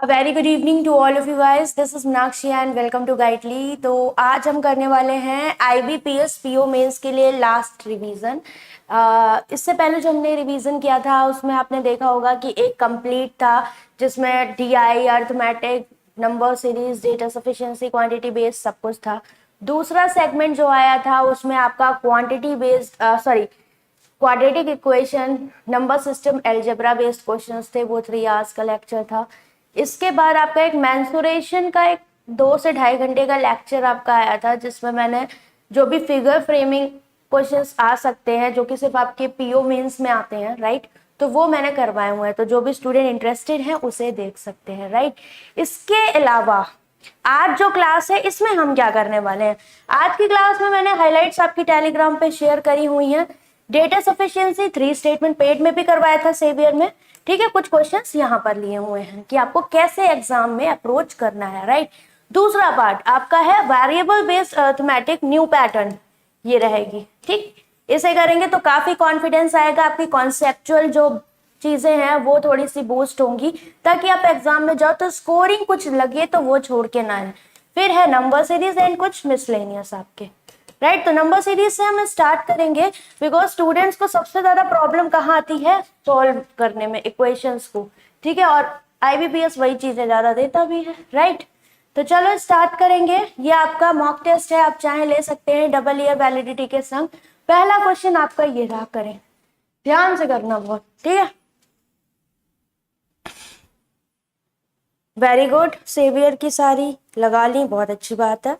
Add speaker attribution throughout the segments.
Speaker 1: Very good evening to all of you guys. This is Meenakshi and welcome to Guidely. तो आज हम करने वाले हैं IBPS PO मेंस के लिए लास्ट रिवीजन। इससे पहले जो हमने रिवीजन किया था उसमें आपने देखा होगा कि एक कंप्लीट था जिसमें DI, arithmetic, number series, data sufficiency, quantity based सब कुछ था। दूसरा सेगमेंट जो आया था उसमें आपका quantity based quadratic equation, number system, algebra based questions थे। वो 3 आवर्स का लेक्चर था। इसके बाद आपका एक मेंसुरेशन का एक 2 से 2.5 घंटे का लेक्चर आपका आया था जिसमें मैंने जो भी फिगर फ्रेमिंग क्वेश्चंस आ सकते हैं जो कि सिर्फ आपके PO मेंस में आते हैं, राइट, तो वो मैंने करवाए हुए हैं। तो जो भी स्टूडेंट इंटरेस्टेड है उसे देख सकते हैं, राइट। इसके अलावा आज जो क्लास है इसमें हम क्या करने वाले हैं, आज की क्लास में मैंने हाइलाइट्स आपकी टेलीग्राम पे शेयर करी हुई हैं। डेटा सफिशिएंसी 3 स्टेटमेंट पेड में भी करवाया था सेवियर में, ठीक है। कुछ क्वेश्चंस यहाँ पर लिए हुए हैं कि आपको कैसे एग्जाम में अप्रोच करना है, राइट। दूसरा पार्ट आपका है variable based arithmetic new pattern, ये रहेगी, ठीक। इसे करेंगे तो काफी कॉन्फिडेंस आएगा, आपकी कॉन्सेप्चुअल जो चीजें हैं वो थोड़ी सी बूस्ट होंगी ताकि आप एग्जाम में जाओ तो स्कोरिंग कुछ लगे तो वो छोड़ के ना आए। फिर है नंबर सीरीज एंड कुछ मिसलेनियस आपके, राइट। तो नंबर सीरीज से हम स्टार्ट करेंगे बिकॉज स्टूडेंट्स को सबसे ज्यादा प्रॉब्लम कहाँ आती है, सॉल्व करने में इक्वेशंस को, ठीक है। और IBPS वही चीजें ज्यादा देता भी है, राइट। तो चलो स्टार्ट करेंगे। ये आपका मॉक टेस्ट है, आप चाहे ले सकते हैं डबल ईयर वैलिडिटी के संग। पहला क्वेश्चन आपका ये रहा, करें ध्यान से करना बहुत, ठीक है। वेरी गुड, सेवियर की सारी लगा ली, बहुत अच्छी बात है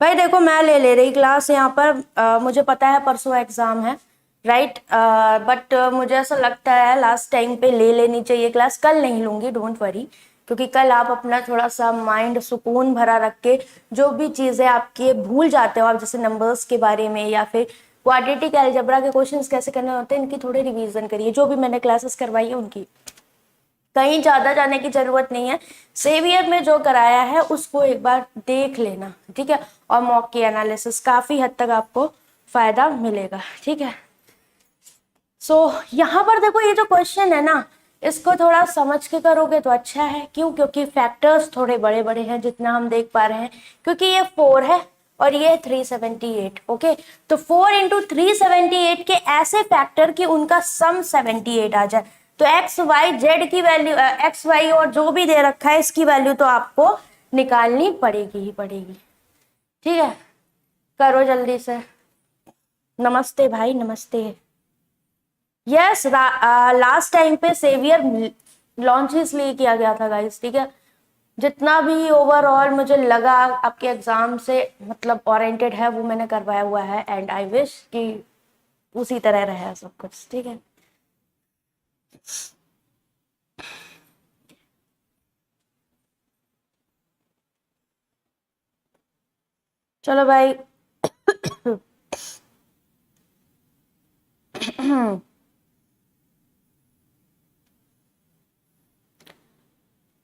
Speaker 1: भाई। देखो मैं ले रही क्लास यहाँ पर, मुझे पता है परसों एग्जाम है, राइट, बट मुझे ऐसा लगता है लास्ट टाइम पे ले लेनी चाहिए क्लास। कल नहीं लूंगी, डोंट वरी, क्योंकि कल आप अपना थोड़ा सा माइंड सुकून भरा रख के जो भी चीजें आपके भूल जाते हो आप, जैसे नंबर्स के बारे में या फिर क्वाड्रेटिक अलजेब्रा के क्वेश्चंस कैसे करने होते हैं, इनकी थोड़ी रिवीजन करिए। जो भी मैंने क्लासेस करवाई है उनकी कहीं ज्यादा जाने की जरूरत नहीं है। सेवियर में जो कराया है उसको एक बार देख लेना, ठीक है। और मॉक की एनालिसिस काफी हद तक आपको फायदा मिलेगा, ठीक है। सो यहाँ पर देखो ये जो क्वेश्चन है ना, इसको थोड़ा समझ के करोगे तो अच्छा है। क्यों? क्योंकि फैक्टर्स थोड़े बड़े बड़े हैं जितना हम देख पा रहे हैं, क्योंकि ये 4 है और ये 378, ओके। तो 4 इंटू 378 के ऐसे फैक्टर कि उनका सम 78 आ जाए। तो एक्स वाई जेड की वैल्यू, एक्स वाई और जो भी दे रखा है इसकी वैल्यू तो आपको निकालनी पड़ेगी ही पड़ेगी, ठीक है। करो जल्दी से। नमस्ते भाई, नमस्ते। यस, लास्ट टाइम पे सेवियर लॉन्च इसलिए किया गया था गाइस, ठीक है। जितना भी ओवरऑल मुझे लगा आपके एग्जाम से मतलब ओरिएंटेड है वो मैंने करवाया हुआ है, एंड आई विश कि उसी तरह रहे सब कुछ, ठीक है। चलो भाई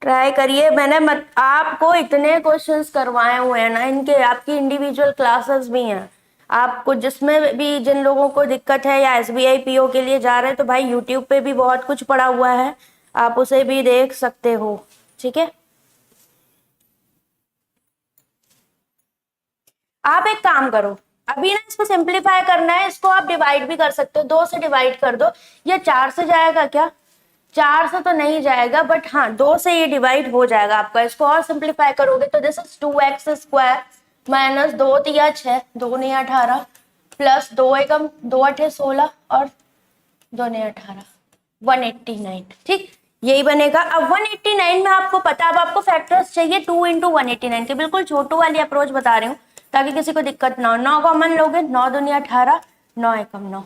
Speaker 1: ट्राई करिए। मैंने आपको इतने क्वेश्चंस करवाए हुए हैं ना, इनके आपकी इंडिविजुअल क्लासेस भी हैं। आपको जिसमें भी जिन लोगों को दिक्कत है या SBI PO के लिए जा रहे हैं तो भाई यूट्यूब पे भी बहुत कुछ पड़ा हुआ है, आप उसे भी देख सकते हो, ठीक है। आप एक काम करो, अभी ना इसको सिंप्लीफाई करना है, इसको आप डिवाइड भी कर सकते हो, 2 से डिवाइड कर दो। ये 4 से जाएगा क्या? 4 से तो नहीं जाएगा, बट हाँ 2 से ये डिवाइड हो जाएगा आपका। इसको और सिंप्लीफाई करोगे तो this is 2x square minus 2 तिया 6, 2 ने 18 प्लस 2 एकम 2 अठे 16 और 2 ने 18, 189, ठीक, यही बनेगा। अब 189 में आपको पता, अब आपको फैक्टर्स चाहिए 2 इंटू 189 के। बिल्कुल छोटू वाली अप्रोच बता रही हूँ ताकि किसी को दिक्कत ना हो। 9 कॉमन लोगे, 9 दूनी 18, 9 एकम 9।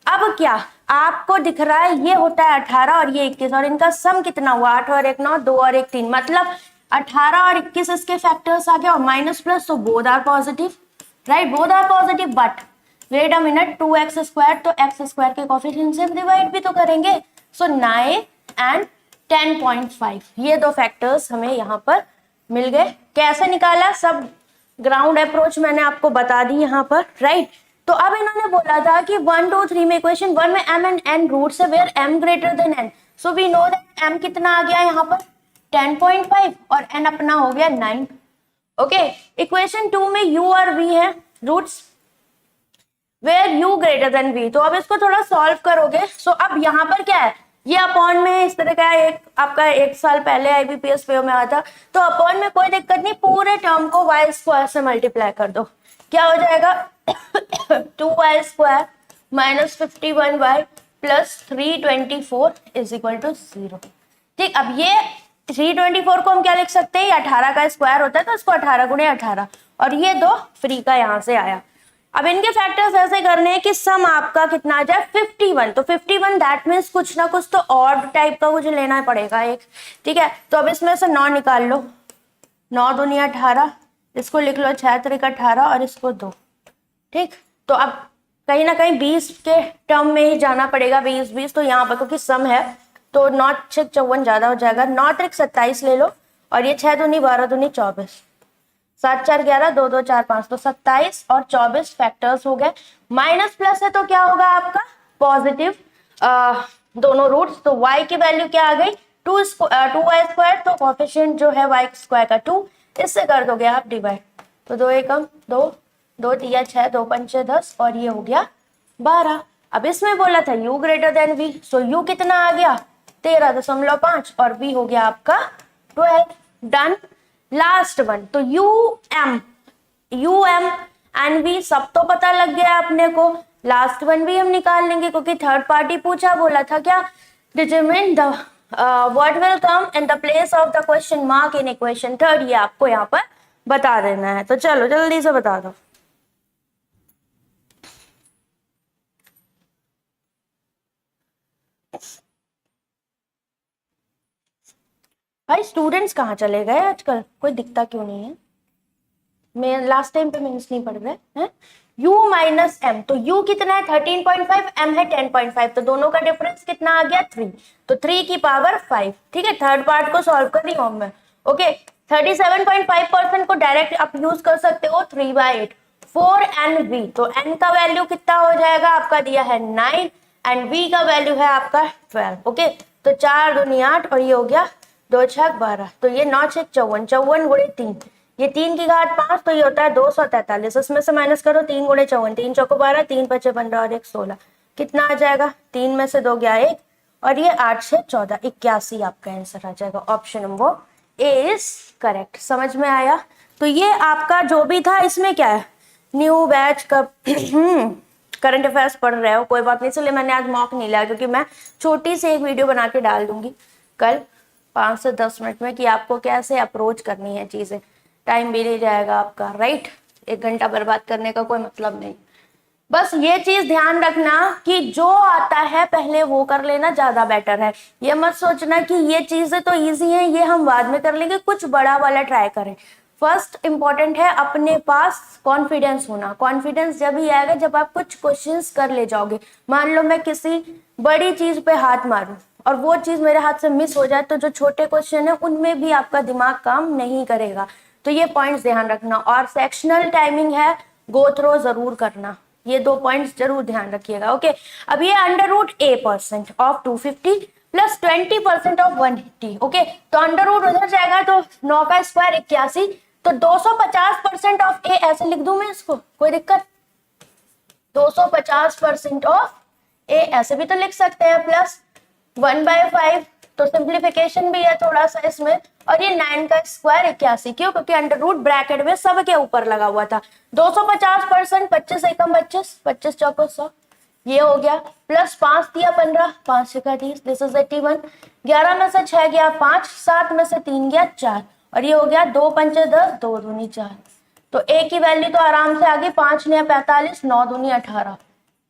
Speaker 1: अब क्या आपको दिख रहा है, ये होता है 18 और ये 21 और इनका सम कितना हुआ, 8 और 1 9, 2 और 1 3, मतलब 18 और 21 इसके फैक्टर्स आ गए और माइनस प्लस, तो both are positive, right, both are positive. But wait a minute, 2x square, तो x स्क्वायर के कोफिशिएंट से डिवाइड भी तो करेंगे। सो 9 एंड 10.5, ये 2 फैक्टर्स हमें यहाँ पर मिल गए। कैसे निकाला, सब ग्राउंड अप्रोच मैंने आपको बता दी यहाँ पर, राइट। तो अब इन्होंने बोला था कि 1 2 3 में इक्वेशन 1 में m एंड n रूट्स है where m greater than n। So we know that m कितना आ गया यहाँ पर 10.5 और n अपना हो गया 9। ओके, इक्वेशन 2 में u और v है roots where u greater than v। तो अब इसको थोड़ा सॉल्व करोगे। सो अब यहाँ पर क्या है, ये अपॉन में इस तरह का एक आपका 1 साल पहले आईबीपीएस पीओ में आया था, तो अपॉन में कोई दिक्कत नहीं, पूरे टर्म को y स्क्वायर से मल्टीप्लाई कर दो। क्या हो जाएगा 2y square minus 51y plus 324 is equal to 0। ठीक, अब ये 324 को हम क्या लिख सकते हैं, 18 का स्क्वायर होता है तो इसको 18 गुणे 18, और ये 2 फ्री का यहाँ से आया। अब इनके फैक्टर्स ऐसे करने हैं कि सम आपका कितना आ जाए 51। तो 51 दैट मीन्स कुछ ना कुछ तो ऑड टाइप का कुछ लेना पड़ेगा एक। ठीक है, तो अब इसमें से 9 निकाल लो, 9 दूनी 18, इसको लिख लो 6 त्रिक 18 और इसको 2। ठीक, तो अब कहीं ना कहीं 20 के टर्म में ही जाना पड़ेगा, 20 तो यहाँ पर क्योंकि सम है तो 9 6 54 ज्यादा हो जाएगा, 9 त्रिक 27 ले लो और ये 6 दूनी 12 दूनी 24, 7 4 11 2 2 4 5, तो 27 और 24 फैक्टर्स हो गए। माइनस प्लस है तो क्या होगा आपका पॉजिटिव दोनों रूट्स, तो y की वैल्यू क्या आ गई 2y स्क्वायर, तो कोफिशिएंट जो है y स्क्वायर का 2, इससे कर दोगे आप डिवाइड, तो 2 एकम 2, 2 तिया 6, 2 पंचे 10 और ये हो गया 12। अब इसमें बोला था u ग्रेटर देन v, सो u कितना आ गया 13.5 और v हो गया आपका 12। डन। लास्ट वन, तो um एंड v सब तो पता लग गया अपने को, लास्ट वन भी हम निकाल लेंगे क्योंकि थर्ड पार्टी पूछा, बोला था क्या determine the what will come in the place of the question mark in equation third, ये आपको यहाँ पर बता देना है। तो चलो जल्दी से बता दो। भाई स्टूडेंट्स कहाँ चले गए आजकल, कोई दिखता क्यों नहीं है? मैं लास्ट टाइम पे मीन्स नहीं पढ़ रहे हैं। u माइनस m, तो u कितना है 13.5, m है 10.5, तो दोनों का डिफरेंस कितना आ गया 3, तो 3 की पावर 5। ठीक है, थर्ड पार्ट को सॉल्व कर रही हूँ मैं। ओके, 37.5% को डायरेक्ट आप यूज कर सकते हो 3/8 4nv, तो n का वैल्यू कितना हो जाएगा आपका दिया है 9 एंड v का वैल्यू है आपका 12। ओके, तो 4 दूनी 8 और ये हो गया 2 6 12, तो ये 9 6 54, 54 गुणे 3, ये 3 की घात 5, तो ये होता है 243, इसमें से माइनस करो 3 गुणे 54, 3 चौको 12, 3 पचे 15 और 1 16, कितना आ जाएगा 3 में से 2 गया 1 और ये 8 6 14 81 आपका आंसर आ जाएगा। Option number A is correct. समझ में आया? तो ये आपका जो भी था इसमें क्या है, न्यू बैच कब करंट अफेयर्स पढ़ रहे हो कोई बात नहीं, इसलिए मैंने आज मॉक नहीं लिया क्योंकि मैं छोटी सी एक वीडियो बना के डाल दूंगी कल 5 से 10 मिनट में कि आपको कैसे अप्रोच करनी है चीजें, टाइम भी नहीं जाएगा आपका, राइट? 1 घंटा बर्बाद करने का कोई मतलब नहीं। बस ये चीज ध्यान रखना कि जो आता है पहले वो कर लेना ज्यादा बेटर है। ये मत सोचना कि ये चीजें तो इजी हैं ये हम बाद में कर लेंगे, कुछ बड़ा वाला ट्राई करें। फर्स्ट इंपॉर्टेंट है अपने पास कॉन्फिडेंस होना। कॉन्फिडेंस जब ही आएगा जब आप कुछ क्वेश्चंस कर ले जाओगे। मान लो मैं किसी बड़ी चीज पे हाथ मारूं और वो चीज मेरे हाथ से मिस हो जाए तो जो छोटे क्वेश्चन है उनमें भी आपका दिमाग काम नहीं करेगा। तो ये पॉइंट्स ध्यान रखना। और सेक्शनल टाइमिंग है, गो थ्रो जरूर करना, ये 2 पॉइंट्स जरूर ध्यान रखिएगा। ओके, अब ये √a% of 250 plus 20% of 180। Okay, तो अंडर रूट उधर जाएगा तो 9 का स्क्वायर 81, तो 250% ऑफ a ऐसे लिख दूं मैं इसको, कोई दिक्कत? 250% ऑफ a ऐसे भी तो लिख सकते हैं, प्लस 1/5, तो सिंप्लीफिकेशन भी है थोड़ा सा इसमें, और ये 9 का स्क्वायर 81, क्यों? क्योंकि अंडर रूट ब्रैकेट में सब के ऊपर लगा हुआ था। 250%, 25 एकम 25, 25 चौको 100, ये हो गया, प्लस 5 दिया 15, 5 छक्का 30, दिस इज 81, 11 में से 6 गया 5, 7 में से 3 गया 4, और ये हो गया 2 पंचे 10, 2 दूनी 4, तो a की वैल्यू तो आराम से आ गई 5 ने 45, 9 दूनी 18,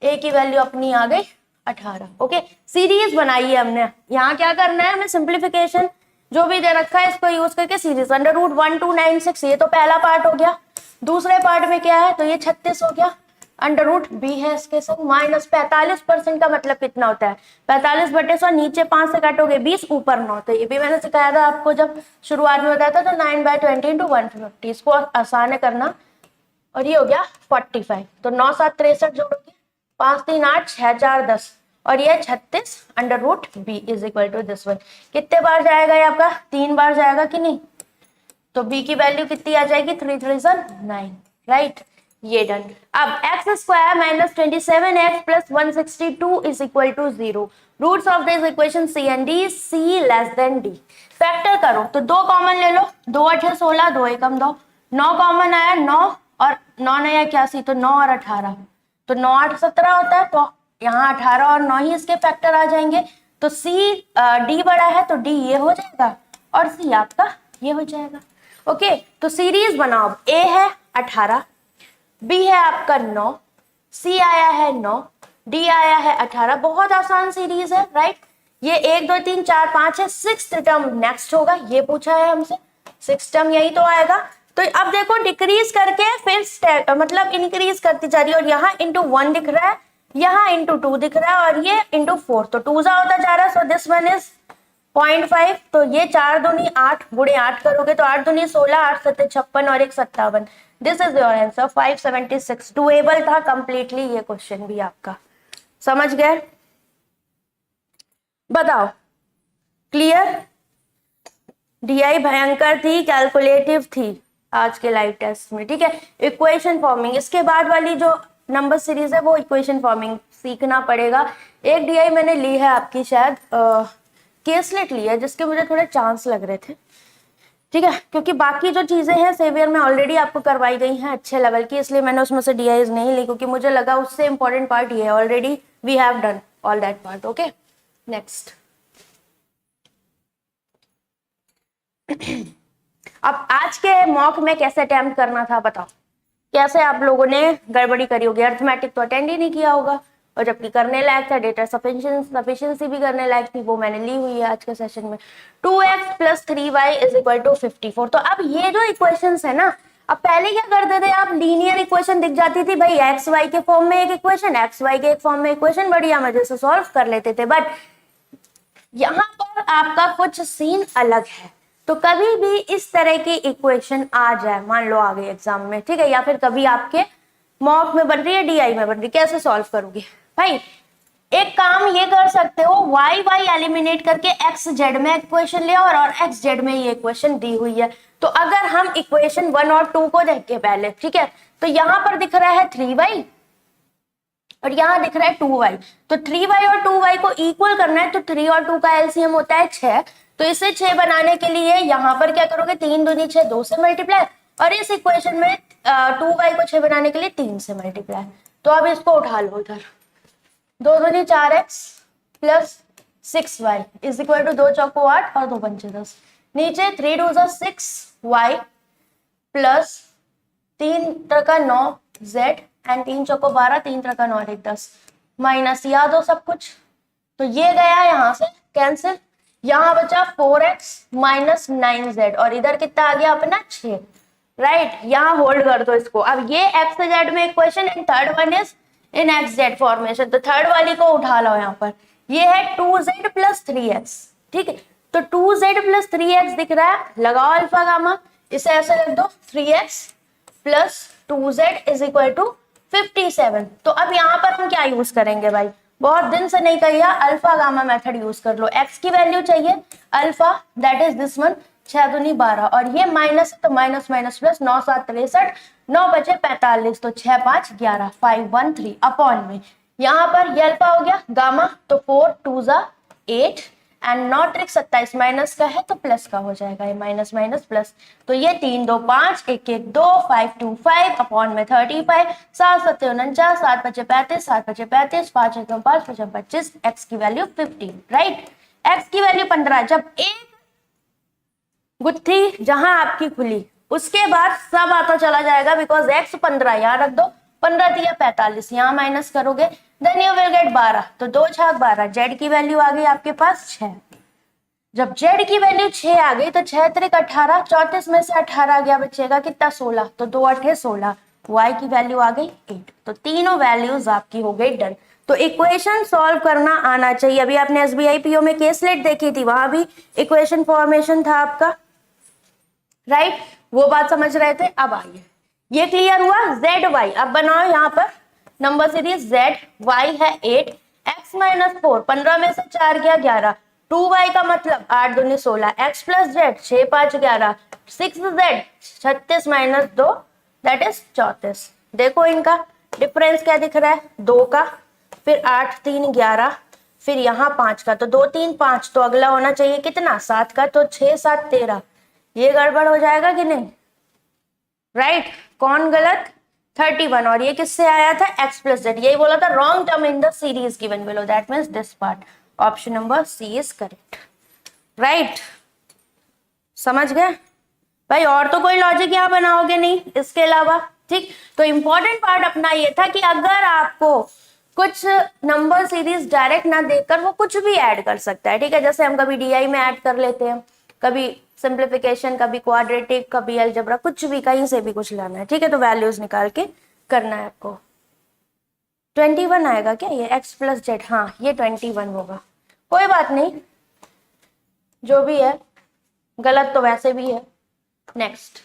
Speaker 1: a की वैल्यू अपनी आ गई 18। ओके, सीरीज बनाई है हमने। यहाँ क्या करना है हमें, सिंप्लीफिकेशन जो भी दे रखा है इसको यूज करके सीरीज, अंडर रूट 1296, ये तो पहला पार्ट हो गया। दूसरे पार्ट में क्या है, तो ये 36 हो गया, अंडर रूट b है इसके संग, माइनस 45% का मतलब कितना होता है 45/100, नीचे 5 से काटोगे 20, ऊपर 9, तो ये भी मैंने सिखाया था आपको जब शुरुआत में बताया था। तो 9/20 × 150, इसको आसान है करना, और ये हो गया 45, तो 9 7 63 जोड़ोगे, 5 3 8 6 4 10, और ये 36 under root B is equal to this one. कितने बार जाएगा ये आपका? 3 बार जाएगा कि नहीं? तो b की वैल्यू कितनी आ जाएगी? 3 3 9, राइट। ये डन। अब x square minus 27x plus 162 is equal to 0। Roots of this equation C and D, C less than D. Factor करो तो 2 कॉमन ले लो, 2 8 16, 2 एकम 2, 9 कॉमन आया 9 और 9 नया 81, तो 9 और 18, तो 9 8 17 होता है, तो यहाँ 18 और 9 ही इसके फैक्टर आ जाएंगे। तो सी डी बड़ा है तो डी ये हो जाएगा और सी आपका ये हो जाएगा। ओके, तो सीरीज बनाओ। ए है 18, बी है आपका 9, सी आया है 9, डी आया है 18। बहुत आसान सीरीज है, राइट। ये 1 2 3 4 5 है, 6th टर्म नेक्स्ट होगा, ये पूछा है हमसे, 6th टर्म यही तो आएगा। तो अब देखो डिक्रीज करके फिर मतलब इंक्रीज करती जा रही है, और यहाँ इंटू 1 दिख रहा है, यहाँ इंटू 2 दिख रहा है, और ये इंटू 4, तो 2 होता जा रहा है। सो दिस वन इज 0.5, तो ये 4 दूनी 8 गुणे 8 करोगे तो 8 दूनी 16, 8 सत्ते 56 और 1 57। This is your answer 576। Doable था कंप्लीटली ये क्वेश्चन भी आपका, समझ गए? बताओ, क्लियर? डीआई भयंकर थी, कैलकुलेटिव थी आज के लाइव टेस्ट में, ठीक है। इक्वेशन फॉर्मिंग, इसके बाद वाली जो नंबर सीरीज है वो इक्वेशन फॉर्मिंग सीखना पड़ेगा। एक डीआई मैंने ली है आपकी, शायद केसलेट ली है, जिसके मुझे थोड़े चांस लग रहे थे, ठीक है, क्योंकि बाकी जो चीजें हैं सेवियर में ऑलरेडी आपको करवाई गई हैं अच्छे लेवल की, इसलिए मैंने उसमें से डीआईज नहीं ली, क्योंकि मुझे लगा उससे इंपॉर्टेंट पार्ट ये है, already we have done all that part. Okay, next. अब आज के मॉक में कैसे अटेम्प्ट करना था बताओ, कैसे आप लोगों ने गड़बड़ी करी होगी? अर्थमेटिक तो अटेंड ही नहीं किया होगा, और जबकि करने लायक था, डेटा सफिशिएंसी भी करने लायक थी, वो मैंने ली हुई है आज के सेशन में। 2x plus 3y is equal to 54। तो अब ये जो इक्वेशंस है ना, अब पहले क्या करते थे आप, लीनियर इक्वेशन दिख जाती थी भाई, एक्स वाई के फॉर्म में एक इक्वेशन, एक्स वाई के एक फॉर्म में इक्वेशन, बढ़िया मजे से सॉल्व कर लेते थे। बट यहाँ पर आपका कुछ सीन अलग है। तो कभी भी इस तरह की इक्वेशन आ जाए, मान लो आ गई एग्जाम में, ठीक है, या फिर कभी आपके मॉक में बन रही है, डीआई में बन रही है, कैसे सॉल्व करोगे भाई? एक काम ये कर सकते हो, वाई वाई एलिमिनेट करके एक्स जेड में इक्वेशन ले और एक्स जेड में ये इक्वेशन दी हुई है। तो अगर हम इक्वेशन 1 और 2 को देखें पहले, ठीक है, तो यहाँ पर दिख रहा है 3y और यहाँ दिख रहा है 2y। तो 3y और 2y को इक्वल करना है, तो 3 और 2 का एलसीएम होता है 6। तो इसे 6 बनाने के लिए यहाँ पर क्या करोगे, 3 दूनी 6, 2 से मल्टीप्लाई, और इस इक्वेशन में 2y को 6 बनाने के लिए 3 से मल्टीप्लाई। तो अब इसको उठा लो उधर, 2 दूनी 4x plus 6y is equal to 2 चौको 8 और 2 पंचे 10। नीचे 3 2 6y प्लस 3 त्रिका 9z एंड 3 चौको 12, 3 त्रिका 9 1 10, माइनस याद हो सब कुछ। तो ये गया यहाँ से कैंसिल, यहाँ बचा 4x माइनस 9z, और इधर कितना आ गया अपना 6, राइट। यहाँ होल्ड कर दो इसको। अब ये एक्स जेड में equation and third one is in x Z formation, तो थर्ड वाली को उठा लो। यहाँ पर ये है 2z प्लस 3x, ठीक है। तो 2z प्लस 3x दिख रहा है, लगाओ अल्फा गामा, इसे ऐसे रख दो, 3x plus 2z is equal to 57। तो अब यहाँ पर हम क्या यूज करेंगे भाई, बहुत दिन से नहीं किया, अल्फा गामा मेथड यूज कर लो। x की वैल्यू चाहिए alpha, that is this one, 6 दूनी 12, और ये माइनस तो माइनस माइनस प्लस, 9 7 63, 9 बचे 45, तो 6 5 11, 513 अपॉन में यहाँ पर ये अल्फा हो गया, गामा तो 4 2 8 एंड नॉट ट्रिक 27 माइनस का है तो प्लस का हो जाएगा, ये माइनस माइनस प्लस, तो ये 3 2 5 1 1 2 5 2 5 अपॉन में 35, 7 7 49, 7 बचे 35, 7 बचे 35, 5 1 5 5 25, एक्स की वैल्यू 15, राइट। एक्स की वैल्यू 15, जब एक गुत्थी जहां आपकी खुली उसके बाद सब आता चला जाएगा, बिकॉज एक्स 15 यहाँ रख दो, 15 दिया 45, यहाँ माइनस करोगे, देन यू विल गेट 12, तो 2 6 12, जेड की वैल्यू आ गई आपके पास 6। जब जेड की वैल्यू 6 आ गई तो 6 त्रिक 18, 34 में से 18 गया, बचेगा कितना 16, तो 2 8 16, वाई की वैल्यू आ गई 8। तो तीनों वैल्यूज आपकी हो गई डन। तो इक्वेशन सॉल्व करना आना चाहिए। अभी आपने एसबीआई पीओ में केसलेट देखी थी, वहां भी इक्वेशन फॉर्मेशन था आपका, राइट, वो बात समझ रहे थे। अब आइए, ये क्लियर हुआ। जेड वाई अब बनाओ, यहाँ पर नंबर सीरीज जेड वाई है 8 x माइनस 4, 15 में से 4 गया 11, 2y का मतलब 8 दूनी 16, x plus Z 6 5 11, 6z 36 minus 2 that is 34। देखो इनका डिफरेंस क्या दिख रहा है, 2 का, फिर 8 3 11, फिर यहाँ 5 का, तो 2 3 5, तो अगला होना चाहिए कितना 7 का, तो 6 7 13। ये गड़बड़ हो जाएगा कि नहीं, राइट कौन गलत, 31। और ये किससे आया था, x प्लस जेड, यही बोला था wrong term in the series given below, that means this part, option number C is correct, right. समझ गए भाई, और तो कोई लॉजिक यहाँ बनाओगे नहीं इसके अलावा, ठीक। तो इंपॉर्टेंट पार्ट अपना ये था कि अगर आपको कुछ नंबर सीरीज डायरेक्ट ना देकर वो कुछ भी ऐड कर सकता है, ठीक है, जैसे हम कभी डीआई में ऐड कर लेते हैं, कभी सिंप्लीफिकेशन, कभी क्वाड्रेटिक, कभी अलजेब्रा, कुछ भी कहीं से भी कुछ लाना है, ठीक है, तो वैल्यूज निकाल के करना है आपको। 21 आएगा क्या ये x प्लस जेड, हाँ ये 21 होगा, कोई बात नहीं, जो भी है गलत तो वैसे भी है। नेक्स्ट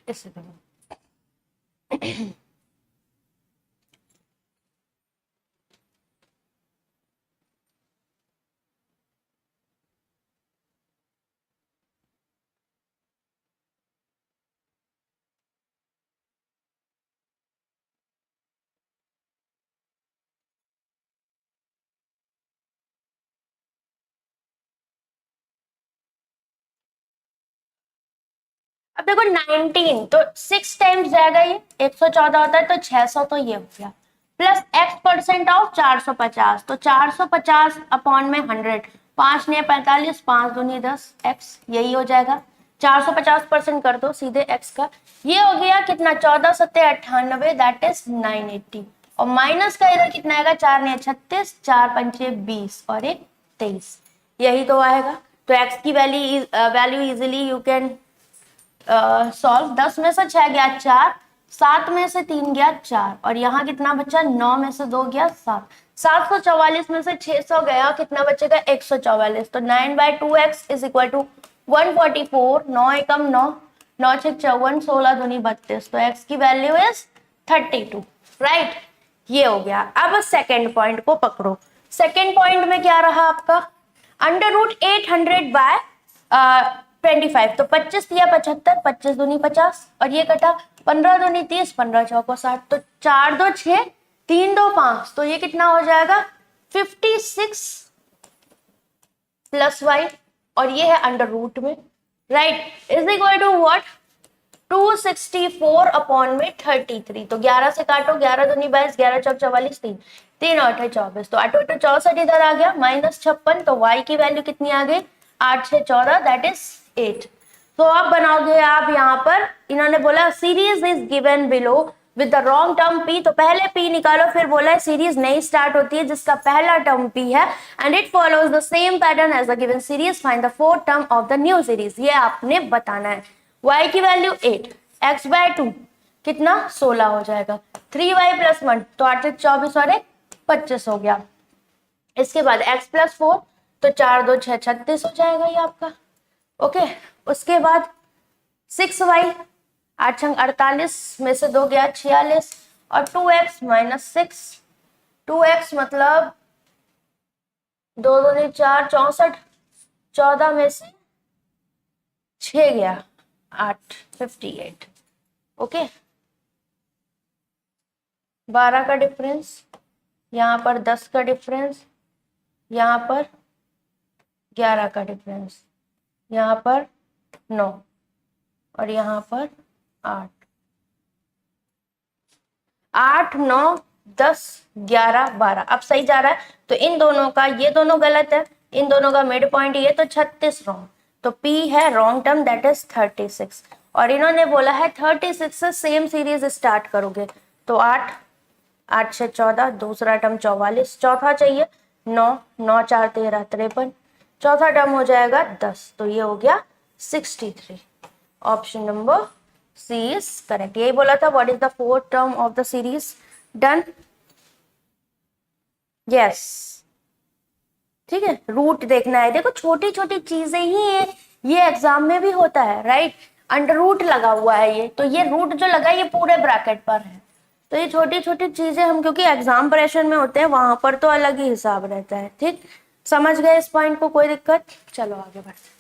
Speaker 1: इससे अब देखो 19 तो 6 टाइम्स जाएगा, ये 114 होता है तो 600, तो ये हो गया, प्लस x% ऑफ 450, तो 450 अपॉन में 100, 5 ने 45, 5 दूनी 10, x यही हो जाएगा, 450% कर दो सीधे x का, ये हो गया कितना 14 सत्ते 98, दैट इज 980, और माइनस का इधर कितना आएगा, 4 ने 36, 4 पंचे 20 और 1 23, यही तो आएगा। तो x की value easily you can solve, 10 में से 6 गया 4, 7 में से 3 गया 4, और यहाँ कितना बचा, 9 में से 2 गया 7, 744 में से 600 गया, कितना बचेगा 144, तो 9/2x इज इक्वल टू 144, 9 एकम 9, 9 6 54, 16 दूनी 32, तो x की वैल्यू इज 32, राइट। ये हो गया। अब सेकेंड पॉइंट को पकड़ो, सेकेंड पॉइंट में क्या रहा आपका, √800 बाय 25, तो 25 या 75, 25 दूनी 50, और ये कटा 15 दूनी 30, 15 चौको 60, तो 4 2 6, 3 2 5, तो ये कितना हो जाएगा 56 प्लस y, और ये है अंडर रूट में, right, is equal to what 264 upon में 33, तो 11 से काटो, 11 दूनी 22, 11 चौक 44, 3 3 8 24, तो 8 8 64 इधर आ गया, -56, तो y की वैल्यू कितनी आ गई 8 6 14, दैट इज 8। तो अब बनाओगे आप यहाँ पर, इन्होंने बोला series is given below with the wrong term p, तो पहले p निकालो, फिर बोला है सीरीज नई स्टार्ट होती है जिसका पहला टर्म p है, and it follows the same pattern as the given series, find the fourth term of the new series, ये आपने बताना है। y की वैल्यू 8, x/2 कितना 16 हो जाएगा, 3y + 1, तो 8 24 और 1 25 हो गया, इसके बाद x + 4, तो 4 2 6 36 हो जाएगा ये आपका, ओके। उसके बाद 6y, 8 छंग 48 में से 2 गया 46, और 2x - 6, 2x मतलब 2 2 4 64, 14 में से 6 गया 8 58, ओके। 12 का डिफरेंस, यहाँ पर 10 का डिफरेंस, यहाँ पर 11 का डिफरेंस, यहाँ पर 9, और यहाँ पर 8, 8 9 10 11 12, अब सही जा रहा है। तो इन दोनों का, ये दोनों गलत है, इन दोनों का मिड पॉइंट ये, तो 36 रॉन्ग, तो p है रॉन्ग टर्म, दैट इज 36, और इन्होंने बोला है 36 से सेम सीरीज स्टार्ट करोगे, तो 8 8 से 14, दूसरा टर्म 44, चौथा चाहिए 9 9 4 13 53, चौथा टर्म हो जाएगा 10, तो ये हो गया 63, option number C is correct. यही बोला था, what is the fourth term of the series, done, yes, ठीक है। रूट देखना है, देखो छोटी छोटी चीजें ही ये एग्जाम में भी होता है, राइट, अंडर रूट लगा हुआ है ये, तो ये रूट जो लगा ये पूरे ब्रैकेट पर है, तो ये छोटी छोटी चीजें हम क्योंकि एग्जाम प्रेशर में होते हैं वहां पर तो अलग ही हिसाब रहता है। ठीक, समझ गए इस पॉइंट को? कोई दिक्कत? चलो आगे बढ़ते।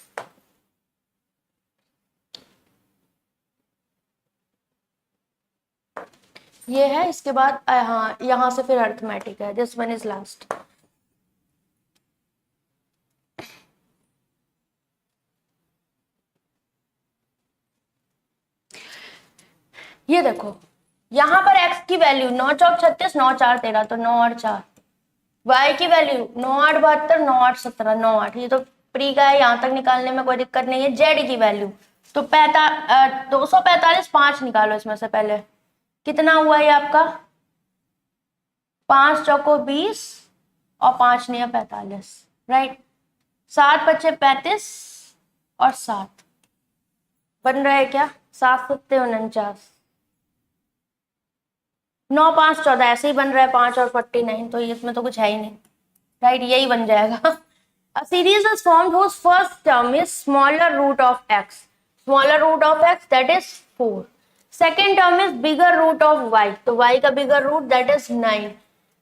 Speaker 1: ये है, इसके बाद हाँ यहाँ से फिर अर्थमेटिक है। This one is last. ये देखो यहाँ पर x की वैल्यू 9 चौक 36, 9 4 13, तो 9 और 4। y की वैल्यू 9 8 72, 9 8 17, 9 8, ये तो प्री का है, यहाँ तक निकालने में कोई दिक्कत नहीं है। z की वैल्यू तो 245, 5 निकालो इसमें से पहले, कितना हुआ ये आपका? 5 चौको 20 और 5 नहीं 45, राइट। 7 बचे 35 और 7 बन रहा है क्या? 7 सत्ते 49, 9 5 14 ऐसे ही बन रहा है, 5 और 49, तो इसमें तो कुछ है ही नहीं, राइट, यही बन जाएगा। A series is formed whose first term is smaller root of x. Smaller root of x, that is 4. Second term is bigger root of y. तो y का bigger root, that is 9.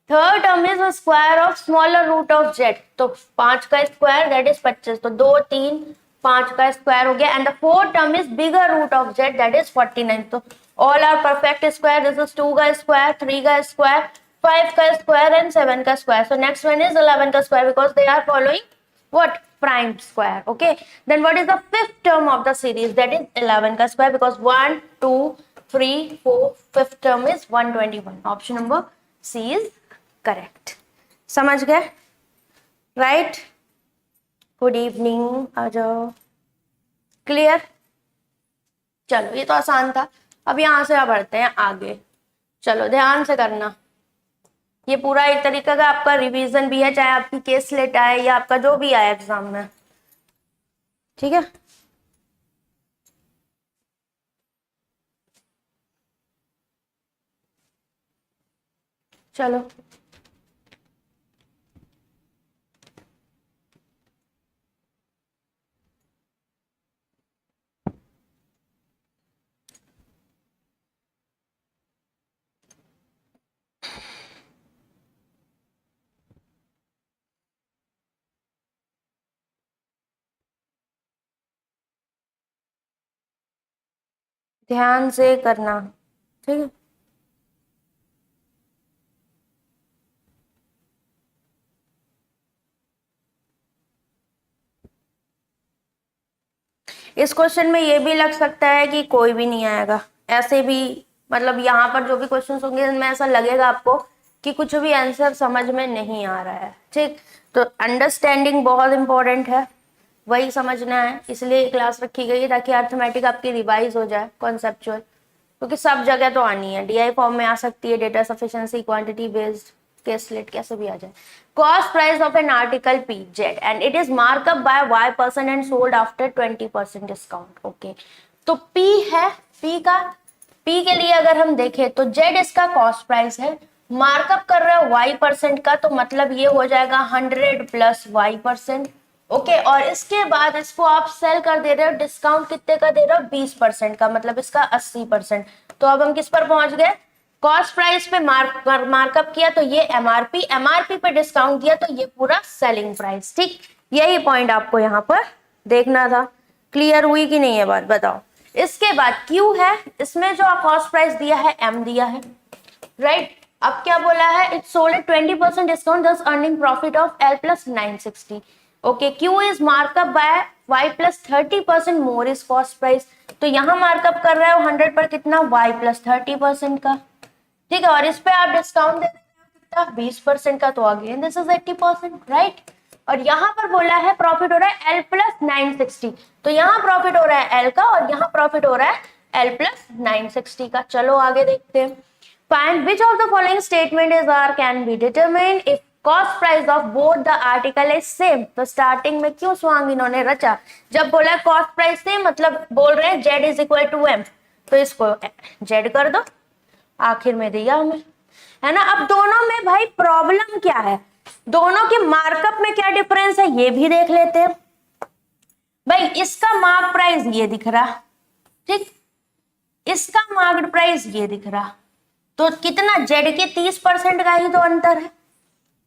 Speaker 1: Third term is a square of smaller root of z. तो 5 का square, that is 25. तो 2 3 5 का square हो गया. And the fourth term is bigger root of z, that is 49. तो all are perfect square. This is 2 का square, 3 का square, 5 का square and 7 का square. So next one is 11 का square because they are following what? Prime square. Okay, then what is the fifth term of the series? That is 11 का square because 1 2 3 4, fifth term is 121. Option number C is correct. समझ गए? Right? Good evening. आ जाओ। Clear? चलो ये तो आसान था। अब यहाँ से बढ़ते हैं आगे। चलो ध्यान से करना। ये पूरा एक तरीका का आपका रिवीजन भी है, चाहे आपकी केस स्लेट आए या आपका जो भी आए एग्जाम में, ठीक है। चलो ध्यान से करना, ठीक है। इस क्वेश्चन में ये भी लग सकता है कि कोई भी नहीं आएगा, ऐसे भी मतलब यहाँ पर जो भी क्वेश्चन होंगे इनमें ऐसा लगेगा आपको कि कुछ भी आंसर समझ में नहीं आ रहा है, ठीक। तो अंडरस्टैंडिंग बहुत इंपॉर्टेंट है, वही समझना है, इसलिए क्लास रखी गई है ताकि अर्थमेटिक आपकी रिवाइज हो जाए कॉन्सेप्चुअल, क्योंकि सब जगह तो आनी है, डीआई फॉर्म में आ सकती है, data sufficiency, quantity based, case slate, कैसे भी आ जाए। Cost price of an article P Z and it is marked up by Y% and sold after 20% discount. Okay, तो P है, P के लिए अगर हम देखें तो Z इसका कॉस्ट प्राइस है, मार्कअप कर रहा है Y% का, तो मतलब ये हो जाएगा 100 प्लस Y%। ओके, और इसके बाद इसको आप सेल कर दे रहे हो, डिस्काउंट कितने का दे रहे हो? 20% का, मतलब इसका 80%। तो अब हम किस पर पहुंच गए? कॉस्ट प्राइस पे मार्कअप किया तो ये एमआरपी पे डिस्काउंट दिया तो ये पूरा सेलिंग प्राइस, ठीक। यही पॉइंट आपको यहाँ पर देखना था। क्लियर हुई कि नहीं है बात, बताओ। इसके बाद क्यू है, इसमें जो कॉस्ट प्राइस दिया है एम दिया है, राइट। अब क्या बोला है? It sold at 20% discount thus earning profit of L plus 960। Okay, Q is markup by Y plus 30% more is cost price, तो यहाँ मार्कअप कर रहा है 100 पर कितना? Y plus 30% का, ठीक है। और इस पे आप डिस्काउंट दे रहे हैं 20% का, तो अगेन दिस इज 80%, राइट। और यहाँ पर बोला है प्रॉफिट हो रहा है L plus 960, तो यहाँ प्रॉफिट हो रहा है L का और यहाँ प्रॉफिट हो रहा है L plus 960 का। चलो आगे देखते हैं। Find which of the following statement is or can be determined if cost price of both the article is same। तो स्टार्टिंग में क्यों स्वांग इन्होंने रचा? जब बोला कॉस्ट प्राइस सेम मतलब बोल रहे हैं Z is equal to M, तो इसको Z कर दो, आखिर में दिया हमें, है ना। अब दोनों में भाई प्रॉब्लम क्या है, दोनों के मार्कअप में क्या डिफरेंस है ये भी देख लेते हैं। भाई इसका मार्क प्राइस ये दिख रहा, ठीक, इसका मार्केट प्राइस ये दिख रहा, तो कितना, जेड के 30% का ही तो अंतर है।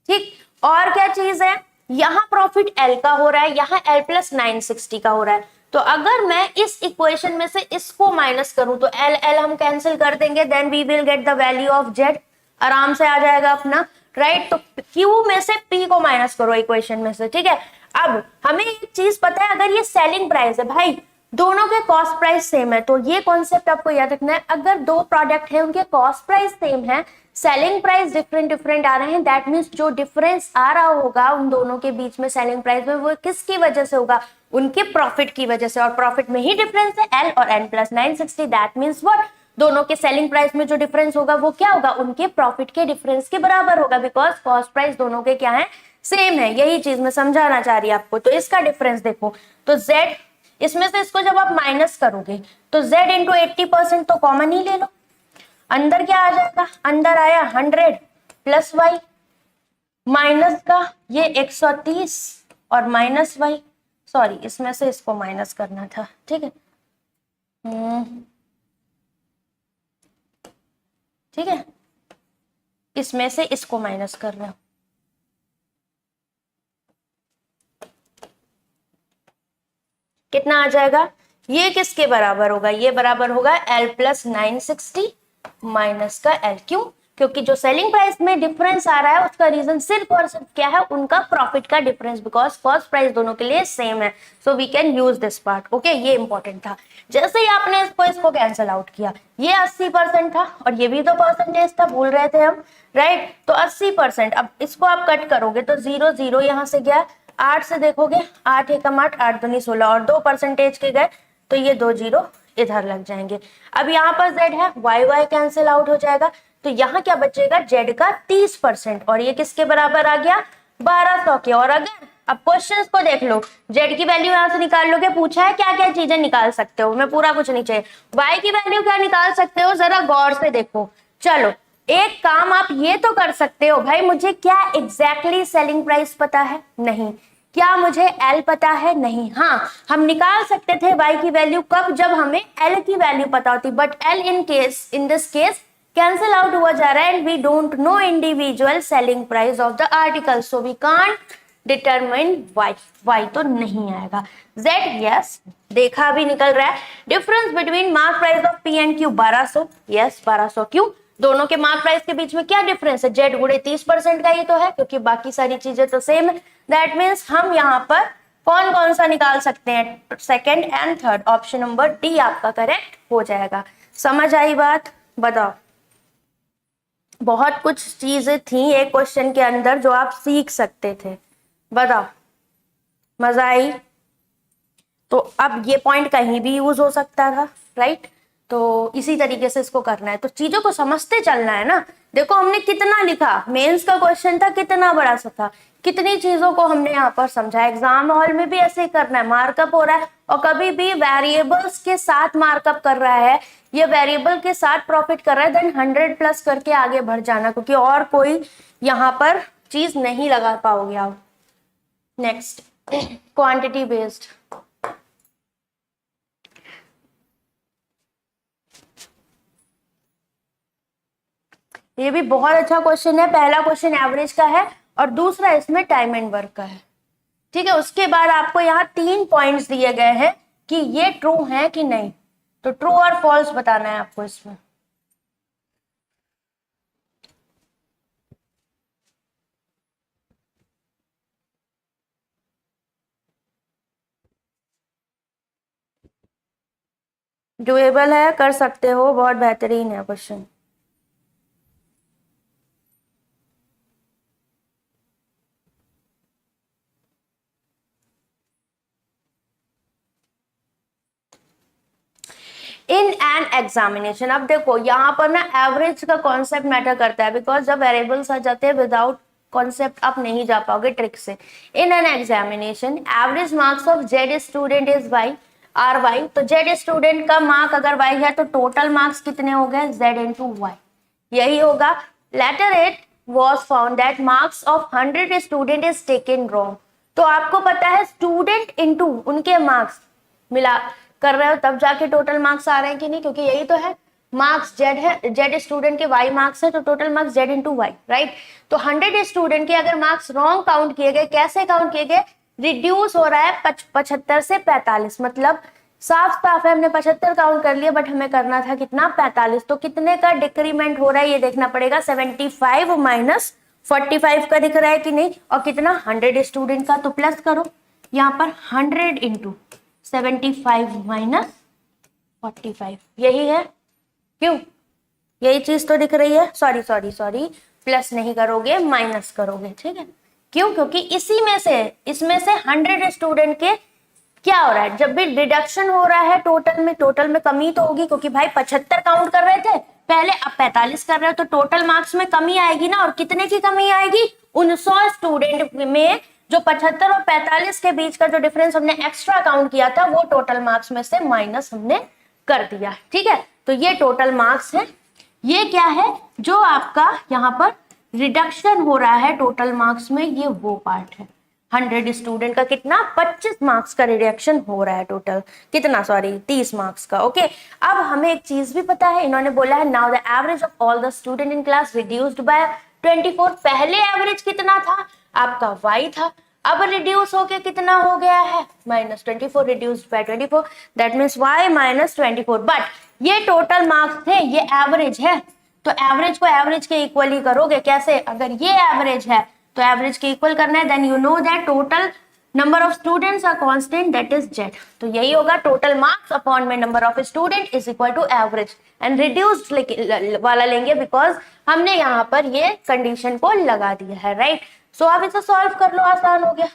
Speaker 1: ठीक, और क्या चीज है, यहाँ प्रॉफिट एल का हो रहा है, यहाँ एल प्लस 960 का हो रहा है। तो अगर मैं इस इक्वेशन में से इसको माइनस करूं तो एल एल हम कैंसिल कर देंगे, then we will get the value of Z, आराम से आ जाएगा अपना, राइट। तो क्यू में से पी को माइनस करो इक्वेशन में से, ठीक है। अब हमें एक चीज पता है, अगर ये सेलिंग प्राइस है भाई, दोनों के कॉस्ट प्राइस सेम है, तो ये कॉन्सेप्ट आपको याद रखना है। अगर दो प्रोडक्ट है, उनके कॉस्ट प्राइस सेम है, सेलिंग प्राइस डिफरेंट डिफरेंट आ रहे हैं, दैट मीन्स जो डिफरेंस आ रहा होगा उन दोनों के बीच में सेलिंग प्राइस में, वो किसकी वजह से होगा, उनके प्रॉफिट की वजह से। और प्रॉफिट में ही डिफरेंस है एल और N plus 960, that means what, दोनों के सेलिंग प्राइस में जो डिफरेंस होगा वो क्या होगा, उनके प्रॉफिट के डिफरेंस के बराबर होगा, बिकॉज कॉस्ट प्राइस दोनों के क्या है, सेम है। यही चीज मैं समझाना चाह रही आपको। तो इसका डिफरेंस देखो, तो z, इसमें से इसको जब आप माइनस करोगे तो z इंटू 80% तो कॉमन ही ले लो, अंदर क्या आ जाएगा, अंदर आया 100 प्लस वाई माइनस का ये 130 और माइनस वाई, सॉरी इसमें से इसको माइनस करना था, ठीक है। ठीक है, इसमें से इसको माइनस कर रहे हो, कितना आ जाएगा, ये किसके बराबर होगा, ये बराबर होगा एल प्लस 960 माइनस का एल। क्यों, क्योंकि जो सेलिंग प्राइस में डिफरेंस आ रहा है उसका रीजन सिर्फ और सिर्फ क्या है, उनका प्रॉफिट का डिफरेंस, बिकॉज कॉस्ट प्राइस दोनों के लिए सेम है। So we can use this part, okay, ये इंपॉर्टेंट था। जैसे ही आपने इसको कैंसिल आउट किया, ये 80% था और ये भी तो परसेंटेज था, भूल रहे थे हम, राइट। तो 80%, अब इसको आप कट करोगे तो 0 0 यहां से गया, 8 से देखोगे 8 एकम 8, 8 दूनी 16 और 2 परसेंटेज के गए, तो ये 2 0 इधर लग जाएंगे। अब यहाँ पर z है, y y कैंसिल आउट हो जाएगा, तो यहाँ क्या बचेगा, z का 30%, और ये किसके बराबर आ गया, 1200 के। और अगर अब क्वेश्चंस को देख लो, z की वैल्यू यहाँ से निकाल लोगे, पूछा है क्या क्या चीजें निकाल सकते हो, मैं पूरा कुछ नहीं चाहिए, y की वैल्यू क्या निकाल सकते हो, जरा गौर से देखो। चलो एक काम आप ये तो कर सकते हो, भाई मुझे क्या एग्जैक्टली सेलिंग प्राइस पता है, नहीं, क्या मुझे L पता है, नहीं। हाँ, हम निकाल सकते थे Y की वैल्यू कब, जब हमें L की वैल्यू पता होती, but L in this case cancel out हुआ जा रहा है, and we don't know individual selling price of the article, so we can't determine Y तो नहीं आएगा। Z यस, देखा भी निकल रहा है। Difference between mark price of P and Q 1200, yes 1200। क्यों, दोनों के मार्क प्राइस के बीच में क्या डिफरेंस है, z गुणे 30% का ही तो है, क्योंकि बाकी सारी चीजें तो सेम है। दैट मीन्स हम यहाँ पर कौन कौन सा निकाल सकते हैं, second and third, option number D आपका करेक्ट हो जाएगा। समझ आई बात, बताओ। बहुत कुछ चीजें थी एक क्वेश्चन के अंदर जो आप सीख सकते थे, बताओ, मजा आई। तो अब ये पॉइंट कहीं भी यूज हो सकता था, राइट। तो इसी तरीके से इसको करना है, तो चीजों को समझते चलना है ना। देखो हमने कितना लिखा, मेंस का क्वेश्चन था, कितना बड़ा सा था, कितनी चीजों को हमने यहाँ पर समझा। एग्जाम हॉल में भी ऐसे ही करना है, मार्कअप हो रहा है और कभी भी वेरिएबल्स के साथ मार्कअप कर रहा है, ये वेरिएबल के साथ प्रॉफिट कर रहा है, देन 100 प्लस करके आगे बढ़ जाना, क्योंकि और कोई यहाँ पर चीज नहीं लगा पाओगे आप। Next, quantity based. ये भी बहुत अच्छा क्वेश्चन है। पहला क्वेश्चन एवरेज का है और दूसरा इसमें टाइम एंड वर्क का है, ठीक है। उसके बाद आपको यहाँ 3 पॉइंट्स दिए गए हैं कि ये ट्रू है कि नहीं, तो ट्रू और फॉल्स बताना है आपको इसमें। डुएबल है, कर सकते हो, बहुत बेहतरीन है क्वेश्चन। इन एन एग्जामिनेशन, अब देखो यहाँ पर ना एवरेज का कॉन्सेप्ट मैटर करता है, बिकॉज जब वेरिएबल्स आ जाते हैं विदाउट कॉन्सेप्ट आप नहीं जा पाओगे ट्रिक से। In an examination average marks of Z student is Y are Y, तो जेड स्टूडेंट का मार्क अगर वाई है तो टोटल मार्क्स कितने हो गए, जेड इंटू वाई, यही होगा। Later it was found that marks of 100 student is taken wrong, तो आपको पता है स्टूडेंट इंटू उनके मार्क्स मिला कर रहे हो तब जाके टोटल मार्क्स आ रहे हैं कि नहीं, क्योंकि यही तो है, मार्क्स जेड है, जेड स्टूडेंट के वाई मार्क्स है, तो total marks Z into Y, right. तो 100 स्टूडेंट के अगर मार्क्स रॉन्ग काउंट किए गए, कैसे काउंट किए गए, रिड्यूस हो रहा है 75 से 45, मतलब साफ साफ है हमने 75 काउंट कर लिया बट हमें करना था कितना, 45। तो कितने का डिक्रीमेंट हो रहा है ये देखना पड़ेगा, 75 माइनस 45 का दिख रहा है कि नहीं, और कितना 100 स्टूडेंट का, तो प्लस करो यहाँ पर 100 इंटू 75 माइनस 45, यही है, क्यों, यही चीज तो दिख रही है, सॉरी सॉरी सॉरी, प्लस नहीं करोगे माइनस करोगे, ठीक है, क्यों, क्योंकि इसी में से, इसमें से 100 स्टूडेंट के क्या हो रहा है, जब भी डिडक्शन हो रहा है टोटल में कमी तो होगी, क्योंकि भाई 75 काउंट कर रहे थे पहले, अब 45 कर रहे हो, तो टोटल मार्क्स में कमी आएगी ना, और कितने की कमी आएगी, उन 100 स्टूडेंट में जो 75 और 45 के बीच का जो डिफरेंस हमने एक्स्ट्रा काउंट किया था, वो टोटल मार्क्स में से माइनस हमने कर दिया, ठीक है। तो ये टोटल मार्क्स है, ये क्या है, जो आपका यहाँ पर रिडक्शन हो रहा है टोटल मार्क्स में, ये वो पार्ट है। 100 स्टूडेंट का कितना, 25 मार्क्स का रिडक्शन हो रहा है, टोटल कितना, सॉरी 30 मार्क्स का, ओके। अब हमें एक चीज भी पता है, इन्होंने बोला है now the average of all the student in class reduced by 24, पहले एवरेज कितना था आपका y था, अब रिड्यूस होके कितना हो गया है, -24 reduced by 24, that means y -24, but ये टोटल मार्क्स थे, ये एवरेज है, तो एवरेज को एवरेज के इक्वल ही करोगे, कैसे, अगर ये एवरेज है तो एवरेज के इक्वल करना है, then you know that total number of students are constant, that is Z, तो यही होगा टोटल मार्क्स अपॉन में number of student is equal to average, and reduced वाला लेंगे बिकॉज हमने यहाँ पर ये कंडीशन को लगा दिया है, राइट। सो आप इसे सॉल्व कर लो, आसान हो गया,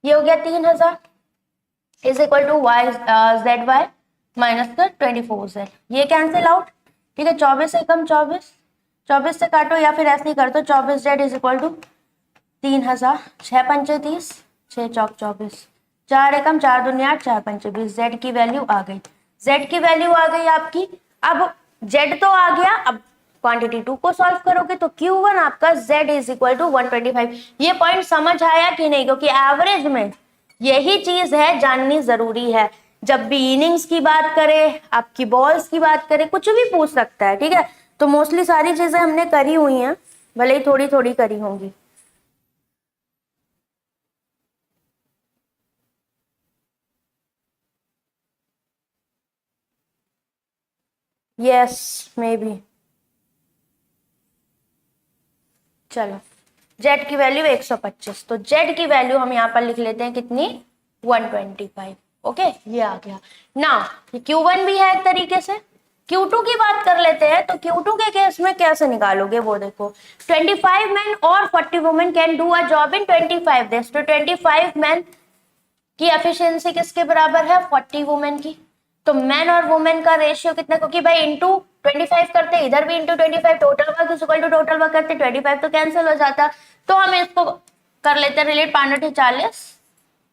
Speaker 1: ये हो गया 3000 is equal to Y Z Y minus का 24z, ये कैंसिल आउट, ठीक है, 24 से कम 24 से काटो, या फिर ऐसे ही कर दो, 24z इज इक्वल टू 3000, 6 पंचे 30, 6 चौक 24, 4 एकम 4 दूनी 8, 4 पंचे 20, z की वैल्यू आ गई, z की वैल्यू आ गई आपकी, अब z तो आ गया, अब क्वांटिटी 2 को सॉल्व करोगे तो Q1 आपका z इज इक्वल टू 125, ये पॉइंट समझ आया कि नहीं, क्योंकि एवरेज में यही चीज है जाननी जरूरी है, जब भी इनिंग्स की बात करें, आपकी बॉल्स की बात करें, कुछ भी पूछ सकता है, ठीक है, तो मोस्टली सारी चीजें हमने करी हुई हैं, भले ही थोड़ी थोड़ी करी होंगी। यस मे बी, चलो z की वैल्यू 125, तो z की वैल्यू हम यहाँ पर लिख लेते हैं कितनी, 125, ओके, ये आ गया ना। Q1 भी है एक तरीके से, Q2 की बात कर लेते हैं, तो Q2 के केस में कैसे निकालोगे वो देखो, 25 मैन और 40 women can do a job in 25 days, तो 25 मैन की एफिशिएंसी किसके बराबर है, 40 वुमेन की, तो मैन और वुमेन का रेशियो कितना, क्योंकि भाई इंटू 25 करते, इधर भी into 25, total work is equal to total work करते, 25 तो कैंसिल हो जाता, तो हम इसको कर लेते हैं रिलेट, 5 40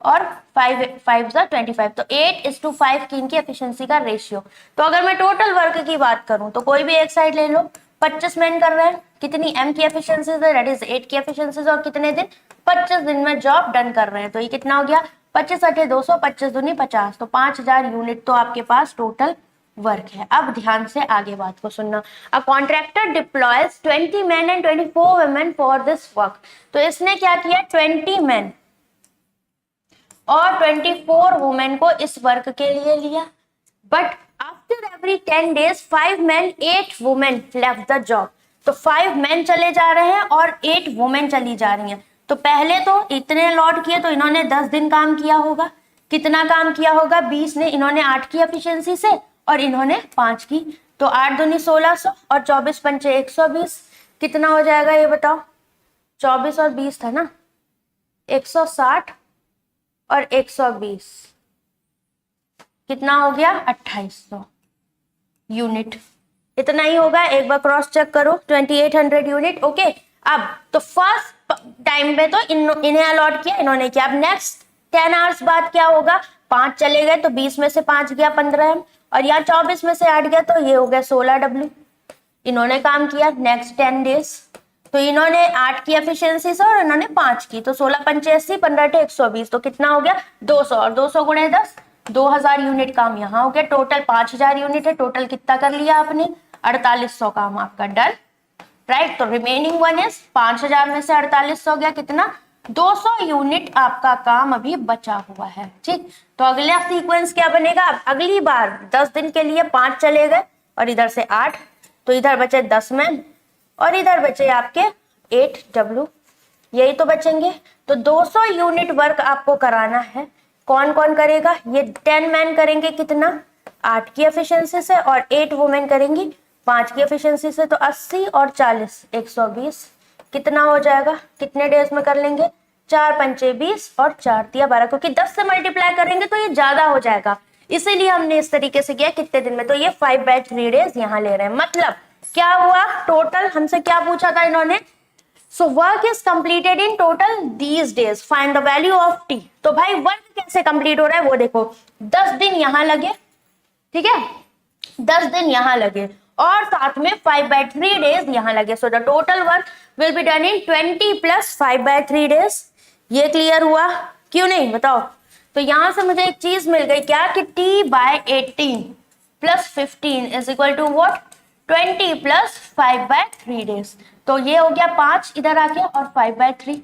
Speaker 1: और 5 5 25, तो 8:5 की इनकी एफिशिएंसी का रेशियो। तो अगर मैं टोटल वर्क की बात करूं तो कोई भी एक साइड ले लो, 25 मैन कर रहे हैं, कितनी m की एफिशिएंसी है, दैट इज 8 की एफिशिएंसी, और कितने दिन, 25 दिन में जॉब डन कर रहे हैं, तो ये कितना हो गया, 25 8 200, 25 दूनी 50, तो 5000 यूनिट तो आपके पास टोटल वर्क है। अब ध्यान से आगे बात को सुनना, a contractor deploys 20 man and 24 women for this work, तो इसने क्या किया, 20 मैन और 24 वुमेन को इस वर्क के लिए लिया, but after every 10 days 5 man 8 women left the job, तो 5 मैन चले जा रहे हैं और 8 वुमेन चली जा रही हैं, तो पहले तो इतने अलॉट किए, तो इन्होंने 10 दिन काम किया होगा, कितना काम किया होगा, 20 ने, इन्होंने 8 की एफिशिएंसी से और इन्होंने 5 की, तो 8 दूनी 1600 और 24 पंचे 120, कितना हो जाएगा ये बताओ, 24 और 20 था ना, 160 और 120 कितना हो गया, 2800 यूनिट, इतना ही होगा, एक बार क्रॉस चेक करो, 2800 यूनिट, ओके। अब तो फर्स्ट टाइम पे तो इन्हें अलॉट किया, इन्होंने किया, अब नेक्स्ट 10 आवर्स बाद क्या होगा, 5 चले गए तो 20 में से 5 गया 15 m, और यहाँ 24 में से 8 गया तो ये हो गया 16 w, इन्होंने काम किया। नेक्स्ट 10 डेज तो इन्होंने 8 की एफिशिएंसी से और इन्होंने 5 की, तो 16 पंचे 80, 15 120, तो कितना हो गया 200, और 200 गुणे 10 2000 यूनिट काम यहाँ हो गया, टोटल 5000 यूनिट है, टोटल कितना कर लिया आपने 4800 काम आपका डन, राइट। तो रिमेनिंग वन इज 5000 में से 4800 गया कितना 200 यूनिट आपका काम अभी बचा हुआ है, ठीक। तो अगला सीक्वेंस क्या बनेगा, अगली बार 10 दिन के लिए 5 चले गए और इधर से 8, तो इधर बचे 10 मैन और इधर बचे आपके 8 डब्ल्यू, यही तो बचेंगे। तो 200 यूनिट वर्क आपको कराना है, कौन कौन करेगा, ये 10 मैन करेंगे कितना 8 की एफिशिएंसी से और 8 वुमेन करेंगी 5 की एफिशिएंसी से, तो 80 और 40 120 कितना हो जाएगा, कितने डेज में कर लेंगे 4 पंचे 20 और 4 तिया 12, क्योंकि 10 से मल्टीप्लाई करेंगे तो ये ज्यादा हो जाएगा, इसीलिए हमने इस तरीके से किया कितने दिन में। तो ये 5/3 डेज यहाँ ले रहे हैं। मतलब क्या हुआ, टोटल हमसे क्या पूछा था इन्होंने, so work is completed in total these days, find the value of T. तो भाई वर्क कैसे कंप्लीट हो रहा है वो देखो, 10 दिन यहाँ लगे, ठीक है 10 दिन यहाँ लगे और साथ में 5/3 डेज यहाँ लगे, so the total work will be done in 20 + 5/3 days. ये क्लियर हुआ, क्यों नहीं बताओ। तो यहां से मुझे एक चीज मिल गई क्या कि t/18 + 15 is equal to what 20 + 5/3 days. तो ये हो गया 5 इधर आ गया और 5/3,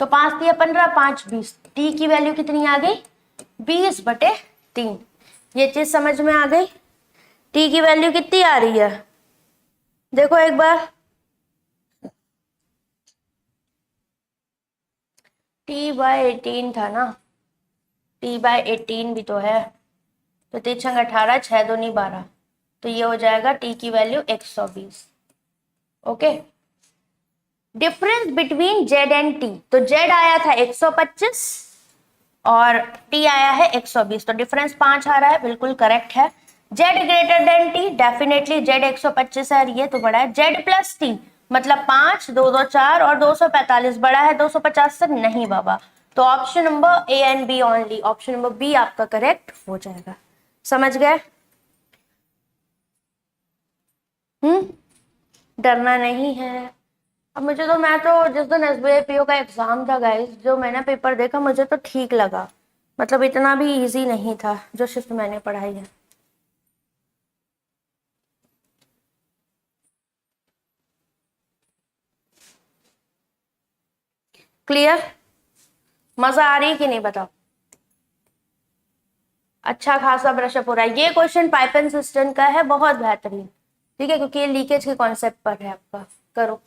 Speaker 1: तो 5 दिया 15 5 20, टी की वैल्यू कितनी आ गई 20/3। ये चीज समझ में आ गई, टी की वैल्यू कितनी आ रही है देखो एक बार, t/18 था ना, t/18 भी तो है, तो 3 18 6 2 12, तो ये हो जाएगा टी की value 120। Okay, difference between Z and T, तो जेड आया था 125 और टी आया है 120, तो डिफरेंस 5 आ रहा है, बिल्कुल करेक्ट है। Z greater than T, definitely Z 125 है, ये तो बड़ा है। जेड प्लस टी मतलब 5 2 2 4 और 245 बड़ा है 250 से, नहीं बाबा। तो option number A and B only, option number B आपका करेक्ट हो जाएगा। समझ गए, डरना नहीं है। अब मुझे तो, मैं तो जिस दिन एसबीआई पीओ का एग्जाम था गाइस, जो मैंने पेपर देखा मुझे तो ठीक लगा, मतलब इतना भी इजी नहीं था जो शिफ्ट मैंने पढ़ाई है। क्लियर, मजा आ रही है कि नहीं बताओ। अच्छा खासा ब्रशअप हो रहा है। ये क्वेश्चन पाइपन सिस्टम का है, बहुत बेहतरीन, ठीक है, क्योंकि ये लीकेज के कॉन्सेप्ट पर है आपका। करो,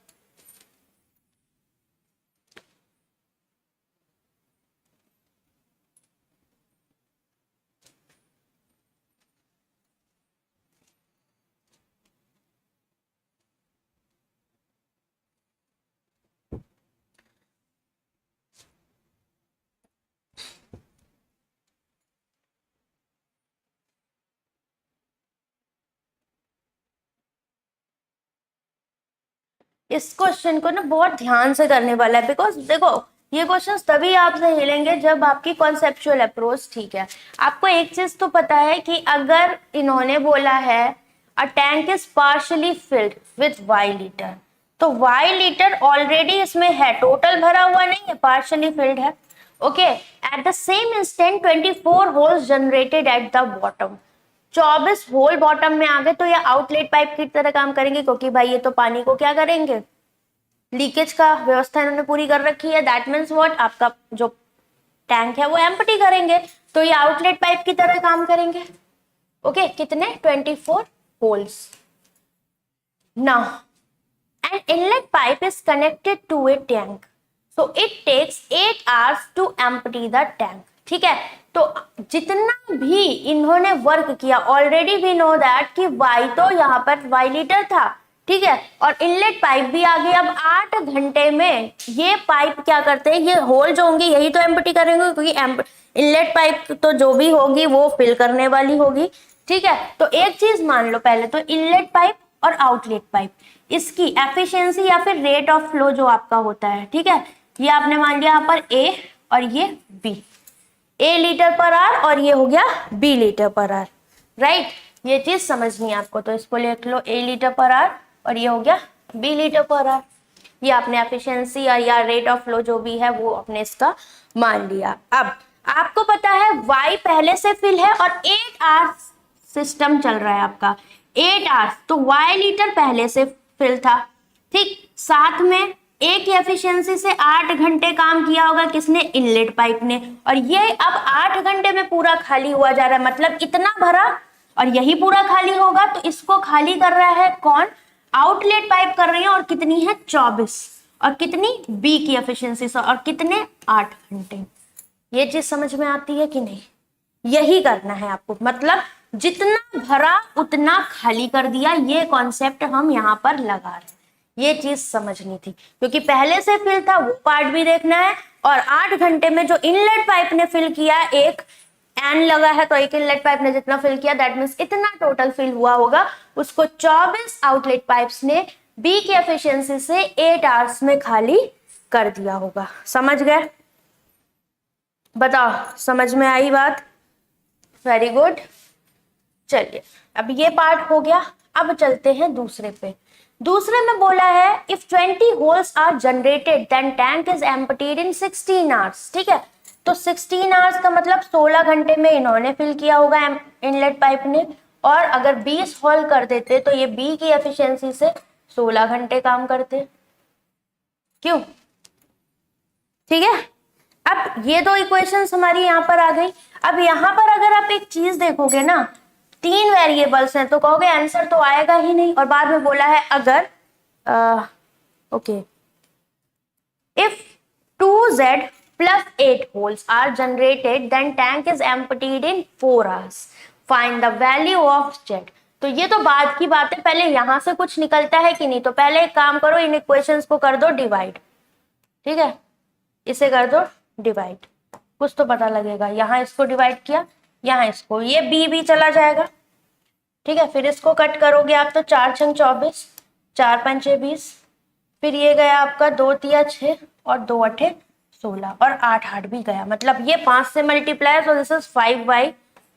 Speaker 1: इस क्वेश्चन को ना बहुत ध्यान से करने वाला है, बिकॉज देखो ये क्वेश्चंस तभी आपसे हिलेंगे जब आपकी कॉन्सेप्चुअल अप्रोच ठीक है। आपको एक चीज तो पता है कि अगर इन्होंने बोला है a tank is partially filled with Y litre, तो वाई लीटर ऑलरेडी इसमें है, टोटल भरा हुआ नहीं है, पार्शियली फिल्ड है। Okay, at the same instant 24 holes generated at the bottom, 24 hole bottom में आ गए, तो ये आउटलेट पाइप की तरह काम करेंगे, क्योंकि भाई ये तो पानी को क्या करेंगे, लीकेज का व्यवस्था इन्होंने पूरी कर रखी है। दैट मीन्स व्हाट, आपका जो टैंक है वो एम्प्टी करेंगे, तो ये आउटलेट पाइप की तरह काम करेंगे। ओके, कितने 24 holes. Now an inlet pipe is connected to a tank, so it takes 8 hours to empty the tank। ठीक है, तो जितना भी इन्होंने वर्क किया, ऑलरेडी वी नो दैट कि वाई तो यहाँ पर वाई लीटर था, ठीक है, और इनलेट पाइप भी आ गई। अब 8 घंटे में ये पाइप क्या करते हैं, ये होल जो होंगे यही तो एम्प्टी करेंगे, क्योंकि इनलेट पाइप तो जो भी होगी वो फिल करने वाली होगी। ठीक है, तो एक चीज मान लो पहले, तो इनलेट पाइप और आउटलेट पाइप, इसकी एफिशिएंसी या फिर रेट ऑफ फ्लो जो आपका होता है, ठीक है, ये आपने मान लिया यहाँ पर ए और ये बी, ए लीटर पर आर और ये हो गया बी लीटर पर आर, राइट। ये चीज समझनी है आपको, तो इसको लिख लो ए लीटर पर आर और ये हो गया बी लीटर पर आर। ये आपने एफिशिएंसी या रेट ऑफ फ्लो जो भी है वो अपने इसका मान लिया। अब आपको पता है y पहले से फिल है और 8 आवर्स सिस्टम चल रहा है आपका, 8 आवर्स, तो y लीटर पहले से फिल था। ठीक, साथ में ए की एफिशिएंसी से 8 घंटे काम किया होगा किसने, इनलेट पाइप ने, और ये अब 8 घंटे में पूरा खाली हुआ जा रहा है, मतलब इतना भरा और यही पूरा खाली होगा, तो इसको खाली कर रहा है कौन, आउटलेट पाइप कर रही है, और कितनी है 24, और कितनी बी की एफिशिएंसी से, और कितने 8 घंटे। ये चीज समझ में आती है कि नहीं, यही करना है आपको, मतलब जितना भरा उतना खाली कर दिया, ये कॉन्सेप्ट हम यहाँ पर लगा रहे हैं, ये चीज समझनी थी, क्योंकि पहले से फिल था वो पार्ट भी देखना है, और 8 घंटे में जो इनलेट पाइप ने फिल किया, एक एन लगा है तो एक इनलेट पाइप ने जितना फिल किया दैट मींस इतना टोटल फिल हुआ होगा, उसको 24 आउटलेट पाइप्स ने बी की एफिशिएंसी से 8 आवर्स में खाली कर दिया होगा। समझ गए, बताओ समझ में आई बात, वेरी गुड। चलिए अब ये पार्ट हो गया, अब चलते हैं दूसरे पे। दूसरे में बोला है if 20 holes are generated then tank is emptied in 16 hours. ठीक है, तो 16 आवर्स का मतलब 16 घंटे में इन्होंने फिल किया होगा इनलेट पाइप ने, और अगर 20 होल कर देते तो ये बी की एफिशिएंसी से 16 घंटे काम करते। क्यों, ठीक है। अब ये दो इक्वेशंस हमारी यहाँ पर आ गई। अब यहाँ पर अगर आप एक चीज देखोगे ना, 3 वेरिएबल्स हैं, तो कहोगे आंसर तो आएगा ही नहीं, और बाद में बोला है अगर okay if 2z plus 8 holes are generated then tank is emptied in 4 hours, find the value of z। तो ये तो बाद की बात है, पहले यहां से कुछ निकलता है कि नहीं, तो पहले एक काम करो, इन इक्वेशंस को कर दो डिवाइड। ठीक है, इसे कर दो डिवाइड, कुछ तो पता लगेगा। यहाँ इसको डिवाइड किया, यहाँ इसको, ये बी बी चला जाएगा। ठीक है, फिर इसको कट करोगे आप तो 4 छंग 24, 4 पंचे 20, फिर ये गया आपका 2 तिया 6 और 2 अठे 16 और 8 8 भी गया, मतलब ये 5 से मल्टीप्लाई, तो दिस इज 5y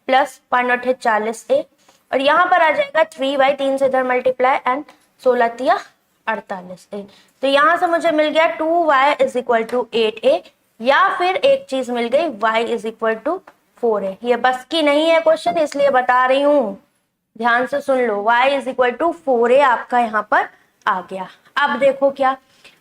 Speaker 1: प्लस 5 अठे 40a, और यहाँ पर आ जाएगा 3y, 3 से इधर मल्टीप्लाई एंड 16 तिया 48a। तो यहाँ से मुझे मिल गया 2y is equal to 8a, या फिर एक चीज मिल गई y is equal to 4a। ये बस की नहीं है क्वेश्चन, इसलिए बता रही हूँ, ध्यान से सुन लो, y is equal to 4a आपका यहाँ पर आ गया। अब देखो क्या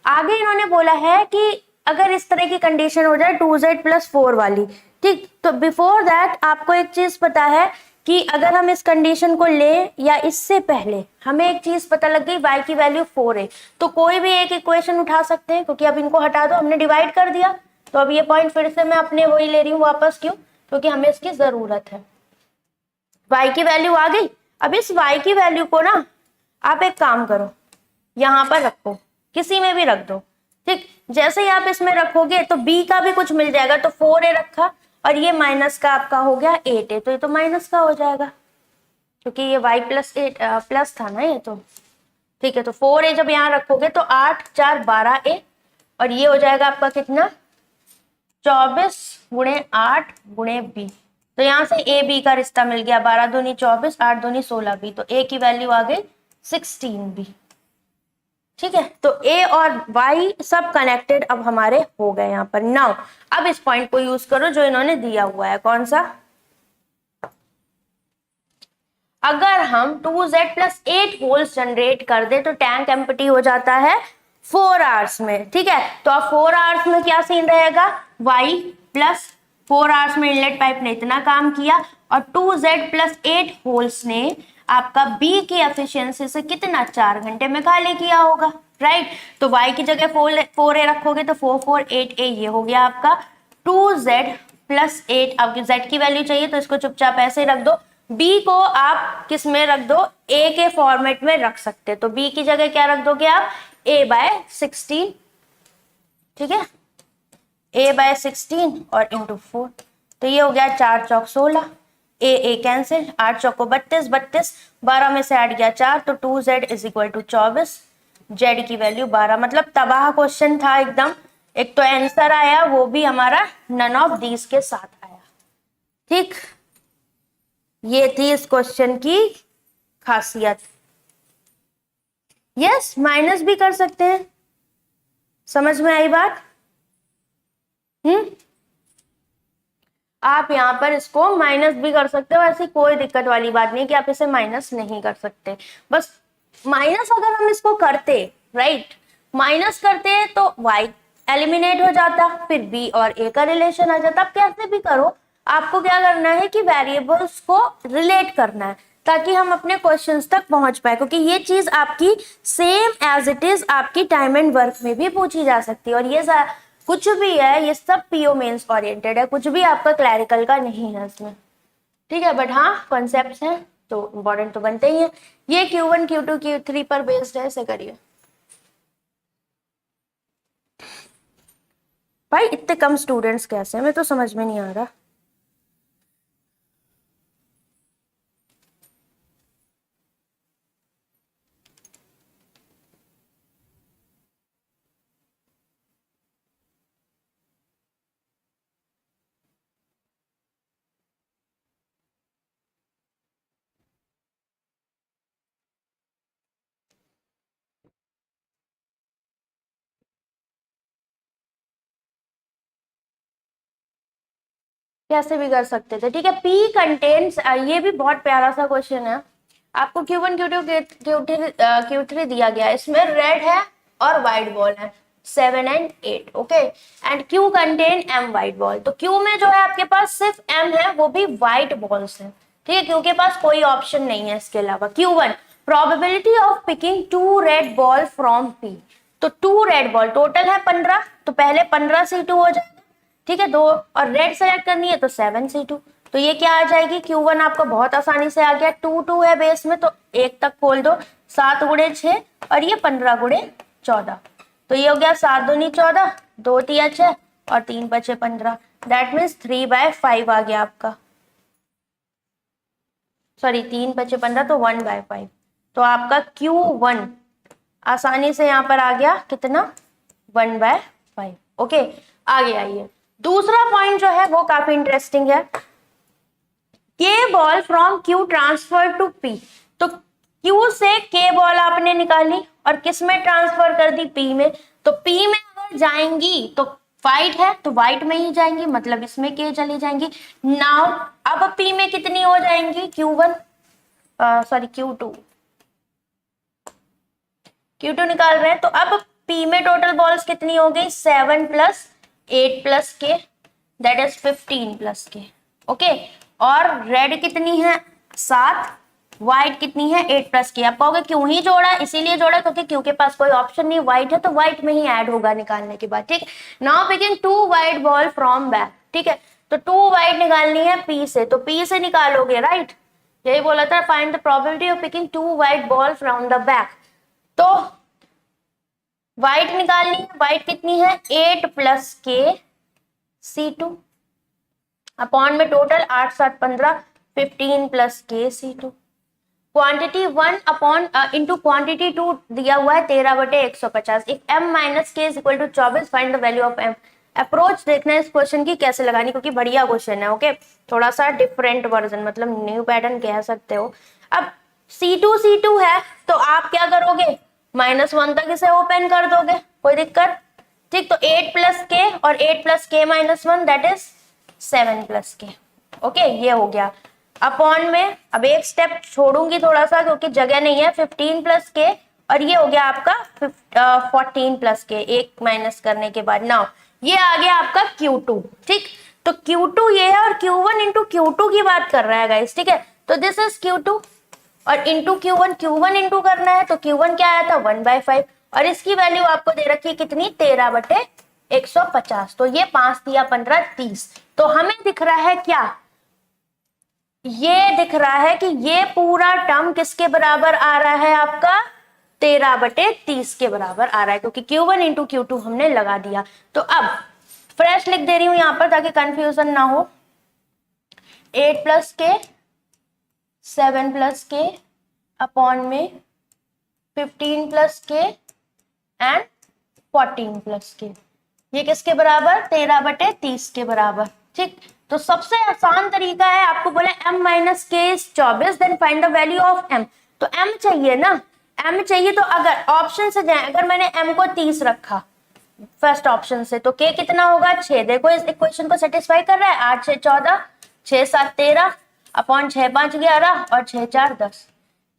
Speaker 1: आगे इन्होंने बोला है कि अगर इस तरह की कंडीशन हो जाए 2z प्लस 4 वाली, ठीक, तो बिफोर दैट आपको एक चीज पता है कि अगर हम इस कंडीशन को लें या इससे पहले हमें एक चीज पता लग गई y की वैल्यू 4 है, तो कोई भी एक इक्वेशन उठा सकते हैं, क्योंकि अब इनको हटा दो, हमने डिवाइड कर दिया, तो अब ये पॉइंट फिर से मैं अपने वही ले रही हूँ वापस, क्यों, क्योंकि हमें इसकी जरूरत है। y की वैल्यू आ गई, अब इस y की वैल्यू को ना आप एक काम करो, यहाँ पर रखो, किसी में भी रख दो। ठीक, जैसे ही आप इसमें रखोगे तो b का भी कुछ मिल जाएगा, तो 4a रखा और ये माइनस का आपका हो गया 8a, तो ये तो माइनस का हो जाएगा क्योंकि ये y प्लस 8 प्लस था ना ये, तो ठीक है। तो 4a जब यहाँ रखोगे तो 8 4 12a, और ये हो जाएगा आपका कितना 24 गुणे 8 गुणे b, तो यहाँ से a b का रिश्ता मिल गया, 12 दूनी 24 8 दूनी 16 b, तो a की वैल्यू आ गई 16b। ठीक है, तो a और y सब कनेक्टेड अब हमारे हो गए यहाँ पर। नाउ अब इस पॉइंट को यूज करो जो इन्होंने दिया हुआ है, कौन सा, अगर हम 2z प्लस 8 होल्स जनरेट कर दे तो टैंक एम्प्टी हो जाता है 4 आवर्स में। ठीक है, तो अब 4 आवर्स में क्या सीन रहेगा, y प्लस 4 आवर्स में इनलेट पाइप ने इतना काम किया, और 2z प्लस 8 होल्स ने आपका b की एफिशिएंसी से कितना 4 घंटे में खाली किया होगा, राइट। तो y की जगह 4a रखोगे तो 4 4 8a, ये हो गया आपका 2z प्लस 8। अब z की वैल्यू चाहिए तो इसको चुपचाप ऐसे रख दो, b को आप किस में रख दो, a के फॉर्मेट में रख सकते, तो b की जगह क्या रख दोगे आप, a बाय 16। ठीक है, a बाय 16 और इंटू 4, तो ये हो गया 4 चौक 16, a कैंसिल, 8 चौको 32 32, 12 में से 8 गया 4, तो 2z is equal to 24, z की वैल्यू 12। मतलब तबाह क्वेश्चन था एकदम, एक तो आंसर आया वो भी हमारा नन ऑफ दीज के साथ आया। ठीक, ये थी इस क्वेश्चन की खासियत। यस, माइनस भी कर सकते हैं, समझ में आई बात। आप यहाँ पर इसको माइनस भी कर सकते हो, ऐसी कोई दिक्कत वाली बात नहीं कि आप इसे माइनस नहीं कर सकते। बस माइनस अगर हम इसको करते, राइट, माइनस करते तो y एलिमिनेट हो जाता, फिर b और a का रिलेशन आ जाता। आप कैसे भी करो, आपको क्या करना है कि वेरिएबल्स को रिलेट करना है ताकि हम अपने क्वेश्चंस तक पहुंच पाए, क्योंकि ये चीज आपकी सेम एज इट इज आपकी टाइम एंड वर्क में भी पूछी जा सकती है। और ये कुछ भी है, ये सब पीओ मेंस ओरिएंटेड है, कुछ भी आपका क्लैरिकल का नहीं है इसमें, ठीक है। बट हाँ, कॉन्सेप्ट्स हैं तो इंपॉर्टेंट तो बनते ही है। ये Q1 Q2 Q3 पर बेस्ड है, ऐसे करिए। भाई इतने कम स्टूडेंट्स कैसे हैं, मैं तो समझ में नहीं आ रहा। कैसे भी कर सकते थे, ठीक है। पी कंटेन्स, ये भी बहुत प्यारा सा क्वेश्चन है। आपको Q1 Q2 Q3 दिया गया है, इसमें रेड है और व्हाइट बॉल है 7 and 8, okay. And Q contain M white ball, तो Q में जो है आपके पास सिर्फ M है, वो भी व्हाइट बॉल्स है, ठीक है। Q के पास कोई ऑप्शन नहीं है इसके अलावा। Q1 probability of picking 2 red ball from P, तो 2 रेड बॉल टोटल है 15, तो पहले 15 से 2 हो जाएगा, ठीक है। 2 और रेड सेलेक्ट करनी है तो 7 से 2, तो ये क्या आ जाएगी, Q1 आपको बहुत आसानी से आ गया। 2 2 है बेस में तो 1 तक खोल दो, 7 गुणे 6 और ये 15 गुणे 14, तो ये हो गया 7 दूनी 14, 2 तिया 6 और 3 बचे 15, दैट मीन्स 3/5 आ गया आपका। सॉरी 3 बचे 15 तो 1/5, तो आपका Q1 आसानी से यहाँ पर आ गया कितना, 1/5, ओके। आगे आइए, दूसरा पॉइंट जो है वो काफी इंटरेस्टिंग है। K ball from Q transfer to P, तो Q से K बॉल आपने निकाली और किस में ट्रांसफर कर दी, P में, तो P में अगर जाएंगी तो व्हाइट है तो व्हाइट में ही जाएंगी, मतलब इसमें K चली जाएंगी। नाउ अब P में कितनी हो जाएंगी, Q1 सॉरी Q2 निकाल रहे हैं, तो अब P में टोटल बॉल्स कितनी हो गई, 7 + 8 + K, that is 15 + K, okay. और रेड कितनी है, 7, व्हाइट कितनी है, 8 + K। आप कहोगे क्यों ही जोड़ा, इसीलिए जोड़ा क्योंकि Q के पास कोई ऑप्शन नहीं, व्हाइट है तो व्हाइट में ही ऐड होगा निकालने के बाद, ठीक। Now picking 2 white ball from back, ठीक है, तो 2 व्हाइट निकालनी है P से, तो P से निकालोगे, राइट, यही बोला था, find the probability of picking 2 white ball from the back. तो व्हाइट निकालनी है, व्हाइट कितनी है, 8 + K C2 अपॉन में total 8 7 15, 15 + K C2, quantity 1 upon into quantity 2 दिया हुआ है 13/150। If M - K = 24, find the value of M। Approach देखना है इस क्वेश्चन की कैसे लगानी, क्योंकि बढ़िया क्वेश्चन है, ओके। थोड़ा सा डिफरेंट वर्जन, मतलब न्यू पैटर्न कह सकते हो। अब C2 है तो आप क्या करोगे, -1 तक इसे ओपन कर दोगे, कोई दिक्कत, ठीक। तो 8 + K और 8 + K - 1 that is 7 + K, okay, ये हो गया। अपॉन में अब एक स्टेप छोड़ूंगी थोड़ा सा क्योंकि जगह नहीं है, 15 + K और ये हो गया आपका 14 + K, एक माइनस करने के बाद। नाउ ये आ गया आपका Q2, ठीक। तो Q2 ये है और Q1 इंटू Q2 की बात कर रहा है गाइस, ठीक है। तो दिस इज Q2 और इंटू Q1 इंटू करना है, तो Q1 क्या आया था, 1/5, और इसकी वैल्यू आपको दे रखी है कितनी, 13/150, तो ये 5 दिया 15 30, तो हमें दिख रहा है क्या, ये दिख रहा है कि ये पूरा टर्म किसके बराबर आ रहा है आपका, 13/30 के बराबर आ रहा है, क्योंकि Q1 इंटू Q2 हमने लगा दिया। तो अब फ्रेश लिख दे रही हूं यहां पर ताकि कंफ्यूजन ना हो, 8 + K 7 + K अपॉन में 15 + K एंड 14 + K, ये किसके बराबर, 13/30 के बराबर, ठीक। तो सबसे आसान तरीका है, आपको बोले M - K = 24, then find the value of M, तो M चाहिए ना, M चाहिए, तो अगर ऑप्शन से जाए, अगर मैंने M को 30 रखा फर्स्ट ऑप्शन से, तो के कितना होगा 6। देखो इस इक्वेशन को सेटिस्फाई कर रहा है। 8 6 14, 6 7 13 अपॉन 6 5 11 और 6 4 10।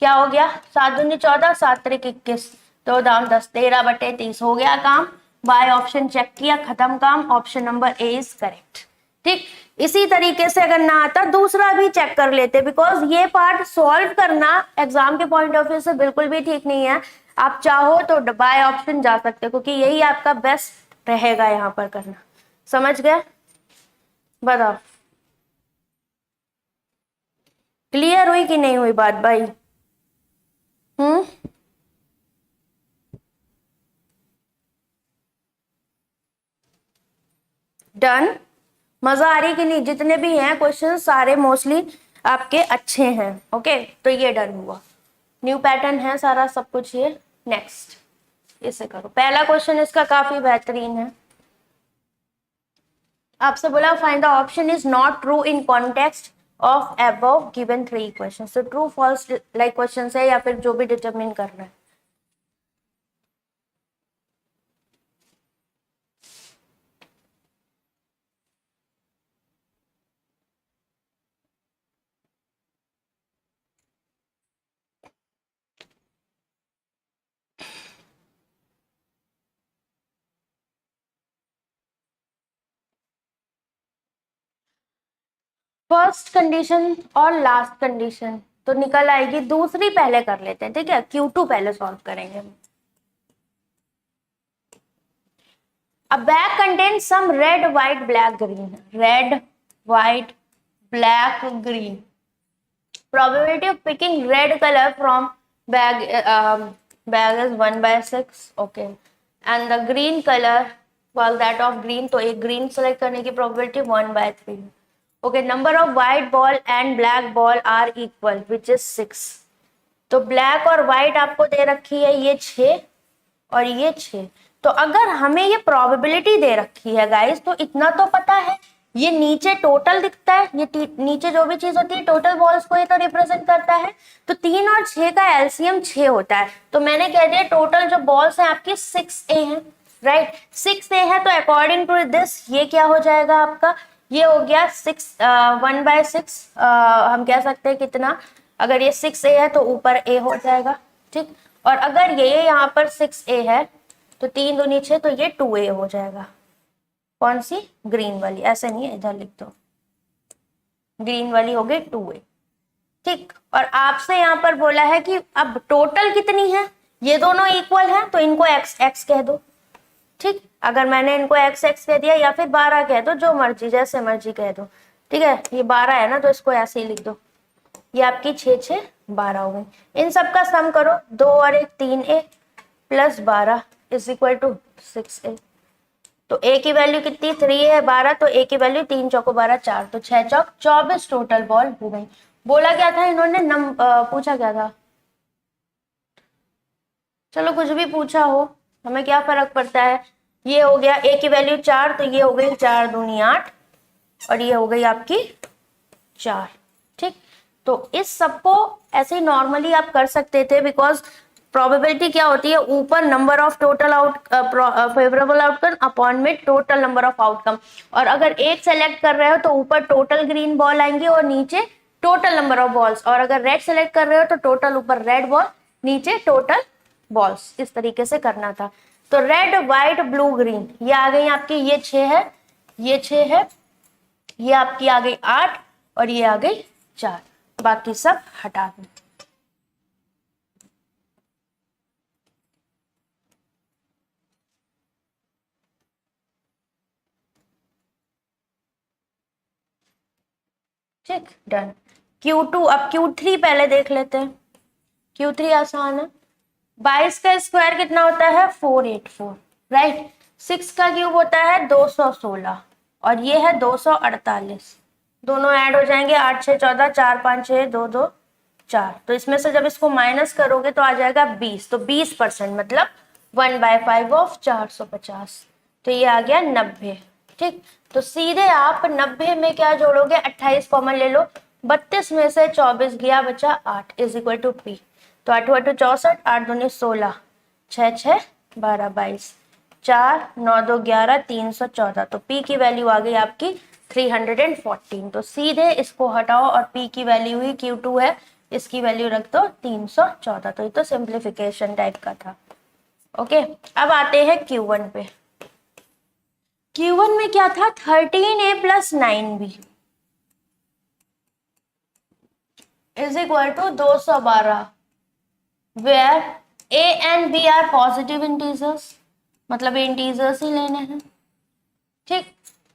Speaker 1: क्या हो गया 7 दूनी 14, 7 त्रिक 21, 2 दाम 10, 13/30 हो गया काम। बाय ऑप्शन चेक किया, खत्म काम। Option number A is correct. ठीक, इसी तरीके से अगर ना आता दूसरा भी चेक कर लेते, बिकॉज ये पार्ट सॉल्व करना एग्जाम के पॉइंट ऑफ व्यू से बिल्कुल भी ठीक नहीं है। आप चाहो तो बाय ऑप्शन जा सकते हो, क्योंकि यही आपका बेस्ट रहेगा यहाँ पर करना। समझ गए? बताओ क्लियर हुई कि नहीं हुई बात भाई? डन? मजा आ रही कि नहीं? जितने भी हैं क्वेश्चन सारे मोस्टली आपके अच्छे हैं। ओके, तो ये डन हुआ। न्यू पैटर्न है सारा सब कुछ ये। नेक्स्ट इसे करो। पहला क्वेश्चन इसका काफी बेहतरीन है। आपसे बोला find the option is not true in context of above given 3 question. तो ट्रू फॉल्स लाइक क्वेश्चन है या फिर जो भी डिटरमिन करना है। फर्स्ट कंडीशन और लास्ट कंडीशन तो निकल आएगी, दूसरी पहले कर लेते हैं। ठीक है, Q2 पहले सॉल्व करेंगे। A bag contains some red, white, black, green. Red, white, black, green. Probability of picking red color from bag is 1/6. Okay, and the green color, well that of green, तो एक green select करने की probability 1/3. Okay, number of white ball and black ball are equal, which is 6. तो black और white आपको दे रखी है ये 6 और ये 6। तो अगर हमें ये प्रोबेबिलिटी दे रखी है गाइस, तो इतना तो पता है ये नीचे टोटल दिखता है। ये नीचे जो भी चीज होती है टोटल बॉल्स को ये तो रिप्रेजेंट करता है। तो 3 और 6 का एलसीएम 6 होता है। तो मैंने कह दिया टोटल जो बॉल्स हैं आपकी 6A है, राइट। 6A है, तो अकॉर्डिंग टू दिस ये क्या हो जाएगा आपका, ये हो गया 1/6। हम कह सकते हैं कितना, अगर ये 6A है तो ऊपर A हो जाएगा। ठीक, और अगर ये यहाँ पर 6A है तो 3 दूनी 6, तो ये 2A हो जाएगा। कौन सी? ग्रीन वाली, ऐसे नहीं है, इधर लिख दो। ग्रीन वाली हो गई 2A। ठीक, और आपसे यहाँ पर बोला है कि अब टोटल कितनी है, ये दोनों इक्वल है तो इनको x x कह दो। ठीक, अगर मैंने इनको x x कह दिया या फिर 12 कह दो, जो मर्जी जैसे मर्जी कह दो। ठीक है, ये 12 है ना तो इसको ऐसे ही लिख दो। ये आपकी 6 6 12 हो गई। इन सब का सम करो, 2 और 1 3A plus 12 is equal to 6A। तो A की वैल्यू कितनी 3 है 12, तो A की वैल्यू 3 चौको 12 4, तो 6 चौक 24 टोटल बॉल हो गई। बोला क्या था इन्होंने, पूछा क्या था? चलो कुछ भी पूछा हो, हमें क्या फर्क पड़ता है। ये हो गया A की वैल्यू 4, तो ये हो गई 4 दूनी 8 और ये हो गई आपकी 4। ठीक, तो इस सबको ऐसे नॉर्मली आप कर सकते थे, बिकॉज प्रोबेबिलिटी क्या होती है, ऊपर number of total favourable outcome upon में टोटल नंबर ऑफ आउटकम। और अगर एक सेलेक्ट कर रहे हो तो ऊपर टोटल ग्रीन बॉल आएंगे और नीचे टोटल नंबर ऑफ बॉल्स, और अगर रेड सेलेक्ट कर रहे हो तो टोटल ऊपर रेड बॉल नीचे टोटल बॉल्स। इस तरीके से करना था। तो रेड व्हाइट ब्लू ग्रीन ये आ गई आपकी, ये 6 है, ये 6 है, ये आपकी आ गई 8 और ये आ गई 4। बाकी सब हटा दो। ठीक, डन। Q2, अब Q3 पहले देख लेते हैं। Q3 आसान है। 22 का स्क्वायर कितना होता है 484, राइट। 6 का क्यूब होता है 216 और ये है 248। दोनों ऐड हो जाएंगे, 8 6 14, 4 5 6 2 2 4। तो इसमें से जब इसको माइनस करोगे तो आ जाएगा 20, तो 20% मतलब 1/5 ऑफ 450। तो ये आ गया 90। ठीक, तो सीधे आप 90 में क्या जोड़ोगे, 28 कॉमन ले लो, 32 में से 24 गया, बचा 8 इज इक्वल टू P। तो 8 8 64, 8 दूनी 16, 6 6 12 22। 4, 9 2 11, 314। तो P की वैल्यू आ गई आपकी 314। तो सीधे इसको हटाओ और P की वैल्यू ही Q2 है, इसकी वैल्यू रख दो 314। तो ये तो सिंप्लीफिकेशन टाइप का था। ओके, अब आते हैं Q1 पे। Q1 में क्या था, 13A + 9B is equal to 212, where A and B are positive integers, मतलब इंटीजर्स ही लेने हैं। ठीक,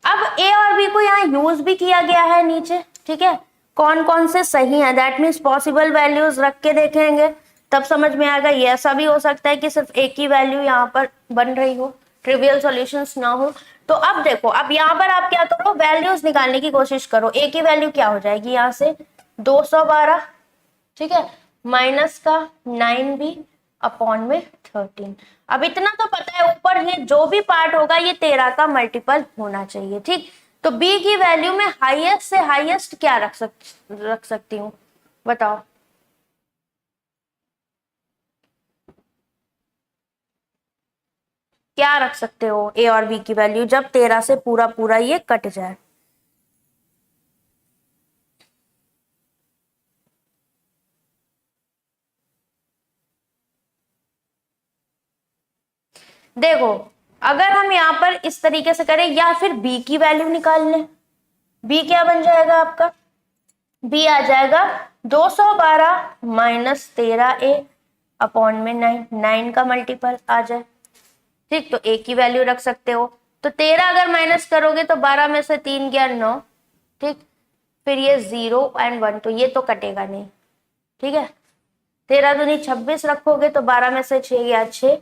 Speaker 1: अब A और B को यहाँ यूज भी किया गया है नीचे। ठीक है, कौन कौन से सही है, दैट मीन्स पॉसिबल वैल्यूज रख के देखेंगे तब समझ में आएगा। ये ऐसा भी हो सकता है कि सिर्फ एक ही वैल्यू यहाँ पर बन रही हो, ट्रिवियल सॉल्यूशंस ना हो। तो अब देखो, अब यहाँ पर आप क्या करो, वैल्यूज निकालने की कोशिश करो। A की वैल्यू क्या हो जाएगी यहाँ से 212, ठीक है, माइनस का 9B अपॉन में 13। अब इतना तो पता है, ऊपर ये जो भी पार्ट होगा ये 13 का मल्टीपल होना चाहिए। ठीक, तो B की वैल्यू में हाईएस्ट से हाईएस्ट क्या रख सकती हूँ, बताओ। क्या रख सकते हो A और B की वैल्यू जब 13 से पूरा पूरा ये कट जाए। देखो, अगर हम यहाँ पर इस तरीके से करें या फिर B की वैल्यू निकाल लें, B क्या बन जाएगा आपका, B आ जाएगा 212 माइनस 13A अपॉन में 9 का मल्टीपल आ जाए। ठीक, तो A की वैल्यू रख सकते हो। तो 13 अगर माइनस करोगे तो 12 में से 3 गया 9। ठीक, फिर ये 0 और 1, तो ये तो कटेगा नहीं। ठीक है, 13 दूनी 26 रखोगे तो 12 में से 6 गया 6।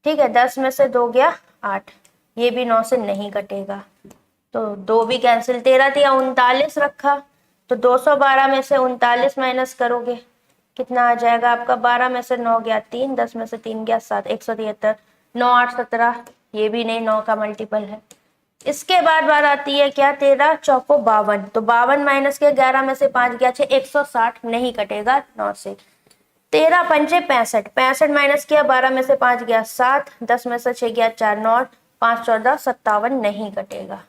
Speaker 1: ठीक है, 10 में से 2 गया 8, ये भी 9 से नहीं कटेगा, तो 2 भी कैंसिल। 13 थी 39 रखा, तो 212 में से 39 माइनस करोगे कितना आ जाएगा आपका, 12 में से 9 गया 3, 10 में से 3 गया 7, 173, 9 8 17, ये भी नहीं, 9 का मल्टीपल है। इसके बाद बात आती है क्या, 13 चौको 52, तो 52 माइनस के 11 में से 5 गया 6, 160 नहीं कटेगा 9 से। 13 पंचे 65, 65 माइनस किया, 12 में से 5 गया 7, 10 में से 6 गया 4, 9 5 14, 57 नहीं कटेगा।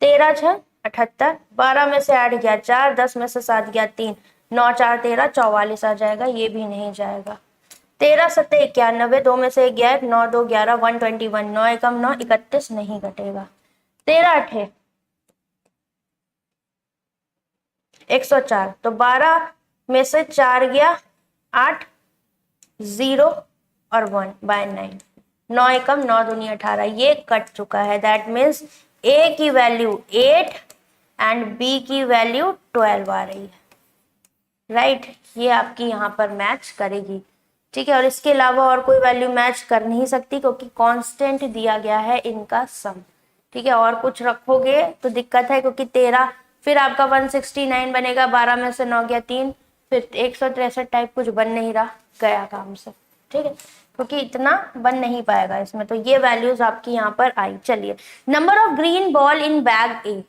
Speaker 1: 13 6 78, 12 में से 8 गया 4, 10 में से 7 गया 3, 9 4 13, 44 आ जाएगा, ये भी नहीं जाएगा। 13 7 91, 2 में से 1 गया 9 2 11, 121, 9 एकम 9, 31 नहीं कटेगा। 13 8 104, तो 12 में से 4 गया 8, 0 और 1 बाय 9, 9 एकम 9 दूनी 18, ये कट चुका है। दैट मीन्स A की वैल्यू 8 एंड B की वैल्यू 12 आ रही है। राइट, ये आपकी यहाँ पर मैच करेगी। ठीक है, और इसके अलावा और कोई वैल्यू मैच कर नहीं सकती क्योंकि कांस्टेंट दिया गया है इनका सम। ठीक है, और कुछ रखोगे तो दिक्कत है, क्योंकि 13 फिर आपका 169 बनेगा, 12 में से 9 गया 3, फिर 163 टाइप कुछ बन नहीं रहा, गया काम से। ठीक है, क्योंकि इतना बन नहीं पाएगा इसमें, तो ये वैल्यूज आपकी यहाँ पर आई। चलिए, number of green ball in bag A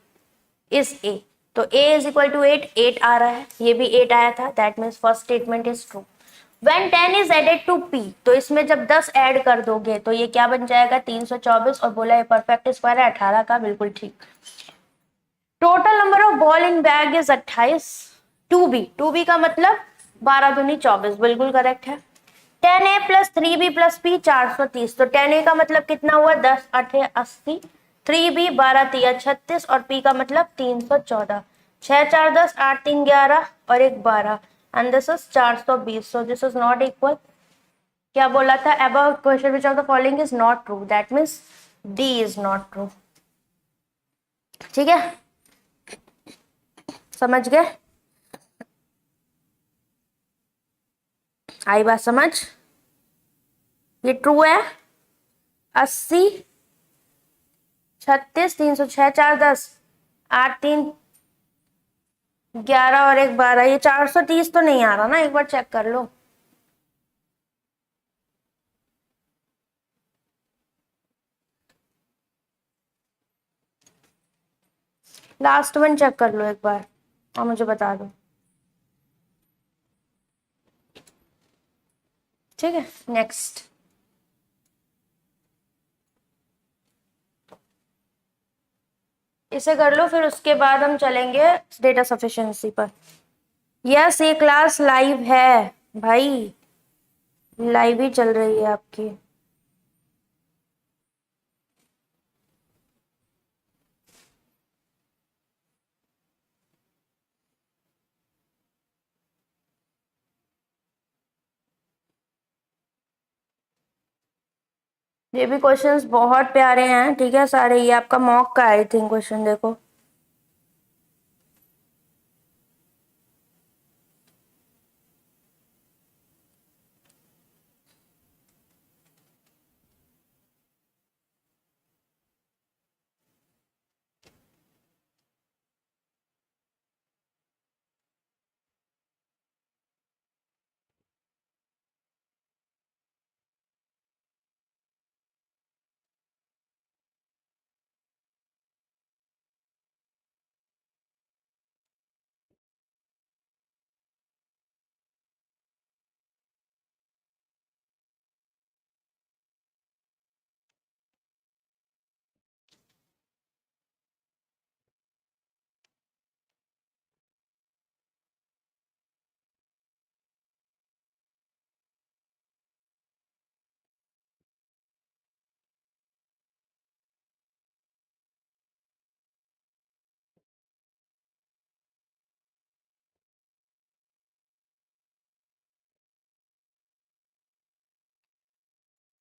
Speaker 1: is A, तो A इज इक्वल टू 8, 8 आ रहा है, ये भी 8 आया था, that means first statement is true. When 10 is added to P, तो इसमें जब 10 ऐड कर दोगे तो ये क्या बन जाएगा 324, और बोला ये परफेक्ट स्क्वायर है 18 का, बिल्कुल ठीक। Total number of ball in bag is 28, 2B का मतलब 12 दूनी 24, बिल्कुल करेक्ट है। 10A + 3B + P 430, तो 10A का मतलब कितना हुआ 10 8 80, 3B 12 3 36, और P का मतलब 314, 6 4 10, 8 3 11 और 1 12, and this is 420, so this is not equal। क्या बोला था, above question which of the following is not true, that means D is not true। ठीक है, समझ गए, आई बात समझ। ये ट्रू है, 80 36 306 4 10 8 3 11 और 1 12, ये 430 तो नहीं आ रहा ना, एक बार चेक कर लो। लास्ट वन चेक कर लो एक बार और मुझे बता दो। ठीक है, नेक्स्ट। इसे कर लो, फिर उसके बाद हम चलेंगे डेटा सफिशिएंसी पर। यस, ये क्लास लाइव है भाई, लाइव ही चल रही है आपकी। ये भी क्वेश्चंस बहुत प्यारे हैं, ठीक है सारे। ये आपका मॉक का आई थिंक क्वेश्चन देखो।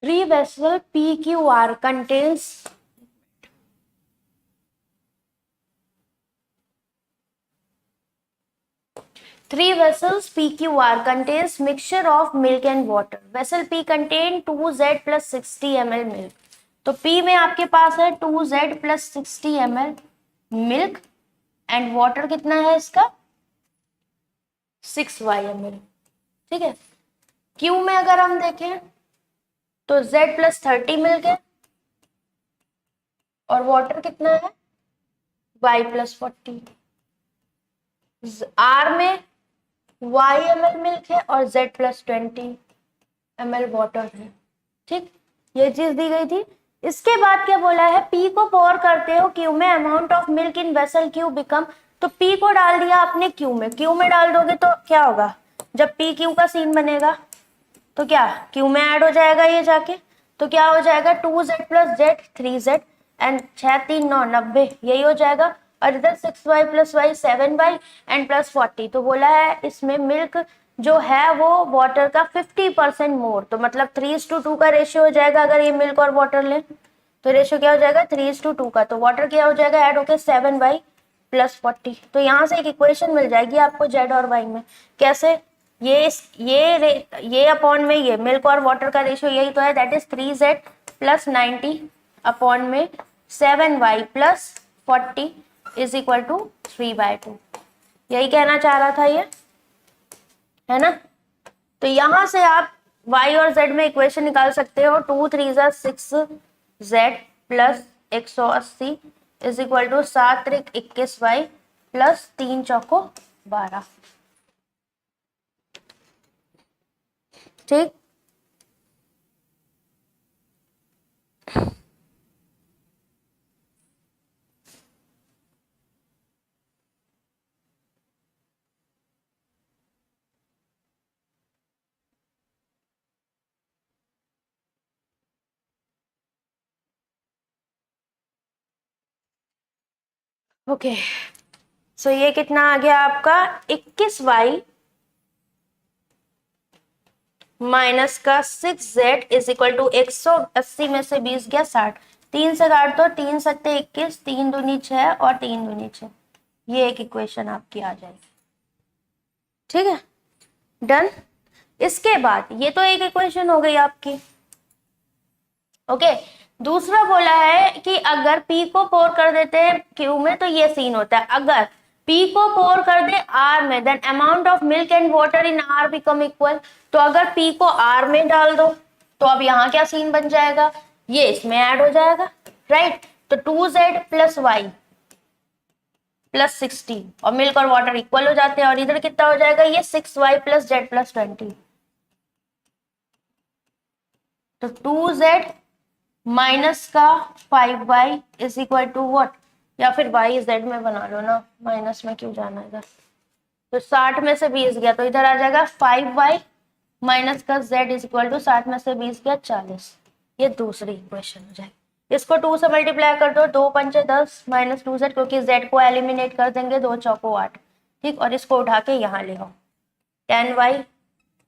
Speaker 1: Three vessel PQR contains three vessels PQR contains mixture of milk and water. Vessel P contain 2Z plus 60 ml milk. तो P में आपके पास है 2Z plus 60 ml milk and water कितना है इसका 6Y ml, ठीक है। Q में अगर हम देखें तो Z plus 30 मिल्क है और वाटर कितना है Y plus 40। R में Y ml मिल्क है और Z plus 20 ml वाटर है, ठीक। ये चीज दी गई थी। इसके बाद क्या बोला है, P को पोर करते हो Q में, amount of milk in vessel Q become, तो P को डाल दिया आपने Q में, Q में डाल दोगे तो क्या होगा, जब P Q का सीन बनेगा तो क्या Q में ऐड हो जाएगा ये जाके, तो क्या हो जाएगा 2Z plus Z 3Z and 6 3 9 90, यही हो जाएगा। और इधर 6Y plus Y 7Y and plus 40। तो बोला है इसमें मिल्क जो है वो वाटर का 50% मोर, तो मतलब 3:2 का रेशियो हो जाएगा अगर ये मिल्क और वाटर लें, तो रेशियो क्या हो जाएगा 3:2 का। तो वाटर क्या हो जाएगा ऐड होकर 7Y plus 40। तो यहाँ से एक इक्वेशन मिल जाएगी आपको Z और Y में। कैसे, ये अपॉन में ये मिल्क और वाटर का रेशियो यही तो है, that is 3Z plus 90 upon में 7Y plus 40 is equal to 3/2। यही कहना चाह रहा था ये, है ना। तो यहां से आप y और z में इक्वेशन निकाल सकते हो, 2 3 6Z plus 180 is equal to 7 3 21Y plus 3 चौको 12, ठीक। ओके सो ये कितना आ गया आपका 21Y माइनस का 6Z इज इक्वल टू 180 में से 20 गया 60, 3 से काट दो, 3 सकते 21, 3 दूनी 6 और 3 दूनी 6, ये एक इक्वेशन आपकी आ जाएगी, ठीक है डन। इसके बाद ये तो एक इक्वेशन हो गई आपकी, ओके। दूसरा बोला है कि अगर P को पोर कर देते हैं Q में तो ये सीन होता है, अगर P को पोर कर दे R में then amount of milk and water in R become equal. तो अगर P को R में डाल दो तो अब यहाँ क्या सीन बन जाएगा, ये इसमें ऐड हो जाएगा, राइट। तो 2Z प्लस Y प्लस 60 और मिल्क और वाटर इक्वल हो जाते हैं, और इधर कितना हो जाएगा ये 6Y प्लस Z प्लस 20। तो 2Z माइनस का 5Y is equal to what या फिर y z में बना लो ना, माइनस में क्यों जाना इधर। तो 60 में से 20 गया तो इधर आ जाएगा 5y माइनस का z इज इक्वल टू 60 में से 20 गया 40। ये दूसरी इक्वेशन हो जाएगी। इसको 2 से मल्टीप्लाई कर दो, 2 पंचे 10 माइनस 2z, क्योंकि z को एलिमिनेट कर देंगे, 2 चौको 8। ठीक, और इसको उठा के यहाँ ले आओ, 10y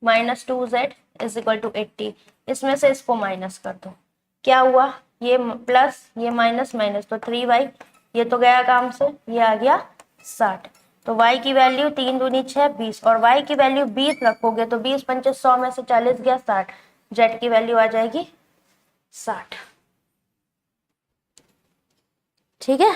Speaker 1: minus 2z is equal to 80। इसमें से इसको माइनस कर दो, क्या हुआ, ये प्लस ये माइनस माइनस, तो 3y, ये तो गया काम से, ये आ गया 60। तो y की वैल्यू 3 दूनी 6 20, और y की वैल्यू 20 रखोगे तो 20 पंचे 100 में से 40 गया 60, z की वैल्यू आ जाएगी 60। ठीक है,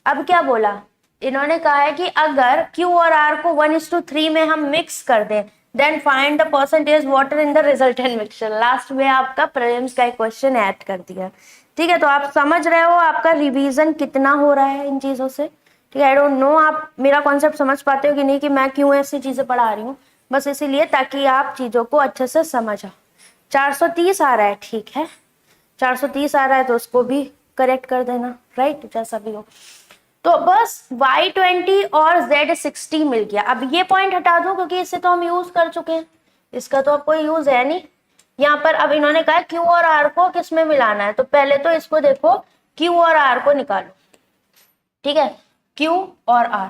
Speaker 1: अब क्या बोला इन्होंने, कहा है कि अगर q और r को 1:3 में हम मिक्स कर दें, then find the percentage water in the resultant mixture. Last में आपका प्रीलिम्स का एक क्वेश्चन ऐड कर दिया। ठीक है, तो आप समझ रहे हो आपका रिवीजन कितना हो रहा है इन चीजों से। ठीक है, आई डोंट नो आप मेरा कॉन्सेप्ट समझ पाते हो कि नहीं, कि मैं क्यों ऐसी चीजें पढ़ा रही हूँ, बस इसीलिए ताकि आप चीजों को अच्छे से समझ आओ। 430 आ रहा है, ठीक है, 430 आ रहा है तो उसको भी करेक्ट कर देना, राइट, जैसा भी हो। तो बस y20 और z60 मिल गया। अब ये पॉइंट हटा दो क्योंकि इससे तो हम यूज कर चुके हैं, इसका तो अब कोई यूज है नहीं यहाँ पर। अब इन्होंने कहा q और r को किस में मिलाना है, तो पहले तो इसको देखो, q और r को निकालो। ठीक है, q और r,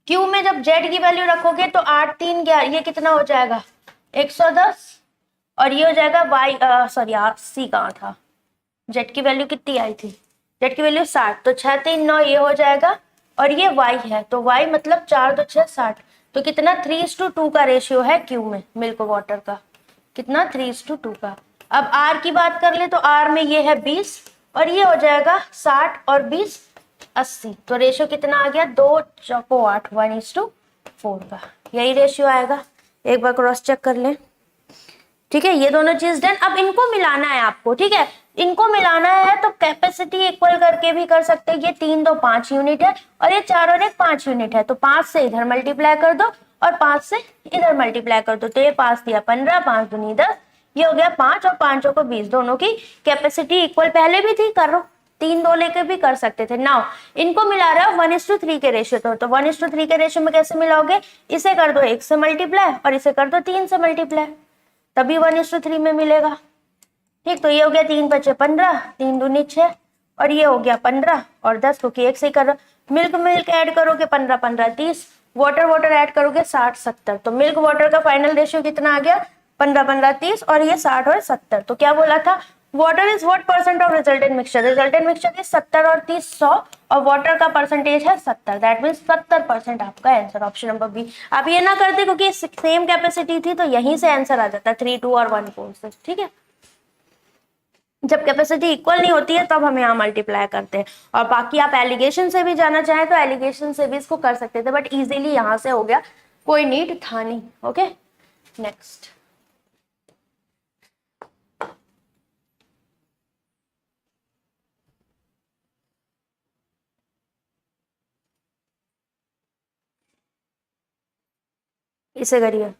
Speaker 1: q में जब z की वैल्यू रखोगे तो 8 3 11, ये कितना हो जाएगा 110, और ये हो जाएगा y सॉरी c कहाँ था, z की वैल्यू कितनी आई थी, z की वैल्यू 60, तो 6 3 9 ये हो जाएगा, और ये y है, तो y मतलब 4 2 6 60, तो कितना 3:2 का रेशियो है q में मिल्क वाटर का, कितना 3:2 का। अब r की बात कर ले तो r में ये है 20, और ये हो जाएगा 60 और 20 80, तो रेशियो कितना आ गया 2 चौको 8 1:4 का, यही रेशियो आएगा। एक बार क्रॉस चेक कर लें। ठीक है, ये दोनों चीज डन। अब इनको मिलाना है आपको। ठीक है, इनको मिलाना है तो कैपेसिटी इक्वल करके भी कर सकते हैं। ये 3 2 5 यूनिट है, और ये 4 और 1 5 यूनिट है, तो 5 से इधर मल्टीप्लाई कर दो और 5 से इधर मल्टीप्लाई कर दो, तो ये 5 दिया 15, 5 दूनी 10, ये हो गया 5 और 5 को 20। दोनों की कैपेसिटी इक्वल पहले भी थी, कर लो, 3 2 लेके भी कर सकते थे। नाउ इनको मिला रहा है 1:3 के रेशियो, तो 1:3 के रेशियो में कैसे मिलाओगे, इसे कर दो 1 से मल्टीप्लाई और इसे कर दो 3 से मल्टीप्लाई, तभी 1:3 में मिलेगा। ठीक, तो ये हो गया 3 बचे 15, 3 दूनी 6, और ये हो गया 15 और 10, क्योंकि एक से ही कर रहा। मिल्क मिल्क ऐड करोगे 15 15 30, वाटर वाटर ऐड करोगे 60 70, तो मिल्क वाटर का फाइनल रेशियो कितना आ गया 15 15 30, और ये 60 और 70। तो क्या बोला था, water is what percent of resultant mixture, resultant mixture is 70 और 30 100, और वाटर का परसेंटेज है 70, दैट मीन्स 70% आपका आंसर, ऑप्शन नंबर बी। आप ये ना करते क्योंकि सेम कैपेसिटी थी, तो यहीं से आंसर आ जाता 3 2 और 1 4 से। ठीक है, जब कैपेसिटी इक्वल नहीं होती है तब हम यहाँ मल्टीप्लाई करते हैं। और बाकी आप एलिगेशन से भी जाना चाहें तो एलिगेशन से भी इसको कर सकते थे, बट इजीली यहाँ से हो गया, कोई नीड था नहीं। Okay, next. इसे करिए,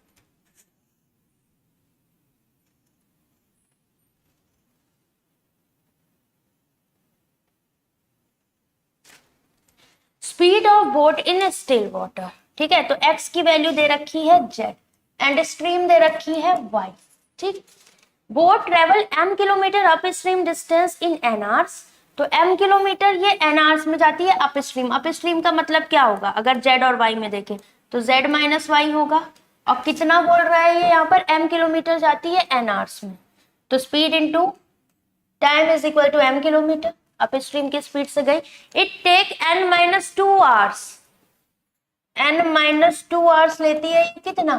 Speaker 1: speed of boat in still water. ठीक है, तो x की वैल्यू दे रखी है z एंड स्ट्रीम दे रखी है y। ठीक, boat travel m kilometre up stream distance in n hours, तो m किलोमीटर ये n आवर्स में जाती है अप स्ट्रीम। अप स्ट्रीम का मतलब क्या होगा, अगर z और y में देखें तो z माइनस y होगा, और कितना बोल रहा है ये यहाँ पर m किलोमीटर जाती है n आवर्स में, तो speed into time is equal to m kilometre. Upstream की स्पीड से गई, it take n-2 hours, n-2 hours लेती है कितना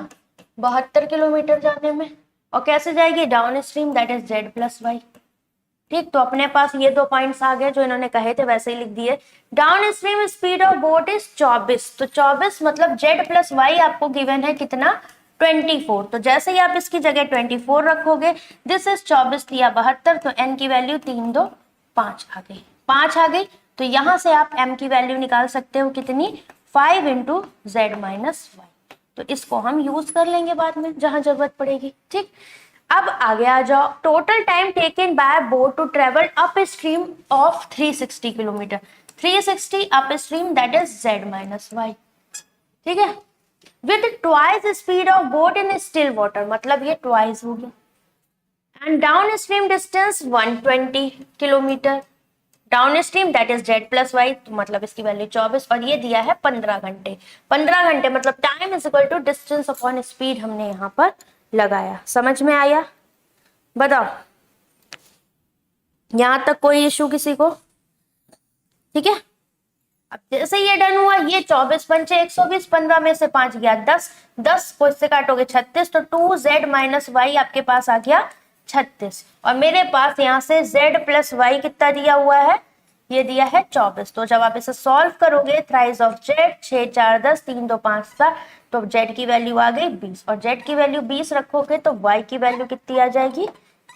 Speaker 1: 72 किलोमीटर जाने में, और कैसे जाएगी downstream, that is z plus Y. ठीक, तो अपने पास ये 2 पॉइंट्स आ गए जो इन्होंने कहे थे, वैसे ही लिख दिए। Down stream speed of boat is 24, तो 24 मतलब z प्लस वाई आपको गिवन है कितना 24, तो जैसे ही आप इसकी जगह 24 रखोगे, दिस इज 24 दिया 72, तो n की वैल्यू 3 2 5 आ गई, 5 आ गई, तो यहां से आप m की वैल्यू निकाल सकते हो कितनी 5 इंटू z माइनस वाई। तो इसको हम यूज कर लेंगे बाद में जहां जरूरत पड़ेगी। ठीक, अब आगे आ जाओ। Total time taken by boat to travel upstream of 360 kilometre, 360 upstream that is z minus Y, ठीक है। With twice speed of boat in still water, मतलब ये ट्वाइस हो गया। And downstream distance 120 kilometre downstream that is Z plus Y, तो मतलब इसकी value 24, और ये दिया है 15 घंटे। 15 घंटे मतलब time is equal to distance upon speed हमने यहाँ पर लगाया। समझ में आया? बताओ यहां तक कोई इशू किसी को? ठीक है। अब जैसे ये डन हुआ, ये 24 पंचे 120, 15 में से 5 गया 10, 10 को इससे काटोगे 36, तो 2z माइनस वाई आपके पास आ गया 36, और मेरे पास यहाँ से z प्लस वाई कितना दिया हुआ है, ये दिया है 24। तो जब आप इसे सॉल्व करोगे, थ्राइस ऑफ z, 6 4 10, 3 2 5 7, तो z की वैल्यू आ गई 20, और z की वैल्यू 20 रखोगे तो y की वैल्यू कितनी आ जाएगी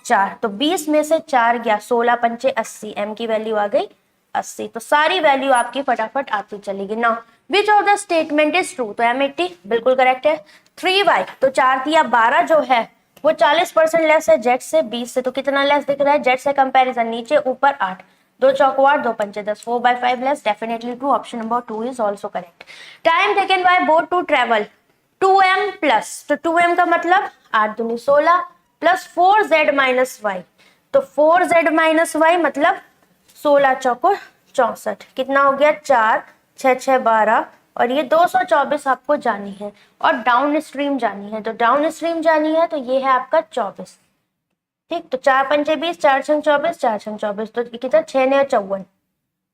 Speaker 1: 4, तो 20 में से 4 गया, 16 पंचे 80, m की वैल्यू आ गई 80। तो सारी वैल्यू आपकी फटाफट आती चलेगी। Now which of the statement is true, तो M80 बिल्कुल करेक्ट है। 3y, तो 4 दिया 12 जो है वो 40% लेस है जेड से, 20 से, तो कितना लेस दिख रहा है जेड से कंपैरिजन, नीचे ऊपर 8, 2 चौक 8, 2 पंचे 10, 4/5 less, definitely true, option number 2 is also correct. Time taken by boat to travel 2m plus, तो 2m का मतलब 8 दूनी 16 प्लस 4z माइनस वाई, तो 4z माइनस वाई मतलब 16 चौको 64, कितना हो गया 4 6 6 12, और ये 224 आपको जानी है, और डाउन स्ट्रीम जानी है, तो डाउन स्ट्रीम जानी है तो ये है आपका 24, ठीक। तो 4 पंचे 20, 4 छंग 24, 4 छंग 24, तो कितना 6 9 54,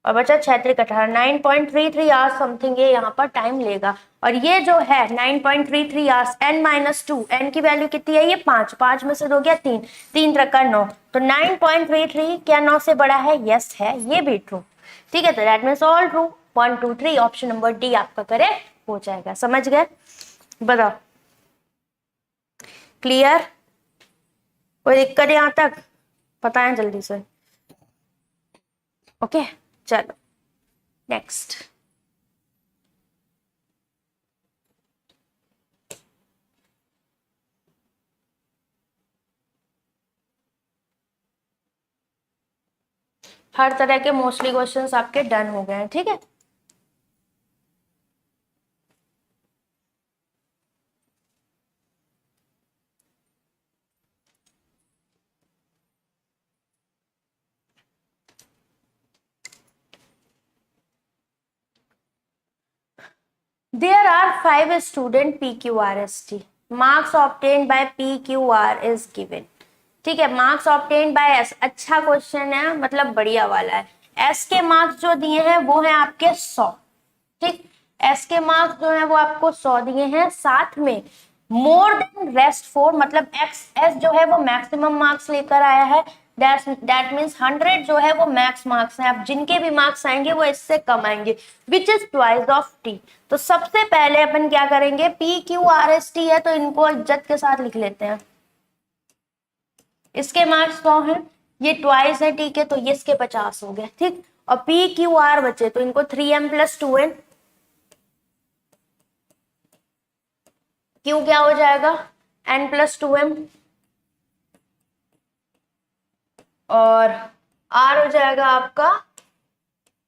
Speaker 1: और बचा 6 3 18, 9.33 आवर्स समथिंग ये यहाँ पर टाइम लेगा। और ये जो है 9.33 आवर्स, n-2, n की वैल्यू कितनी है, ये 5, 5 में से 2 गया 3, 3 रखा 9, तो 9.33 क्या 9 से बड़ा है, यस है, ये भी ट्रू, ठीक है। तो that means all true, 1 2 3, option number D आपका करेक्ट हो जाएगा। समझ गए? बताओ क्लियर? कोई दिक्कत यहाँ तक? बताएं जल्दी से। ओके चलो नेक्स्ट। हर तरह के मोस्टली क्वेश्चंस आपके डन हो गए हैं, ठीक है। There are 5 student PQRST. Marks obtained by PQR is given. ठीक है, मार्क्स ऑब्टेन बाय एस, अच्छा क्वेश्चन है, मतलब बढ़िया वाला है। एस के मार्क्स जो दिए हैं वो हैं आपके 100, ठीक। एस के मार्क्स जो हैं वो आपको 100 दिए हैं, साथ में मोर देन रेस्ट 4, मतलब एक्स एस जो है वो मैक्सिमम मार्क्स लेकर आया है, दैट मीन्स 100 जो है वो मैक्स मार्क्स हैं। अब जिनके भी मार्क्स आएंगे वो इससे कम आएंगे, which is twice of T. तो सबसे पहले अपन क्या करेंगे, P Q R S T है तो इनको इज्जत के साथ लिख लेते हैं। इसके मार्क्स 100 हैं, ये ट्वाइस है टी के, तो ये इसके 50 हो गए, ठीक। और पी क्यू आर बचे तो इनको 3m प्लस 2n, क्यू क्या हो जाएगा n प्लस 2m, और r हो जाएगा आपका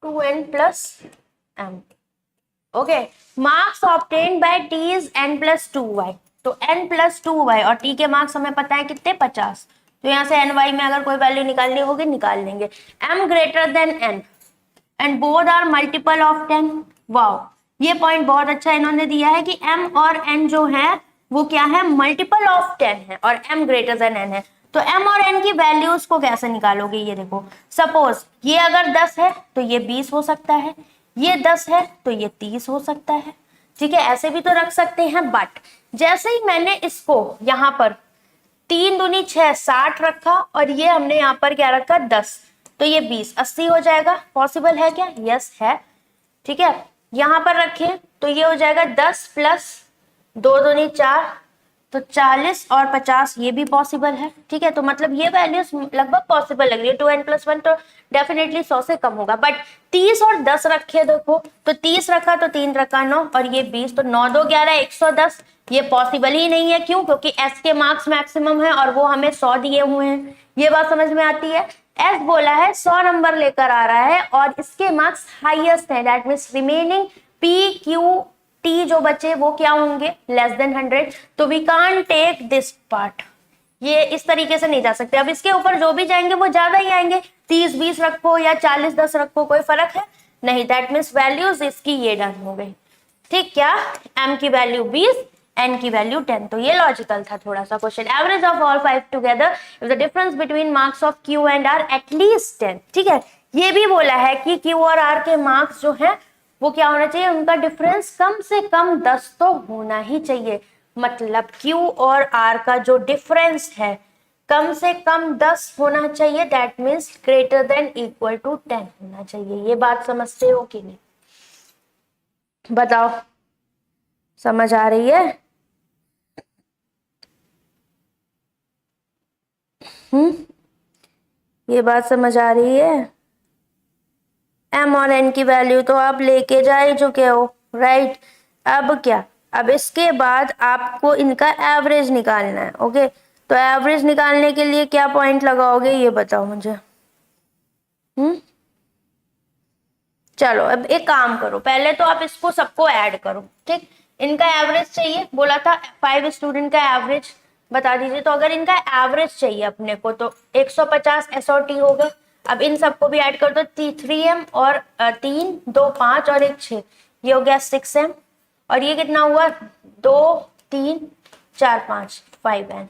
Speaker 1: 2n plus m। Okay, marks obtain bye t is n plus 2y, तो n प्लस 2y, और t के मार्क्स हमें पता है कितने 50, तो यहाँ से ny में अगर कोई वैल्यू निकालनी होगी निकाल लेंगे। m greater than n and both are multiple of 10। Wow, ये पॉइंट बहुत अच्छा इन्होंने दिया है कि m और n जो है वो क्या है, मल्टीपल ऑफ 10 है, और m ग्रेटर देन n है। तो m और n की वैल्यूज को कैसे निकालोगे, ये देखो, सपोज ये अगर 10 है तो ये 20 हो सकता है, ये 10 है तो ये 30 हो सकता है, ठीक है। ऐसे भी तो रख सकते हैं, बट जैसे ही मैंने इसको यहाँ पर 3 दूनी 6 60 रखा, और ये हमने यहाँ पर क्या रखा 10, तो ये 20 80 हो जाएगा। पॉसिबल है क्या? यस है, ठीक है। यहाँ पर रखें तो ये हो जाएगा 10 प्लस 2 दूनी 4, तो 40 और 50, ये भी पॉसिबल है, ठीक है। तो मतलब ये वैल्यूज लगभग पॉसिबल लग रही है। 2n प्लस 1 तो डेफिनेटली 100 से कम होगा, बट 30 और 10 रखे देखो, तो 30 रखा तो 3 रखा 9, और ये 20, तो 9 2 11 110, ये पॉसिबल ही नहीं है। क्यों? क्योंकि एस के मार्क्स मैक्सिमम है और वो हमें 100 दिए हुए हैं। ये बात समझ में आती है। एस बोला है 100 नंबर लेकर आ रहा है और इसके मार्क्स हाईएस्ट है, that means remaining P Q T जो बचे वो क्या होंगे, लेस देन 100। तो we can't take this part, ये इस तरीके से नहीं जा सकते। अब इसके ऊपर जो भी जाएंगे वो ज्यादा ही आएंगे, 30-20 रखो या 40-10 रखो, कोई फर्क है नहीं। दैट मीन्स वैल्यूज इसकी ये डन हो गई। ठीक, क्या m की वैल्यू 20, n की वैल्यू 10। तो ये लॉजिकल था थोड़ा सा question. Average of all 5 together if the difference between marks of q and r at least 10। ठीक है, ये भी बोला है कि q और r के मार्क्स जो है वो क्या होना चाहिए, उनका डिफरेंस कम से कम 10 तो होना ही चाहिए। मतलब q और r का जो डिफरेंस है कम से कम 10 होना चाहिए, that means greater than equal to 10 होना चाहिए। ये बात समझते हो कि नहीं, बताओ, समझ आ रही है? ये बात समझ आ रही है? m और n की वैल्यू तो आप लेके जा ही चुके हो, राइट। अब क्या, अब इसके बाद आपको इनका एवरेज निकालना है। ओके, तो एवरेज निकालने के लिए क्या पॉइंट लगाओगे ये बताओ मुझे। चलो अब एक काम करो, पहले तो आप इसको सबको ऐड करो। ठीक, इनका एवरेज चाहिए, बोला था 5 स्टूडेंट का एवरेज बता दीजिए। तो अगर इनका एवरेज चाहिए अपने को तो 150 SOT हो गए। अब इन सबको भी ऐड कर दो, 3m और 3 2 5 और 1 6, ये हो गया 6m। और ये कितना हुआ, 2 3 4 5 5n।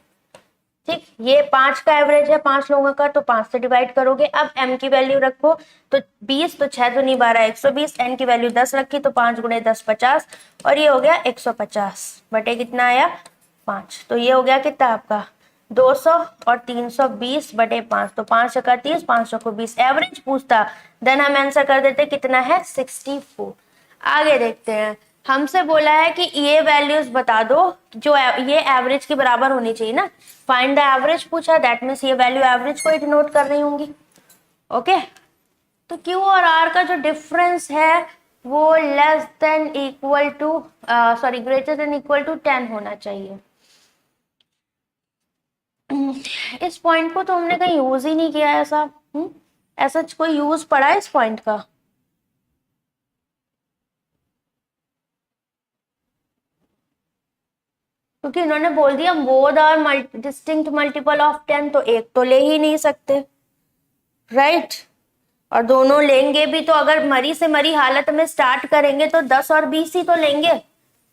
Speaker 1: ठीक, ये 5 का एवरेज है 5 लोगों का, तो 5 से डिवाइड करोगे। अब m की वैल्यू रखो तो 20, तो 6 दूनी 12 120। n की वैल्यू 10 रखी तो 5 गुणे 10 50, और ये हो गया 150 बटे कितना आया 5। तो ये हो गया कितना आपका 200 और 320 बटे 5, तो 5 का 30 5 को 20। एवरेज पूछता देन हम आंसर कर देते कितना है 64। आगे देखते हैं, हमसे बोला है कि ये वैल्यूज बता दो जो ये एवरेज के बराबर होनी चाहिए ना। फाइंड द एवरेज पूछा, दैट मीन्स ये वैल्यू एवरेज को डिनोट कर रही होंगी। ओके, तो Q और R का जो डिफरेंस है वो less than equal to sorry greater than equal to 10 होना चाहिए। इस पॉइंट को तो हमने कहीं यूज ही नहीं किया ऐसा। ऐसा कोई यूज पड़ा है इस पॉइंट का? क्योंकि इन्होंने बोल दिया both are distinct multiple of 10, तो एक तो ले ही नहीं सकते, राइट। और दोनों लेंगे भी तो अगर मरी से मरी हालत में स्टार्ट करेंगे तो 10 और 20 ही तो लेंगे।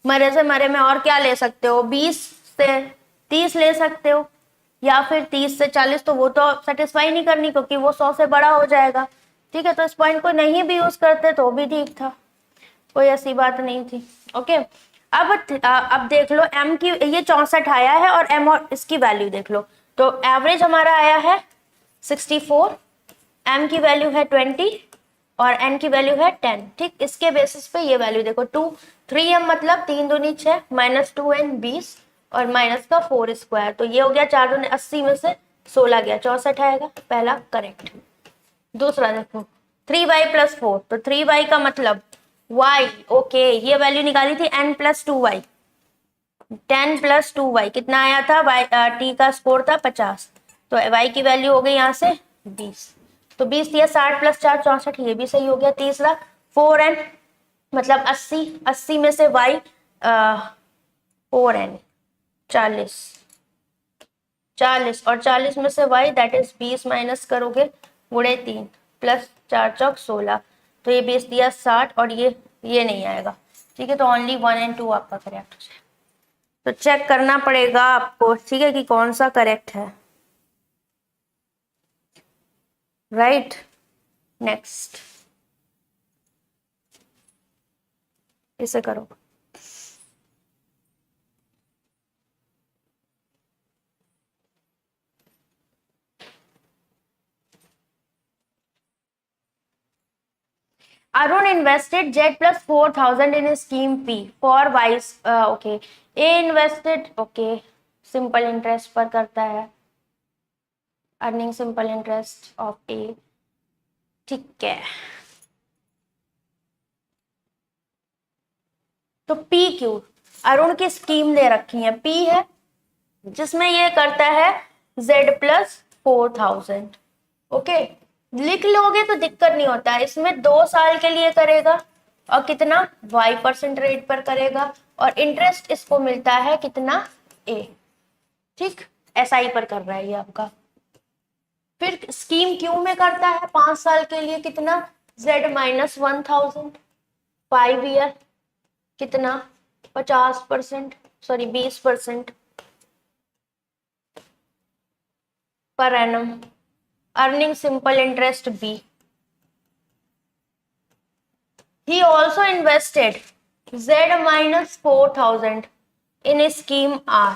Speaker 1: मरे से मरे में और क्या ले सकते हो, 20 से 30 ले सकते हो, या फिर 30 से 40, तो वो तो सेटिस्फाई नहीं करनी क्योंकि वो 100 से बड़ा हो जाएगा। ठीक है, तो इस पॉइंट को नहीं भी यूज करते तो भी ठीक था, कोई ऐसी बात नहीं थी। ओके, अब देख लो m की ये 64 आया है और m और इसकी वैल्यू देख लो। तो एवरेज हमारा आया है 64, m की वैल्यू है 20 और n की वैल्यू है 10। ठीक, इसके बेसिस पे ये वैल्यू देखो 2 3m मतलब 3 दूनी 6 माइनस 2n 20 और माइनस का 4 स्क्वायर, तो ये हो गया 4 दूनी 80 में से 16 गया 64 आएगा, पहला करेक्ट। दूसरा देखो 3y प्लस 4, तो 3y का मतलब y। ओके, ये वैल्यू निकाली थी n plus 2y, 10 plus 2y कितना आया था, y t का स्कोर था 50, तो y की वैल्यू हो गई यहाँ से 20। तो 20 दिया 60 प्लस 4 64, ये भी सही हो गया। तीसरा 4n मतलब 80, 80 में से y 4n 40, 40 और 40 में से y दैट इज 20 माइनस करोगे गुणे 3 प्लस 4 चौक 16, तो ये 20 दिया 60 और ये नहीं आएगा। ठीक है, तो ओनली 1 एंड 2 आपका करेक्ट हो जाए। तो चेक करना पड़ेगा आपको, ठीक है, कि कौन सा करेक्ट है, राइट। नेक्स्ट इसे करो। Arun invested Z plus 4,000 in scheme P for Y. Okay. A invested, okay, simple interest पर करता है, earning simple interest of A। ठीक है, तो P क्यू अरुण की स्कीम दे रखी है, P है जिसमें ये करता है Z plus 4,000। ओके, लिख लोगे तो दिक्कत नहीं होता है। इसमें 2 साल के लिए करेगा और कितना y% रेट पर करेगा, और इंटरेस्ट इसको मिलता है कितना a। ठीक, SI पर कर रहा है ये आपका। फिर स्कीम क्यू में करता है 5 साल के लिए कितना z-1000 5 ईयर कितना 50%, sorry 20% per annum, earning simple interest B। He also invested Z-4000 in a scheme R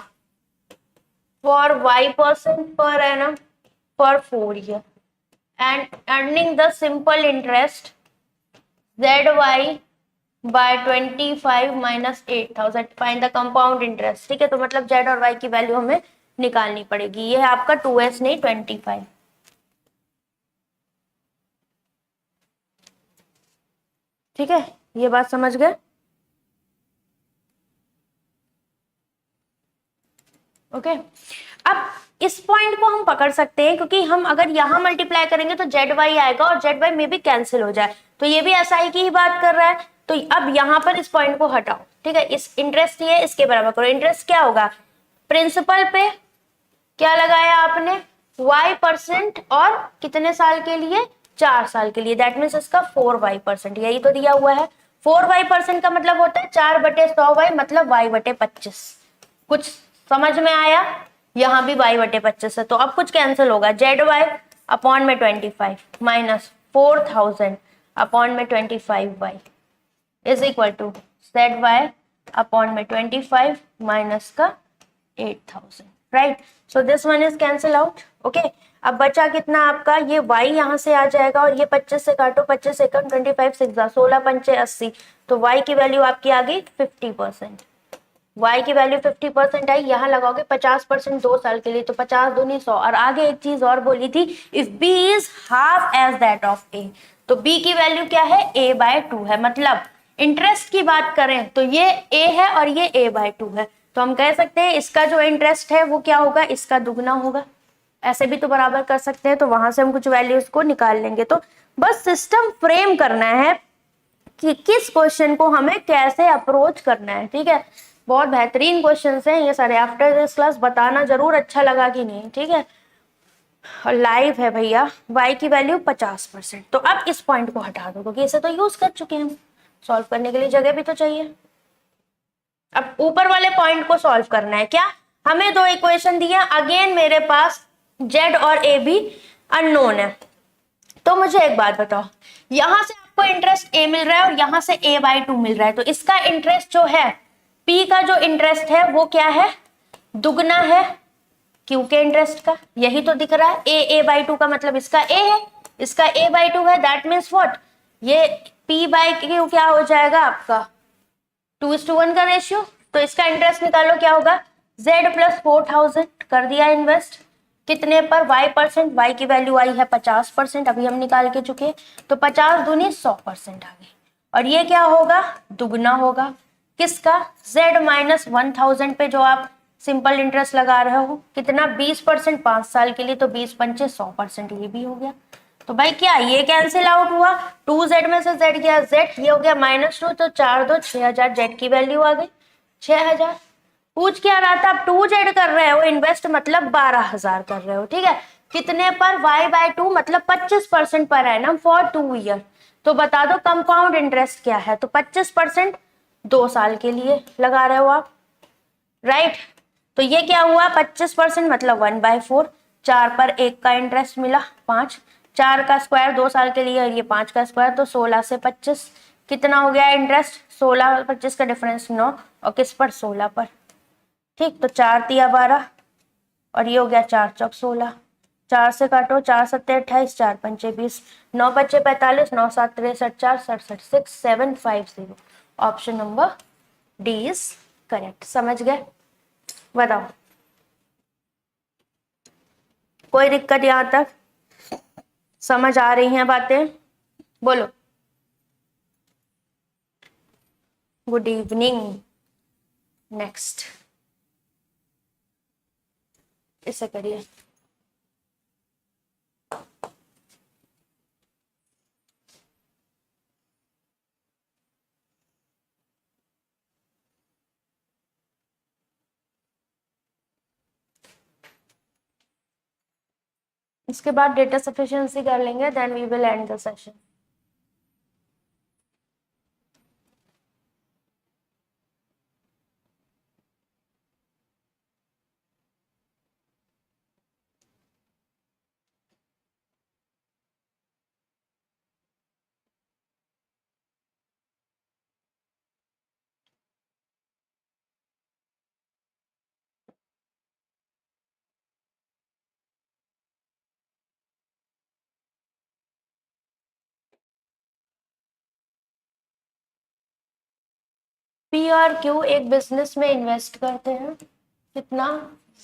Speaker 1: for y% per annum for 4 years and earning the simple interest ZY by 25 minus 8000। Find the compound interest। ठीक है, तो मतलब Z और Y की value हमें निकालनी पड़ेगी। ये है आपका 2S नहीं 25। ठीक है, ये बात समझ गए। ओके, अब इस पॉइंट को हम पकड़ सकते हैं, क्योंकि हम अगर यहां मल्टीप्लाई करेंगे तो जेड वाई आएगा और जेड वाई में भी कैंसिल हो जाए, तो ये भी एसआई की ही बात कर रहा है। तो अब यहां पर इस पॉइंट को हटाओ। ठीक है, इस इंटरेस्ट ये इसके बराबर करो। इंटरेस्ट क्या होगा, प्रिंसिपल पे क्या लगाया आपने y% और कितने साल के लिए 4 साल के लिए, दैट मीन्स इसका 4y%, यही तो दिया हुआ है। 4y% का मतलब होता है 4/100y, मतलब y/25। कुछ समझ में आया, यहां भी y/25 है, तो अब कुछ कैंसिल होगा। ZY अपॉन में 25 माइनस 4000 अपॉन में 25y is equal to ZY upon में 25 माइनस का 8000। Right, so this one is cancel out. Okay, अब बचा कितना आपका, ये y यहां से आ जाएगा और ये 25 से काटो, 25 एकम 25 6 16 पंचे 80, तो y की वैल्यू आपकी आ गई 50%। y की वैल्यू 50% आई, यहाँ लगाओगे 50% 2 साल के लिए, तो 50 दूनी 100। और आगे एक चीज और बोली थी, if b is half as that of a, तो b की वैल्यू क्या है a/2 है। मतलब इंटरेस्ट की बात करें तो ये a है और ये a/2 है, तो हम कह सकते हैं इसका जो इंटरेस्ट है वो क्या होगा, इसका दुगना होगा। ऐसे भी तो बराबर कर सकते हैं, तो वहां से हम कुछ वैल्यूज को निकाल लेंगे। तो बस सिस्टम फ्रेम करना है कि किस क्वेश्चन को हमें कैसे अप्रोच करना है। ठीक है, बहुत बेहतरीन क्वेश्चन हैं ये सारे। आफ्टर दिस क्लास बताना जरूर अच्छा लगा कि नहीं। ठीक है, और लाइव है भैया। y की वैल्यू 50%, तो अब इस पॉइंट को हटा दो, क्योंकि इसे तो यूज कर चुके हैं हम। सॉल्व करने के लिए जगह भी तो चाहिए। अब ऊपर वाले पॉइंट को सॉल्व करना है। क्या, हमें दो इक्वेशन दिया, अगेन मेरे पास z और a भी अननोन है। तो मुझे एक बात बताओ, यहां से आपको इंटरेस्ट a मिल रहा है और यहां से a/2 मिल रहा है, तो इसका इंटरेस्ट जो है p का जो इंटरेस्ट है वो क्या है, दुगना है q के इंटरेस्ट का। यही तो दिख रहा है, a/2 का मतलब इसका a है, इसका a/2 है। दैट मीन्स व्हाट, ये p/q क्या हो जाएगा आपका 2:1 का रेशियो। तो इसका इंटरेस्ट निकालो, क्या होगा z + 4000 कर दिया इन्वेस्ट कितने पर y%, y की वैल्यू आई है 50%, अभी हम निकाल के चुके, तो 50 दूनी 100% आ गई। और ये क्या होगा, दुगना होगा किसका, z-1000 पे जो आप सिंपल इंटरेस्ट लगा रहे हो, कितना 20% 5 साल के लिए, तो 20 पंचे 100%, ये भी हो गया। तो भाई क्या ये कैंसिल आउट हुआ, 2z में से z गया z, ये हो गया -2, तो 4 2 6000, z की वैल्यू आ गई 6000। पूछ क्या रहा था, 2z कर रहे हो इन्वेस्ट, मतलब 12000 कर रहे हो। ठीक है, कितने पर, y/2 मतलब 25% पर एनम फॉर 2 ईयर। तो बता दो कंपाउंड इंटरेस्ट क्या है, तो 25% 2 साल के लिए लगा रहे हो आप। राइट, तो ये क्या हुआ 25% मतलब 1/4, 4 पर 1 का इंटरेस्ट मिला 5, 4 का स्क्वायर 2 साल के लिए, ये 5 का स्क्वायर, तो 16 से 25 कितना हो गया इंटरेस्ट, 16 और 25 का डिफरेंस 9, और किस पर 16 पर। ठीक, तो 4 तिया 12 और ये हो गया 4 चौक 16, 4 से काटो, 4 सत्ते 28, 4 पंचे 20, 9 बच्चे 45, 9 7 63, 4 67, 6750। Option number D is correct. समझ गए, बताओ कोई दिक्कत यहां तक, समझ आ रही हैं बातें, बोलो। Good evening. नेक्स्ट, इसे करिए। इसके बाद डेटा सफिशिएंसी कर लेंगे, then we will end the session. P और क्यू एक बिजनेस में इन्वेस्ट करते हैं, कितना,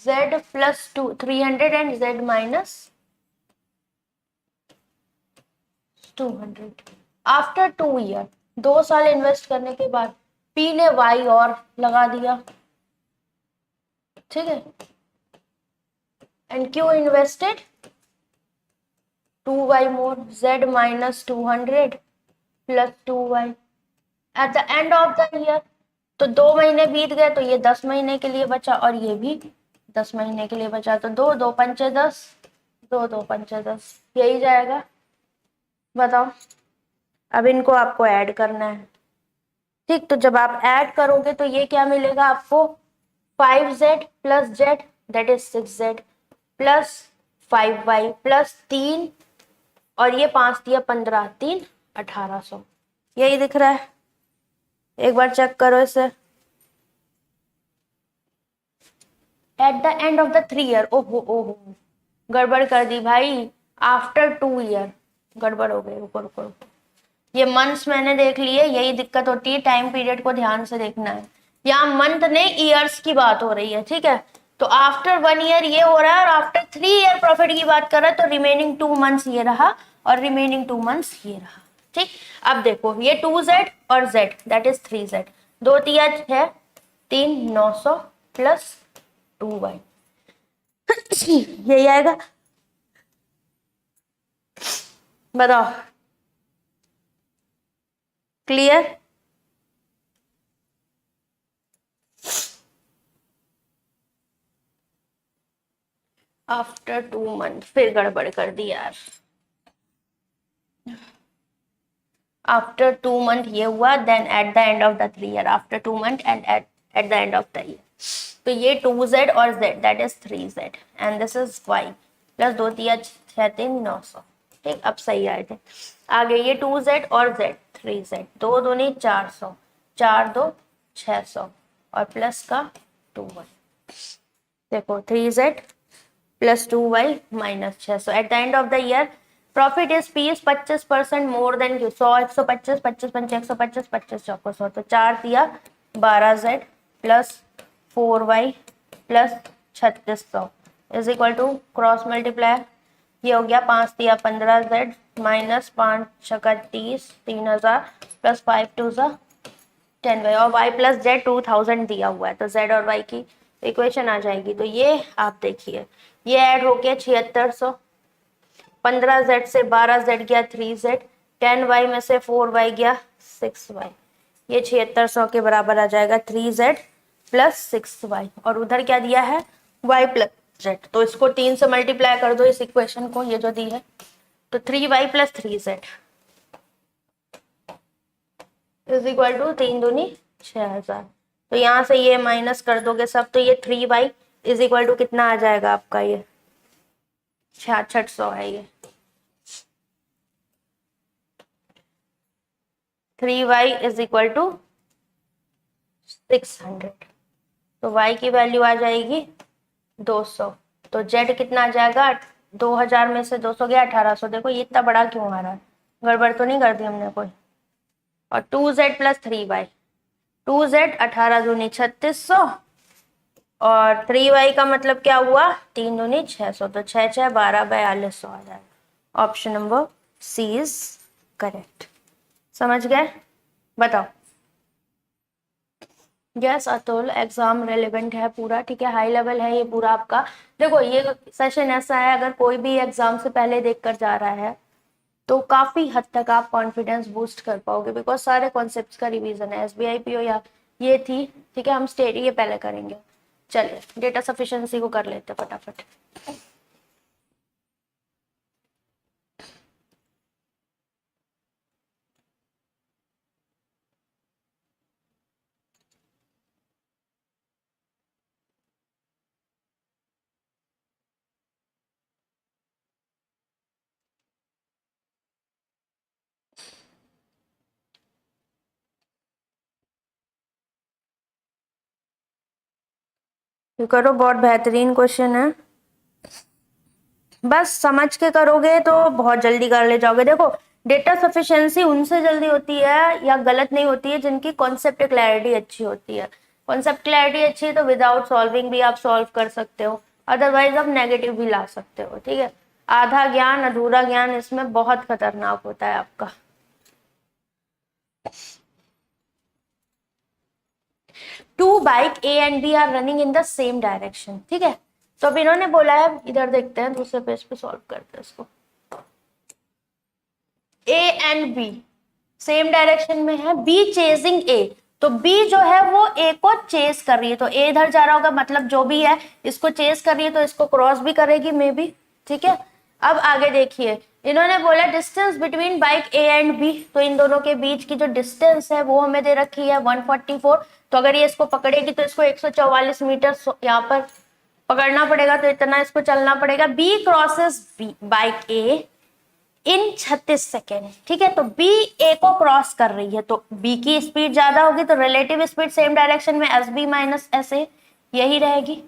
Speaker 1: Z plus 300 and Z minus 200। After 2 year, 2 साल इन्वेस्ट करने के बाद P ने Y और लगा दिया, ठीक है, and Q invested 2Y more, Z minus 200 plus 2Y eight the end of the year. तो 2 महीने बीत गए, तो ये 10 महीने के लिए बचा और ये भी 10 महीने के लिए बचा, तो 2 2 पंचे 10, 2 2 पंचे 10, यही जाएगा। बताओ, अब इनको आपको ऐड करना है, ठीक। तो जब आप ऐड करोगे तो ये क्या मिलेगा आपको, 5Z plus Z that is 6Z plus 5Y plus 3 और ये 5 दिया 15, 3 1800, यही दिख रहा है। एक बार चेक करो इसे। Eight the end of the 3 year, ओहो ओहो, गड़बड़ कर दी भाई, आफ्टर 2 ईयर गड़बड़ हो गई। रुको रुको रुको, ये मंथ्स मैंने देख लिए, यही दिक्कत होती है, टाइम पीरियड को ध्यान से देखना है। यहाँ मंथ नहीं ईयर्स की बात हो रही है, ठीक है। तो आफ्टर 1 ईयर ये हो रहा है और आफ्टर 3 ईयर प्रॉफिट की बात कर रहा है, तो रिमेनिंग 2 मंथ्स ये रहा और रिमेनिंग 2 मंथ्स ये रहा, ठीक। अब देखो ये 2Z और Z दैट इज 3Z, 2 तिया 6, 3 900 प्लस 2Y, यही आएगा। बताओ, क्लियर? आफ्टर 2 मंथ फिर गड़बड़ कर दी यार। आफ्टर 2 मंथ ये हुआ, then at the end of the 3 year, after 2 month and at the end of the year. तो ये 2Z और Z that is 3Z and this is Y plus 2 तिया 6 3 900, ठीक। अब सही आए थे। आगे ये 2Z और Z 3Z, 2 दूनी 400, 4 2 600 और प्लस का 2Y। देखो 3Z plus 2Y minus 600 eight the end of the year profit is P is 25% more than 100, 125, 25 पंचे 125, 25 चौको 100, तो 4 दिया 12Z plus 4Y plus 3600 is equal to cross multiply, ये हो गया 5 दिया 15Z माइनस 5 छक्का 30, 3000 प्लस 5 2 10Y और Y प्लस Z 2000 दिया हुआ है, तो Z और Y की इक्वेशन आ जाएगी। तो ये आप देखिए, ये ऐड हो गया 7600, 15Z से 12Z गया 3Z, 10Y में से 4Y गया 6Y, ये 7600 के बराबर आ जाएगा 3Z प्लस 6Y, और उधर क्या दिया है Y प्लस Z, तो इसको 3 से मल्टीप्लाई कर दो इस इक्वेशन को, ये जो दी है, तो 3Y plus 3Z is equal to 3 दूनी 6000। तो यहाँ से ये माइनस कर दोगे सब, तो ये 3Y इज इक्वल टू कितना आ जाएगा आपका, ये 6600 है, ये 3Y इज इक्वल टू 600, तो Y की वैल्यू आ जाएगी 200, तो Z कितना आ जाएगा, 2000 में से 200 गया 1800। देखो ये इतना बड़ा क्यों आ रहा है, गड़बड़ तो नहीं कर दी हमने कोई। और 2Z प्लस 3Y, 2Z 18 दूनी 3600 और 3Y का मतलब क्या हुआ, 3 दूनी 600, तो 6 6 12 4200 आ जाएगा। Option number C is correct. समझ गए? बताओ। यस अतुल, एग्जाम रेलेवेंट है पूरा, ठीक है, हाई लेवल है ये पूरा आपका। देखो ये सेशन ऐसा है, अगर कोई भी एग्जाम से पहले देख कर जा रहा है तो काफी हद तक आप कॉन्फिडेंस बूस्ट कर पाओगे, बिकॉज सारे कॉन्सेप्ट्स का रिवीजन है। SBI PO या ये थी, ठीक है, हम स्टेट ये पहले करेंगे। चलिए डेटा सफिशिएंसी को कर लेते फटाफट। ये करो, बहुत बेहतरीन क्वेश्चन है। बस समझ के करोगे तो बहुत जल्दी कर ले जाओगे। देखो, डेटा सफिशिएंसी उनसे जल्दी होती है या गलत नहीं होती है जिनकी कॉन्सेप्ट क्लैरिटी अच्छी होती है। कॉन्सेप्ट क्लैरिटी अच्छी है तो विदाउट सॉल्विंग भी आप सॉल्व कर सकते हो, अदरवाइज आप नेगेटिव भी ला सकते हो। ठीक है, आधा ज्ञान अधूरा ज्ञान इसमें बहुत खतरनाक होता है आपका। Two bike A and B are running in the same direction. ठीक है, तो अब इन्होंने बोला है, इधर देखते हैं, दूसरे पेज पे सॉल्व करते हैं इसको। ए एंड बी सेम डायरेक्शन में है, बी चेजिंग ए, तो बी जो है वो ए को चेस कर रही है, तो ए इधर जा रहा होगा, मतलब जो भी है इसको चेस कर रही है, तो इसको क्रॉस भी करेगी मे बी। ठीक है, अब आगे देखिए, इन्होंने बोला distance between bike A and B, तो इन दोनों के बीच की जो डिस्टेंस है वो हमें दे रखी है 144। तो अगर ये इसको पकड़ेगी तो इसको 144 मीटर यहाँ पर पकड़ना पड़ेगा, तो इतना इसको चलना पड़ेगा। बी क्रॉसेस बी बाइक ए इन 36 सेकेंड। ठीक है, तो बी ए को क्रॉस कर रही है, तो बी की स्पीड ज्यादा होगी, तो रिलेटिव स्पीड सेम डायरेक्शन में S B minus S A यही रहेगी।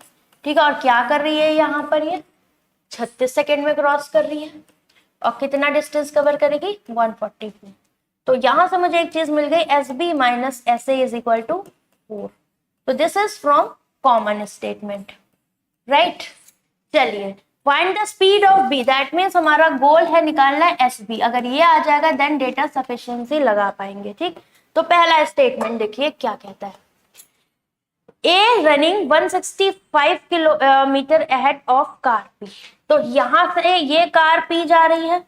Speaker 1: ठीक है, और क्या कर रही है यहाँ पर, ये 36 सेकेंड में क्रॉस कर रही है, और कितना डिस्टेंस कवर करेगी 144। तो यहां से मुझे एक चीज मिल गई, S B minus S A is equal to 4। तो this is from common statement, right. चलिए, find the speed of B, that means हमारा गोल है निकालना है एस बी। अगर ये आ जाएगा देन डेटा सफिशिएंसी लगा पाएंगे। ठीक, तो पहला स्टेटमेंट देखिए क्या कहता है, A running 165 kilometre ahead of car P. तो यहां से ये कार पी जा रही है,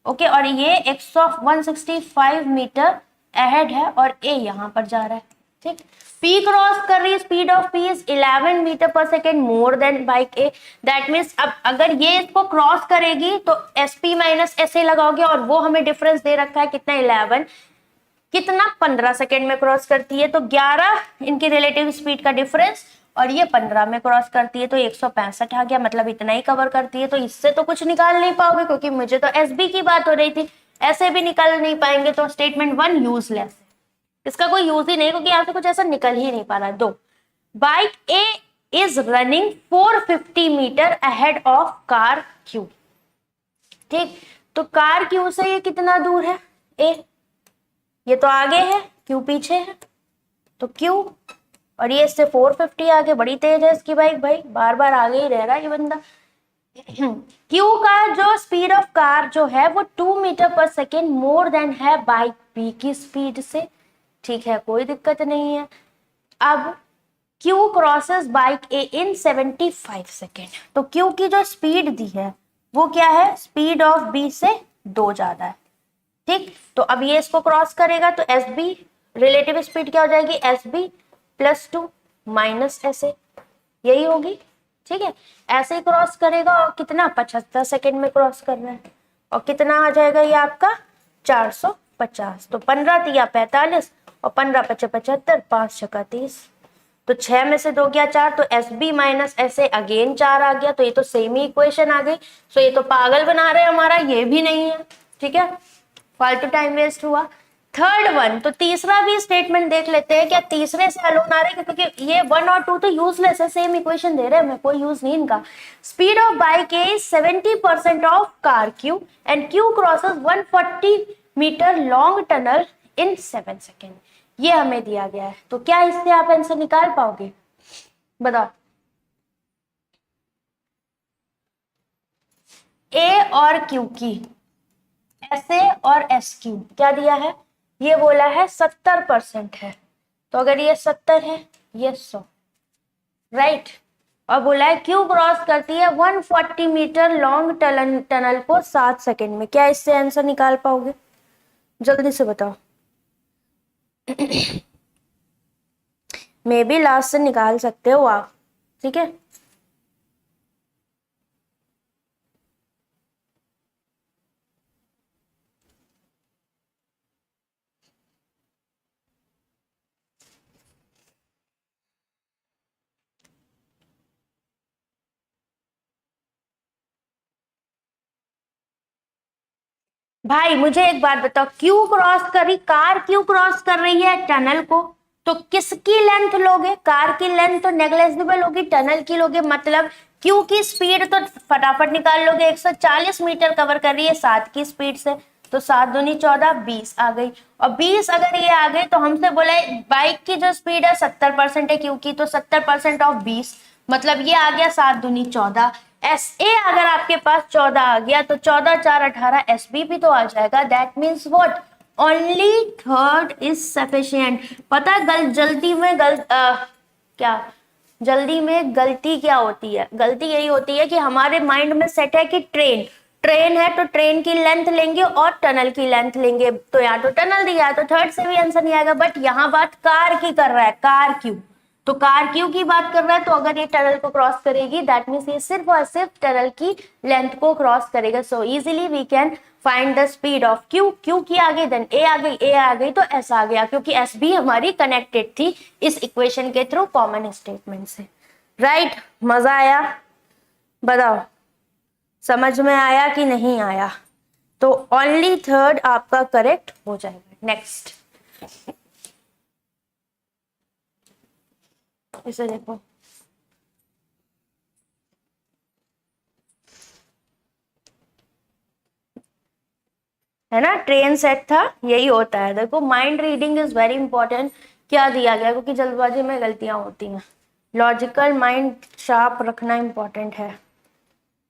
Speaker 1: ओके, और ये 165 मीटर अहेड है, और ए यहां पर जा रहा है। ठीक, पी क्रॉस कर रही है, speed of P is 11 metre per second more than bike A. That means अब अगर ये इसको क्रॉस करेगी तो S P minus S A लगाओगे, और वो हमें डिफरेंस दे रखा है कितना, 11, कितना 15 सेकेंड में क्रॉस करती है, तो 11 इनकी रिलेटिव स्पीड का डिफरेंस, और ये 15 में क्रॉस करती है तो 165 आ गया, मतलब इतना ही कवर करती है। तो इससे तो कुछ निकाल नहीं पाओगे, क्योंकि मुझे तो एस बी की बात हो रही थी, ऐसे भी निकाल नहीं पाएंगे, तो स्टेटमेंट 1 यूजलेस है, इसका कोई यूज ही नहीं, क्योंकि यहाँ से कुछ ऐसा निकल ही नहीं पा रहा है। 2, bike A is running 450 metre ahead of car Q. ठीक, तो कार क्यू से ये कितना दूर है, ए, ये तो आगे है, क्यू पीछे है, तो क्यू, और ये इससे 450 आगे, बड़ी तेज है इसकी बाइक, भाई बार बार आगे ही रह रहा है ये बंदा। क्यू का जो स्पीड ऑफ कार जो है वो 2 metre per second more then है बाइक बी की स्पीड से। ठीक है, कोई दिक्कत नहीं है। अब क्यू क्रॉसेस बाइक ए इन 75 सेकेंड, तो क्यू की जो स्पीड दी है वो क्या है, स्पीड ऑफ बी से 2 ज्यादा है। ठीक, तो अब ये इसको क्रॉस करेगा, तो एस बी रिलेटिव स्पीड क्या हो जाएगी, S B plus 2 minus S A, यही होगी। ठीक है, ऐसे ही क्रॉस करेगा, और कितना 75 सेकेंड में क्रॉस कर रहा है, और कितना आ जाएगा ये आपका 450। तो 15 तिया 45, और 15 पचे 75, 5 छक्का 30, तो 6 में से 2 गया 4, तो S B minus S A again 4 आ गया, तो ये तो सेम ही इक्वेशन आ गई। सो ये तो पागल बना रहे हैं हमारा, ये भी नहीं है। ठीक है, फालतू टाइम वेस्ट हुआ। थर्ड वन, तो तीसरा भी स्टेटमेंट देख लेते हैं, क्या तीसरे से अलोन आ रहे हैं, क्योंकि ये 1 और 2 तो यूजलेस है, सेम इक्वेशन दे रहे हैं, कोई यूज नहीं इनका। Speed of bike A 70% of car Q, and Q crosses 140 metre long tunnel in 7 second. ये हमें दिया गया है, तो क्या इससे आप आंसर निकाल पाओगे, बताओ। ए और क्यू की, एस ए और एस क्यू क्या दिया है, ये बोला है 70% है, तो अगर ये 70 है, ये 100, राइट। और बोला है क्यू क्रॉस करती है 140 मीटर लॉन्ग टनल को 7 सेकेंड में। क्या इससे आंसर निकाल पाओगे, जल्दी से बताओ। मे बी लास्ट से निकाल सकते हो आप, ठीक है। भाई मुझे एक बात बताओ, क्यू क्रॉस कर रही, कार क्यू क्रॉस कर रही है टनल को, तो किसकी लेंथ लोगे? कार की लेंथ तो नेग्लिजिबल होगी, टनल की लोगे, मतलब क्यू की स्पीड तो फटाफट निकाल लोगे, 140 मीटर कवर कर रही है 7 की स्पीड से, तो 7 दूनी 14, 20 आ गई। और 20 अगर ये आ गई तो हमसे बोला है बाइक की जो स्पीड है 70% है क्यू की, तो 70% ऑफ 20 मतलब ये आ गया 7 दूनी 14। एस ए अगर आपके पास 14 आ गया तो 14 4 18, एस बी भी तो आ जाएगा। That means what? Only third is sufficient. पता है क्या जल्दी में गलती क्या होती है? गलती यही होती है कि हमारे माइंड में सेट है कि ट्रेन ट्रेन है तो ट्रेन की लेंथ लेंगे और टनल की लेंथ लेंगे, तो या तो टनल दिया है तो थर्ड से भी आंसर नहीं आएगा। बट यहाँ बात कार की कर रहा है, कार क्यू, तो कार क्यू की बात कर रहा है, तो अगर ये टनल को क्रॉस करेगी दैट मीन्स ये सिर्फ और सिर्फ टनल की लेंथ को क्रॉस करेगा। So easily we can find the speed of Q. Q की आ गई, देन ए आ गई, ए आ गई तो एस आ गया, क्योंकि एस भी हमारी कनेक्टेड थी इस इक्वेशन के थ्रू कॉमन स्टेटमेंट से। राइट? मजा आया? बताओ समझ में आया कि नहीं आया? तो ओनली थर्ड आपका करेक्ट हो जाएगा। नेक्स्ट इसे देखो, है ना, ट्रेन सेट था, यही होता है। देखो mind reading is very important. क्या दिया गया? क्योंकि जल्दबाजी में गलतियां होती हैं, लॉजिकल माइंड शार्प रखना इंपॉर्टेंट है।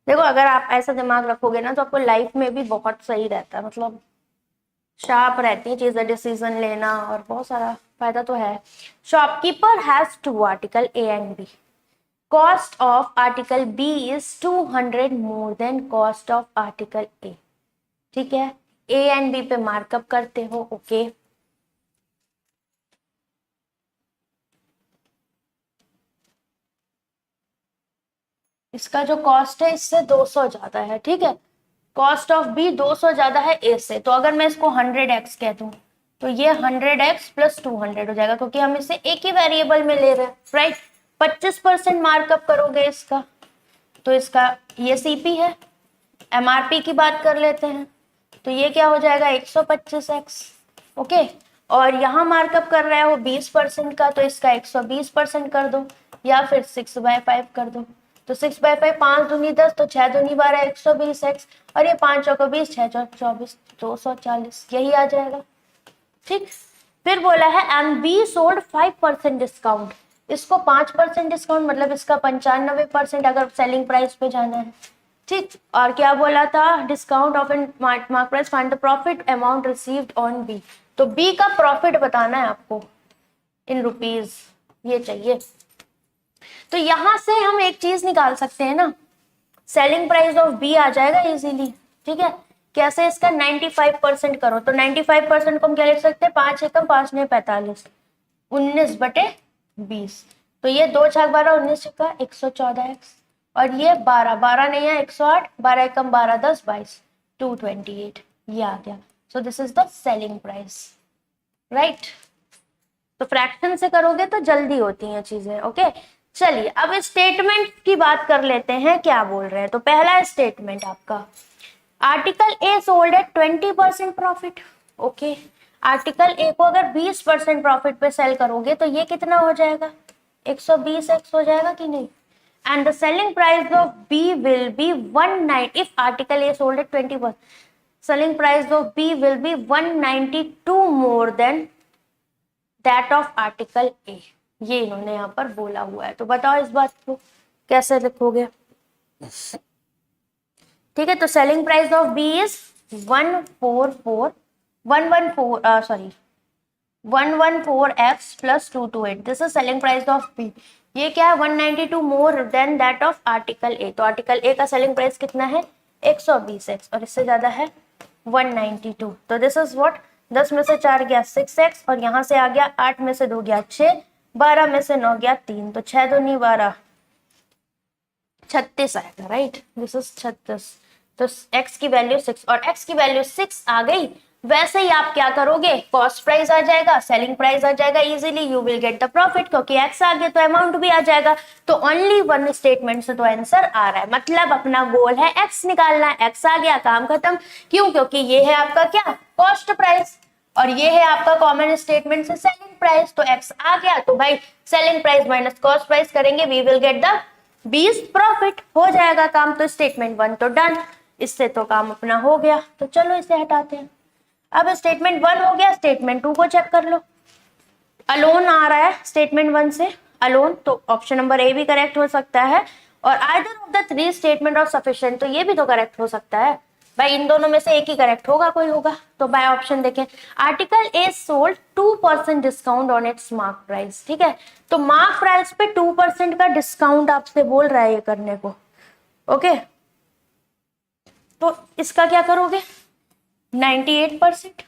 Speaker 1: देखो अगर आप ऐसा दिमाग रखोगे ना तो आपको लाइफ में भी बहुत सही रहता है, मतलब शार्प रहती है चीजें, डिसीजन लेना और बहुत सारा फायदा तो है। Shopkeeper has two article A and B, cost of article B is 200 more than cost of article A. ठीक है, ए एंड बी पे मार्कअप करते हो, ओके। इसका जो कॉस्ट है इससे 200 ज्यादा है, ठीक है, कॉस्ट ऑफ बी 200 ज्यादा है ए से, तो अगर मैं इसको 100x कह दूं तो ये 100x प्लस 200 हो जाएगा, क्योंकि हम इसे एक ही वेरिएबल में ले रहे हैं, राइट। 25% मार्कअप करोगे इसका, तो इसका ये सीपी है। एमआरपी की बात कर लेते हैं, तो ये क्या हो जाएगा 125x, ओके। और यहाँ मार्कअप कर रहे हो 20% का, तो इसका 120% कर दो, या फिर 6/5 कर दो। तो 6/5, 5 दूनी 10, तो 6 दूनी 12, 120x, और ये 5 चौको 20, 6 चौक 24, 240, यही आ जाएगा, ठीक। फिर बोला है एंड बी सोल्ड 5% डिस्काउंट, इसको 5% डिस्काउंट मतलब इसका 95% अगर सेलिंग प्राइस पे जाना है, ठीक। और क्या बोला था? Discount of in mark price, find the profit amount received on B, तो बी का प्रॉफिट बताना है आपको इन रुपीज, ये चाहिए। तो यहां से हम एक चीज निकाल सकते हैं ना, सेलिंग प्राइस ऑफ बी आ जाएगा इजीली, ठीक है। कैसे? इसका 95% करो, तो 95% को हम क्या लिख सकते हैं? 5 एकम 5 ने 45, 19/20, तो ये 2 छाक 12, 19 छक्का 114x, और ये 12, 12 नहीं है 108, 12 एकम 12, 10, 22, 228, ये आ गया। So this is the selling price, right. तो फ्रैक्शन से करोगे तो जल्दी होती हैं चीजें, ओके। चलिए अब स्टेटमेंट की बात कर लेते हैं, क्या बोल रहे हैं। तो पहला स्टेटमेंट आपका, article A sold at 20% profit, okay. Article A को अगर 20% प्रॉफिट पे सेल करोगे तो ये कितना हो जाएगा? 120x हो जाएगा कि नहीं? And the selling price of B will be 190, if article A sold at 20%, selling price of B will be 192 more than that of article A, ये इन्होंने यहाँ पर बोला हुआ है। तो बताओ इस बात को कैसे लिखोगे? ठीक है, तो selling price of B is 114x plus 228, this is selling price of B. ये क्या है? 192 more than that of article A, तो आर्टिकल ए का सेलिंग प्राइस कितना है? 120x, और इससे ज्यादा है 192, तो दिस इज व्हाट? 10 में से 4 गया 6x, और यहाँ से आ गया 8 में से 2 गया 6, 12 में से 9 गया 3, तो 6 दूनी 12, 36 आएगा, राइट। दिस इज 36, तो x की वैल्यू 6, और x की वैल्यू 6 आ गई। वैसे ही आप क्या करोगे? कॉस्ट प्राइस आ जाएगा, सेलिंग प्राइस आ जाएगा, easily you will get the profit, क्योंकि x आ गया तो अमाउंट भी आ जाएगा। तो ओनली वन स्टेटमेंट से तो आंसर आ रहा है, मतलब अपना गोल है x निकालना, x आ गया, काम खत्म। क्यों? क्योंकि ये है आपका क्या? Cost price. और ये है आपका कॉमन स्टेटमेंट से सेलिंग प्राइस, तो एक्स आ गया, तो भाई selling price minus cost price करेंगे, we will get the beast profit, हो जाएगा काम। तो स्टेटमेंट 1 तो डन, इससे तो काम अपना हो गया, तो चलो इसे हटाते हैं। अब स्टेटमेंट 1 हो गया, स्टेटमेंट 2 को चेक कर लो। अलोन आ रहा है स्टेटमेंट 1 से, अलोन, तो ऑप्शन नंबर ए भी करेक्ट हो सकता है, और either of the 3 statement of sufficient, तो ये भी तो करेक्ट हो सकता है भाई, इन दोनों में से एक ही करेक्ट होगा, कोई होगा। तो बाय ऑप्शन देखें, article is sold 2% discount on it's mark price, ठीक है, तो मार्क प्राइस पे 2% का डिस्काउंट आपसे बोल रहा है ये करने को, ओके। तो इसका क्या करोगे, 98%,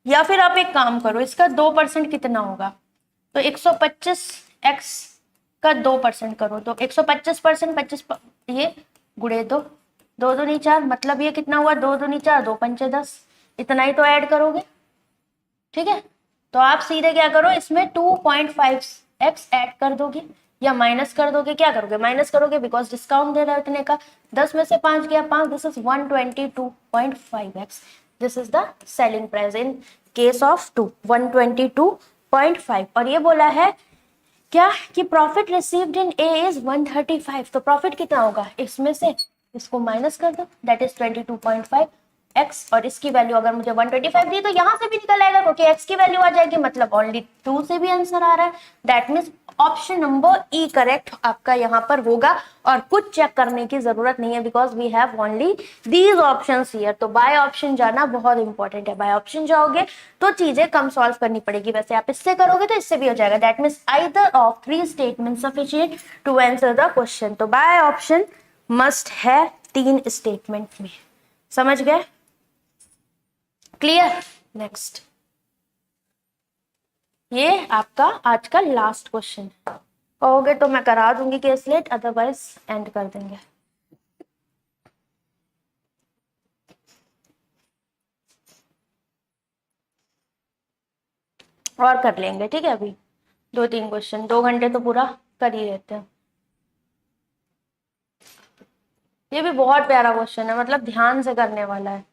Speaker 1: या फिर आप एक काम करो, इसका 2% कितना होगा, तो 125 x का 2% करो, तो 125%, 25 ये गुड़े दो, 2 दूनी 4, मतलब ये कितना हुआ, 2 दूनी 4, 2 पंचे 10, इतना ही तो ऐड करोगे, ठीक है। तो आप सीधे क्या करो, इसमें 2.5x ऐड कर दोगे या माइनस कर दोगे, क्या करोगे, माइनस करोगे, बिकॉज डिस्काउंट दे रहा है इतने का, 10 में से 5 गया 5, this is 122.5x, this is the selling price in case of 2, 122.5। और ये बोला है क्या कि profit received in A is 135, तो प्रॉफिट कितना होगा, इसमें से इसको माइनस कर दो, दैट इज 22.5 एक्स, और इसकी वैल्यू अगर मुझे 125 दी तो यहां से भी निकल आएगा, क्योंकि एक्स की वैल्यू आ जाएगी, मतलब ओनली 2 से भी आंसर आ रहा है, that means option number E correct आपका यहाँ पर होगा, और कुछ चेक करने की जरूरत नहीं है, because we have only these options here. तो बाय ऑप्शन जाना बहुत इंपॉर्टेंट है, बाय ऑप्शन जाओगे तो चीजें कम सॉल्व करनी पड़ेगी, वैसे आप इससे करोगे तो इससे भी हो जाएगा, that means either of 3 statement sufficient to answer the question. तो बाय ऑप्शन मस्ट है 3 स्टेटमेंट में, समझ गए, क्लियर। नेक्स्ट, ये आपका आज का लास्ट क्वेश्चन है, कहोगे तो मैं करा दूंगी केस लेट, अदरवाइज एंड कर देंगे। और कर लेंगे, ठीक है, अभी 2-3 क्वेश्चन, 2 घंटे तो पूरा कर ही लेते हैं। ये भी बहुत प्यारा क्वेश्चन है, मतलब ध्यान से करने वाला है,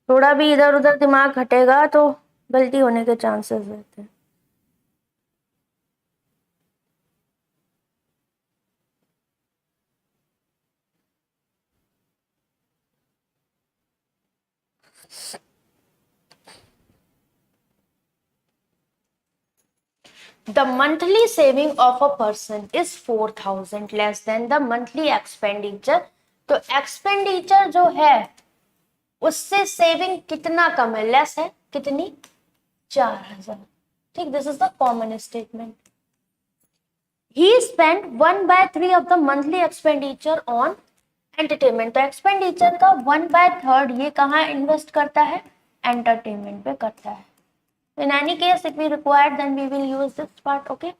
Speaker 1: थोड़ा भी इधर उधर दिमाग हटेगा तो गलती होने के चांसेस रहते हैं। The monthly saving of a person is 4,000 less than the monthly expenditure, तो एक्सपेंडिचर जो है उससे सेविंग कितना कम है, लेस है, कितनी, 4,000, ठीक, this is the common statement. He spent 1/3 of the monthly expenditure on entertainment, तो एक्सपेंडिचर का 1/3 ये कहाँ इन्वेस्ट करता है, एंटरटेनमेंट पे करता है। In any case, if we require, then we will use this part. Okay.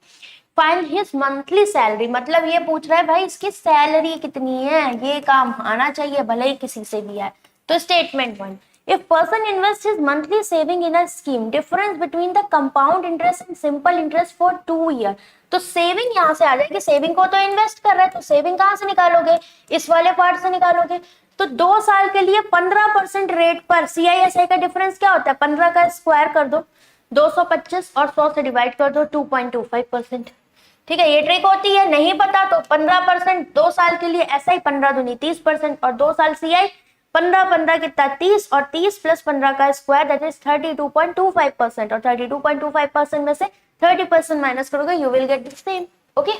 Speaker 1: Find his monthly salary, मतलब ये पूछ रहा है भाई इसकी सैलरी कितनी है, ये काम आना चाहिए भले ही किसी से भी आए। तो statement 1, if person invests his monthly saving in a scheme, difference between the compound interest and simple interest for 2 year, तो सेविंग यहाँ से आ जाएगी, सेविंग को तो इन्वेस्ट कर रहा है, तो सेविंग कहाँ से निकालोगे, इस वाले पार्ट से निकालोगे, तो 2 साल के लिए 15% रेट पर CISI का डिफरेंस क्या होता है, 15 का स्क्वायर कर दो, 225 और 100 से डिवाइड कर दो, 2.25%, ठीक है। ये ट्रिक होती है, नहीं पता तो 15% 2 साल के लिए, ऐसा ही 15 दूनी 30%, और 2 साल CI 15 कितना 30, और 30 प्लस 15 का स्क्वायर, दैट इज 32.25%, और 32.25% में से 30% माइनस करोगे, you will get the same, okay.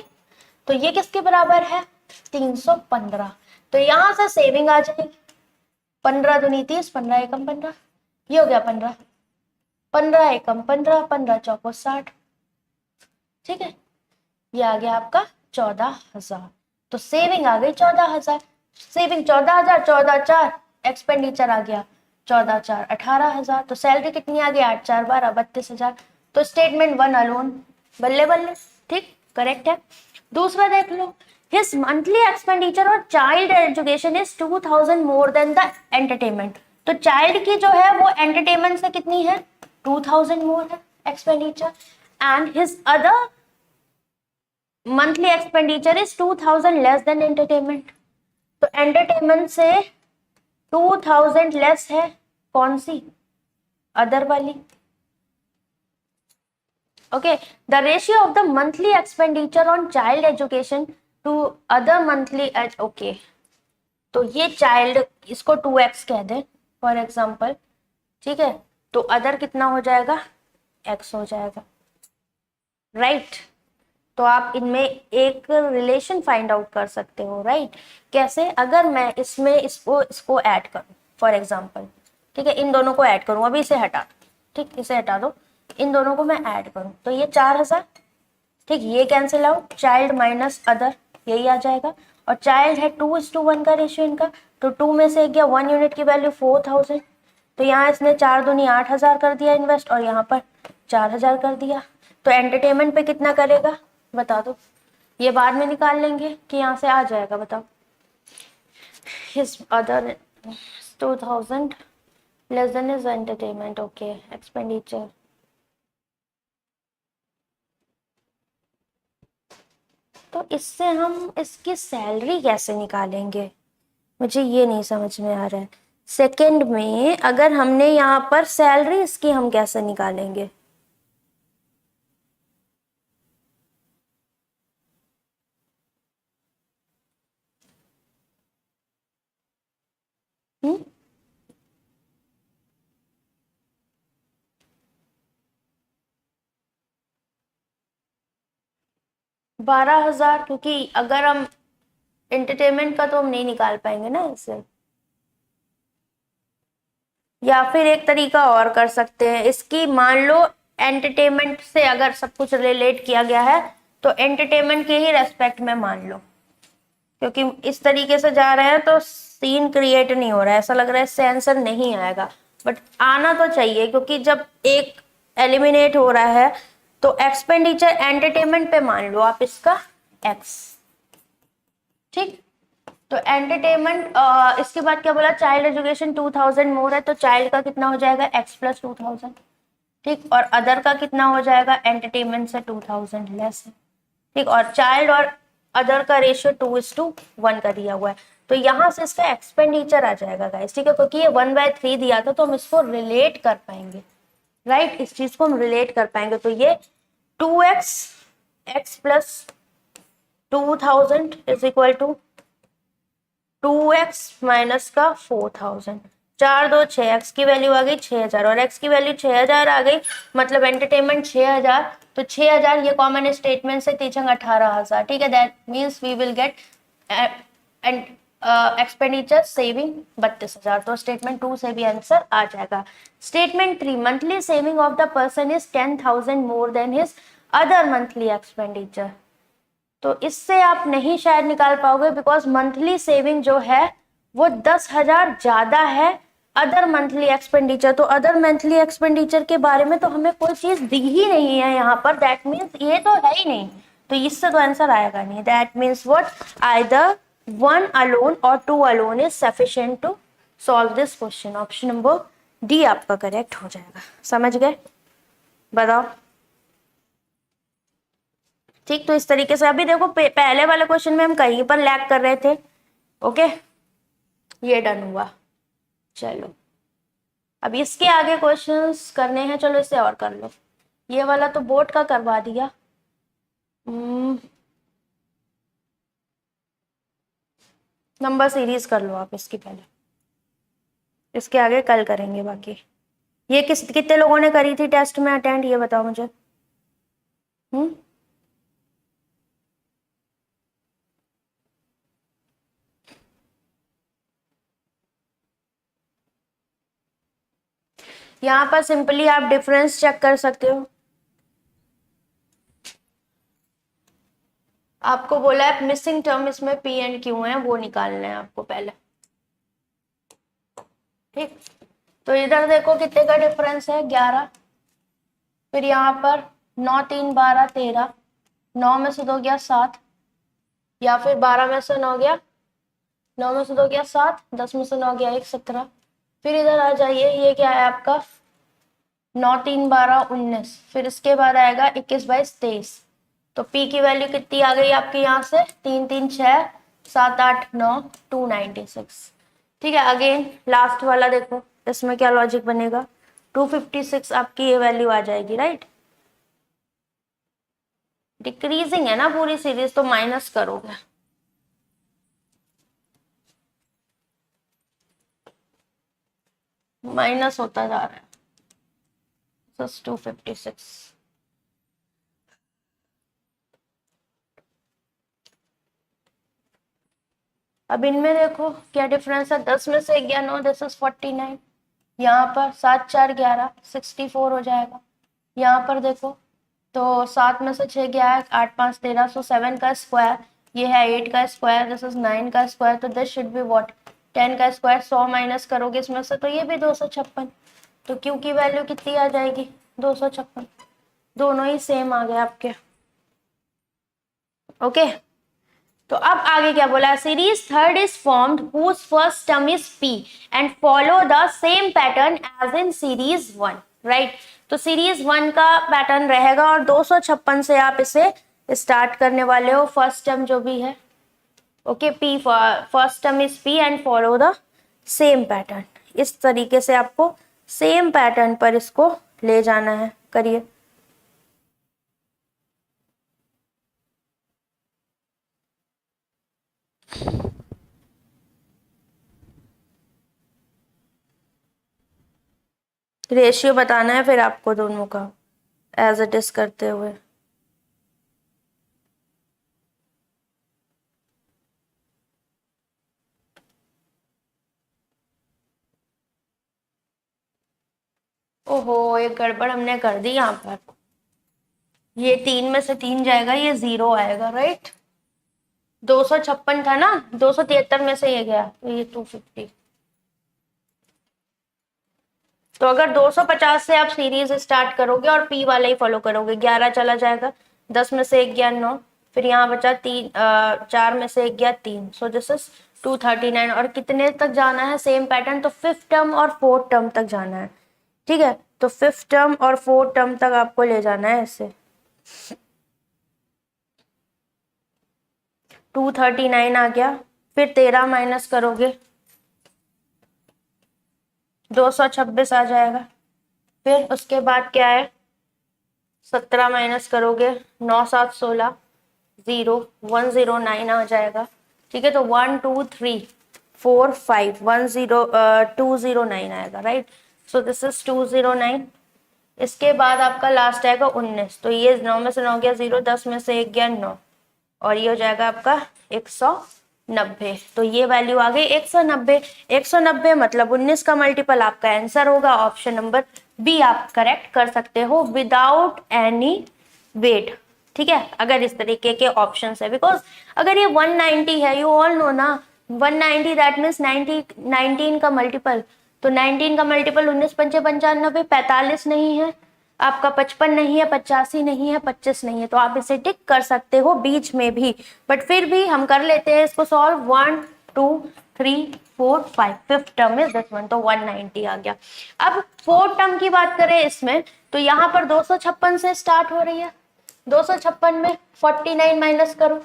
Speaker 1: तो ये किसके बराबर है, 315, तो यहां से सेविंग आ जाएगी, 15 दूनी 30, 15 एकम 15, ये हो गया 15, 15 एकम 15, 15 चौको 60, ठीक है, ये आ गया आपका 14,000, तो सेविंग आ गई 14,000, सेविंग 14,000, 14,4 एक्सपेंडिचर आ गया 14,4 18,000, तो सैलरी कितनी आ गई 8,4 12 32,000, तो स्टेटमेंट 1 अलोन बल्ले बल्ले, ठीक, करेक्ट है। दूसरा देख लो, हिज मंथली एक्सपेंडिचर और child education is 2,000 more than the entertainment, तो चाइल्ड की जो है वो एंटरटेनमेंट से कितनी है, 2,000 मोर है expenditure, and his other monthly expenditure is 2,000 less than entertainment, तो एंटरटेनमेंट से 2,000 लेस है कौन सी, अदर वाली। Okay, the ratio of the monthly expenditure on child education to other monthly okay, तो ये चाइल्ड इसको 2x कह दें फॉर एग्जाम्पल, ठीक है, तो अदर कितना हो जाएगा, x हो जाएगा, राइट तो आप इनमें एक रिलेशन फाइंड आउट कर सकते हो, राइट कैसे, अगर मैं इसमें इसको इसको ऐड करूं फॉर एग्जाम्पल, ठीक है, इन दोनों को ऐड करूं, अभी इसे हटा दो, ठीक, इसे हटा दो, इन दोनों को मैं ऐड करूं तो ये 4000, ठीक, ये cancel out, child minus other यही आ जाएगा, और चाइल्ड है 2:1 का रेशियो इनका, तो 2 में से गया 1 यूनिट की वैल्यू 4000, तो यहाँ इसने 4 दूनी 8000 कर दिया इन्वेस्ट, और यहाँ पर 4000 कर दिया, तो एंटरटेनमेंट पे कितना करेगा बता दो, ये बाद में निकाल लेंगे कि यहाँ से आ जाएगा, बताओ, his other 2000 less than his entertainment, okay expenditure, तो इससे हम इसकी सैलरी कैसे निकालेंगे, मुझे ये नहीं समझ में आ रहा है, सेकंड में अगर हमने यहाँ पर सैलरी इसकी हम कैसे निकालेंगे, हम्म, 12,000, क्योंकि अगर हम एंटरटेनमेंट का तो हम नहीं निकाल पाएंगे ना इससे, या फिर एक तरीका और कर सकते हैं इसकी, मान लो एंटरटेनमेंट से अगर सब कुछ रिलेट किया गया है तो एंटरटेनमेंट के ही रेस्पेक्ट में मान लो, क्योंकि इस तरीके से जा रहे हैं तो सीन क्रिएट नहीं हो रहा है, ऐसा लग रहा है इससे आंसर नहीं आएगा, बट आना तो चाहिए, क्योंकि जब एक एलिमिनेट हो रहा है तो एक्सपेंडिचर एंटरटेनमेंट पे मान लो आप इसका एक्स, ठीक, तो एंटरटेनमेंट इसके बाद क्या बोला, चाइल्ड एजुकेशन 2000 मोर है, तो चाइल्ड का कितना हो जाएगा x प्लस 2000, ठीक, और अदर का कितना हो जाएगा, एंटरटेनमेंट से 2000 लेस है, ठीक, और चाइल्ड और अदर का रेशियो 2:1 का दिया हुआ है, तो यहाँ से इसका एक्सपेंडिचर आ जाएगा गाइस, ठीक है, क्योंकि ये 1/3 दिया था तो हम इसको रिलेट कर पाएंगे, राइट इस चीज को हम रिलेट कर पाएंगे, तो ये 2x x plus 2000 is equal to 2x minus का 4000, 4 2 6, x की वैल्यू आ गई 6000 और x की वैल्यू 6000 आ गई, मतलब एंटरटेनमेंट 6000, तो 6000 ये कॉमन स्टेटमेंट से तीचंग 18000, ठीक है, that means we will get and expenditure saving 32,000, तो स्टेटमेंट 2 से भी आंसर आ जाएगा। Statement 3, monthly saving of the person is 10,000 more than his other monthly expenditure, तो इससे आप नहीं शायद निकाल पाओगे, बिकॉज मंथली सेविंग जो है वो 10,000 ज्यादा है अदर मंथली एक्सपेंडिचर, तो अदर मंथली एक्सपेंडिचर के बारे में तो हमें कोई चीज दी ही नहीं है यहाँ पर, दैट मीन्स ये तो है ही नहीं, तो इससे तो आंसर आएगा नहीं, that means what, either 1 alone और 2 alone is sufficient to solve this question, option number D आपका करेक्ट हो जाएगा, समझ गए, बताओ, ठीक, तो इस तरीके से अभी देखो पहले वाले क्वेश्चन में हम कहीं पर लैग कर रहे थे, ओके, ये डन हुआ, चलो अब इसके आगे क्वेश्चंस करने हैं, चलो इससे और कर लो, ये वाला तो बोर्ड का करवा दिया, नंबर सीरीज कर लो आप इसकी पहले, इसके आगे कल करेंगे बाकी, ये कितने लोगों ने करी थी टेस्ट में अटेंड, ये बताओ मुझे, यहाँ पर सिंपली आप डिफरेंस चेक कर सकते हो, आपको बोला है मिसिंग टर्म इसमें पी एंड क्यू है, वो निकालना है आपको पहले, ठीक, तो इधर देखो कितने का डिफरेंस है 11, फिर यहाँ पर 9 3 12 13, 9 में से 2 गया 7, या फिर 12 में से 9 गया, 9 में से 2 गया 7, 10 में से 9 गया 1 17, फिर इधर आ जाइए, ये क्या है आपका 9 3 12 19, फिर इसके बाद आएगा 21 22 23, तो P की वैल्यू कितनी आ गई आपके यहाँ से 3 3 6 7 8 9 296, ठीक है, अगेन लास्ट वाला देखो इसमें क्या लॉजिक बनेगा, 256 आपकी ये वैल्यू आ जाएगी, राइट। डिक्रीजिंग है ना पूरी सीरीज, तो माइनस करोगे, माइनस होता जा रहा है, 256। अब इनमें देखो क्या डिफरेंस है, 10 में से 1 गया 9, दिस इज 49। यहाँ पर 7 4 11, 64 हो जाएगा। यहाँ पर देखो तो 7 में से 6 गया है, 8 5 13, सो 7 का स्क्वायर, ये है 8 का स्क्वायर, दिस इज 9 का स्क्वायर, तो दिस शुड बी व्हाट 10 का स्क्वायर। 100 माइनस करोगे इसमें से तो ये भी 256, तो क्यू की वैल्यू कितनी आ जाएगी 256। दोनों ही सेम आ गए आपके, ओके। तो अब आगे क्या बोला, series third is formed whose first term is P and follow the same pattern as in series one, right. तो सीरीज वन का पैटर्न रहेगा और 256 से आप इसे स्टार्ट करने वाले हो, फर्स्ट टर्म जो भी है, okay. P first term is P and follow the same pattern, इस तरीके से आपको सेम पैटर्न पर इसको ले जाना है, करिए। रेशियो बताना है फिर आपको दोनों का एज इट इज करते हुए। ओहो, एक गड़बड़ हमने कर दी यहाँ पर, ये 3 में से 3 जाएगा, ये 0 आएगा, राइट। 256 था ना, 273 में से ये गया तो ये 250। तो अगर 250 से आप सीरीज स्टार्ट करोगे और पी वाला ही फॉलो करोगे, 11 चला जाएगा, 10 में से 1 गया 9, फिर यहाँ बचा 3, 4 में से 1 गया 3, सो दिस इज 239। और कितने तक जाना है सेम पैटर्न, तो 5th टर्म और 4th टर्म तक जाना है, ठीक है। तो 5th टर्म और 4th टर्म तक आपको ले जाना है इसे। 239 आ गया, फिर 13 माइनस करोगे 226 आ जाएगा, फिर उसके बाद क्या है 17 माइनस करोगे 9 7 16, 0 109 आ जाएगा, ठीक है। तो 1 2 3 4 5 209 आएगा, राइट। So this is 209। इसके बाद आपका लास्ट आएगा 19, तो ये 9 में से 9 गया 0, 10 में से 1 गया 9, और ये हो जाएगा आपका 190। तो ये वैल्यू आ गई 190। 190 मतलब 19 का मल्टीपल आपका आंसर होगा, ऑप्शन नंबर बी आप करेक्ट कर सकते हो विदाउट एनी वेट, ठीक है। अगर इस तरीके के ऑप्शन है, बिकॉज अगर ये 190 है, यू ऑल नो ना 190 दैट मीन्स 19 का मल्टीपल, तो 19 का मल्टीपल 19 पंचे 95, 45 नहीं है आपका, 55 नहीं है, 85 नहीं है, 25 नहीं है, तो आप इसे टिक कर सकते हो बीच में भी, बट फिर भी हम कर लेते हैं इसको solve. 1 2 3 4 5, 5th term is this one, तो 190 आ गया। अब 4th टर्म की बात करें इसमें, तो यहाँ पर 256 से स्टार्ट हो रही है, 256 में 49 माइनस करो,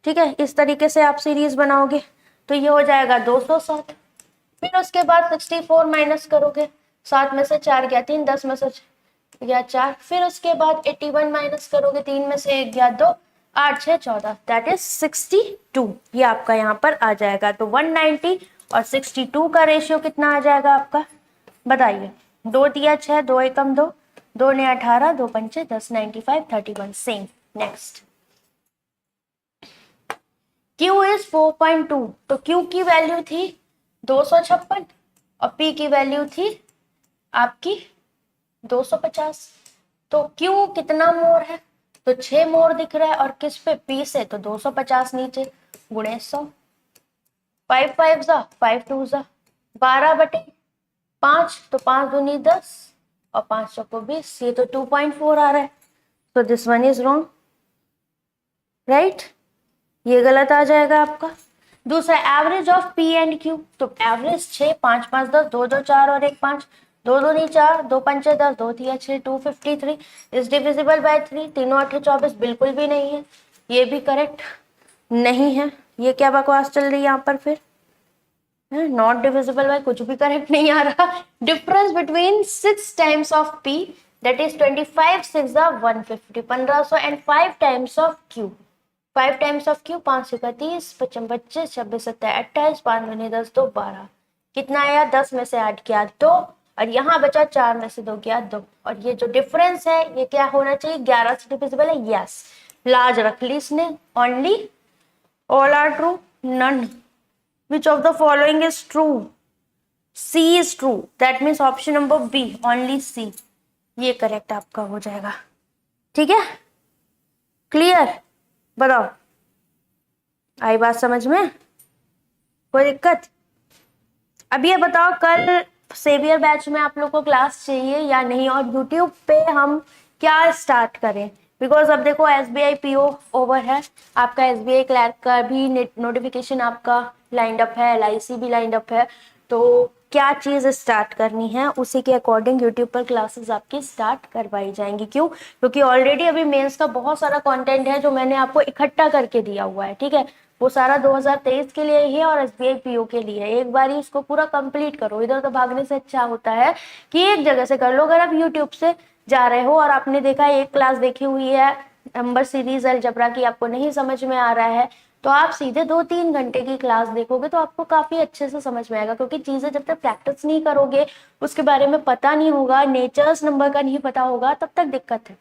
Speaker 1: ठीक है। इस तरीके से आप सीरीज बनाओगे तो ये हो जाएगा 207। फिर उसके बाद 64 माइनस करोगे, 7 में से 4 गया 3, 10 में से गया 4, फिर उसके बाद 81 माइनस करोगे, 3 में से 1 गया 2, 8 6 14, दैट इज 62। ये आपका यहाँ पर आ जाएगा। तो 190 और 62 का रेशियो कितना आ जाएगा आपका, बताइए। 2 दिया 6, 2 एकम 2, 2 ने 18, 2 पंचे 10, 95 31 सेम। नेक्स्ट Q इज 4.2, तो Q की वैल्यू थी 256 और P की वैल्यू थी आपकी 250। तो Q कितना मोर है, तो 6 मोर दिख रहा है, और किस पे P से, तो 250 नीचे गुणे 100, 5 5 जा 5 2 जा 12/5, तो 5 दूनी 10 और 5 चौको 20, ये तो 2.4 आ रहा है, तो this one is wrong, right. ये गलत आ जाएगा आपका। दूसरा average of P and Q, तो एवरेज 6 5 5 10, 2 2 4 और 1 5, 2 2 नहीं 4, 2 पंचे 10, 2 3 6, 253 इज डिविजिबल बाय 3, तीनों 8 24, बिल्कुल भी नहीं है, ये भी करेक्ट नहीं है। ये क्या बकवास चल रही है यहाँ पर फिर, नॉट डिविजिबल बाय कुछ भी करेक्ट नहीं आ रहा। Difference between 6 times of p that is 25 6 150 1500 and 5 times of q। 5 times of q 5 का 30 55 25 26 27 28 5 दूनी 10 2 12। कितना आया? 10 में से 8 किया 2 और यहाँ बचा 4 में से 2 किया 2। और ये जो डिफरेंस है ये क्या होना चाहिए? 11 से डिविजिबल है। यस, लार्ज रख ली इसने। Only all are true, none which of the following is true? C is true, that means option number B, only C, ये करेक्ट आपका हो जाएगा। ठीक है, क्लियर? बताओ, आई बात समझ में? कोई दिक्कत? अब ये बताओ, कल सेवियर बैच में आप लोग को क्लास चाहिए या नहीं, और यूट्यूब पे हम क्या स्टार्ट करें? बिकॉज अब देखो SBI PO ओवर है, आपका SBI क्लर्क का भी नोटिफिकेशन आपका लाइंड अप है, LIC भी लाइंड अप है, तो क्या चीज़ स्टार्ट करनी है उसी के अकॉर्डिंग यूट्यूब पर क्लासेस आपकी स्टार्ट करवाई जाएंगी। क्यों? क्योंकि ऑलरेडी अभी मेंस का बहुत सारा कंटेंट है जो मैंने आपको इकट्ठा करके दिया हुआ है। ठीक है, वो सारा 2023 के लिए ही है और SBI PO के लिए। एक बार ही उसको पूरा कंप्लीट करो, इधर तो भागने से अच्छा होता है कि एक जगह से कर लो। अगर आप यूट्यूब से जा रहे हो और आपने देखा एक क्लास देखी हुई है नंबर सीरीज अलजेब्रा की, आपको नहीं समझ में आ रहा है, तो आप सीधे 2-3 घंटे की क्लास देखोगे तो आपको काफी अच्छे से समझ में आएगा। क्योंकि चीजें जब तक प्रैक्टिस नहीं करोगे, उसके बारे में पता नहीं होगा, नेचर्स नंबर का नहीं पता होगा, तब तक दिक्कत है।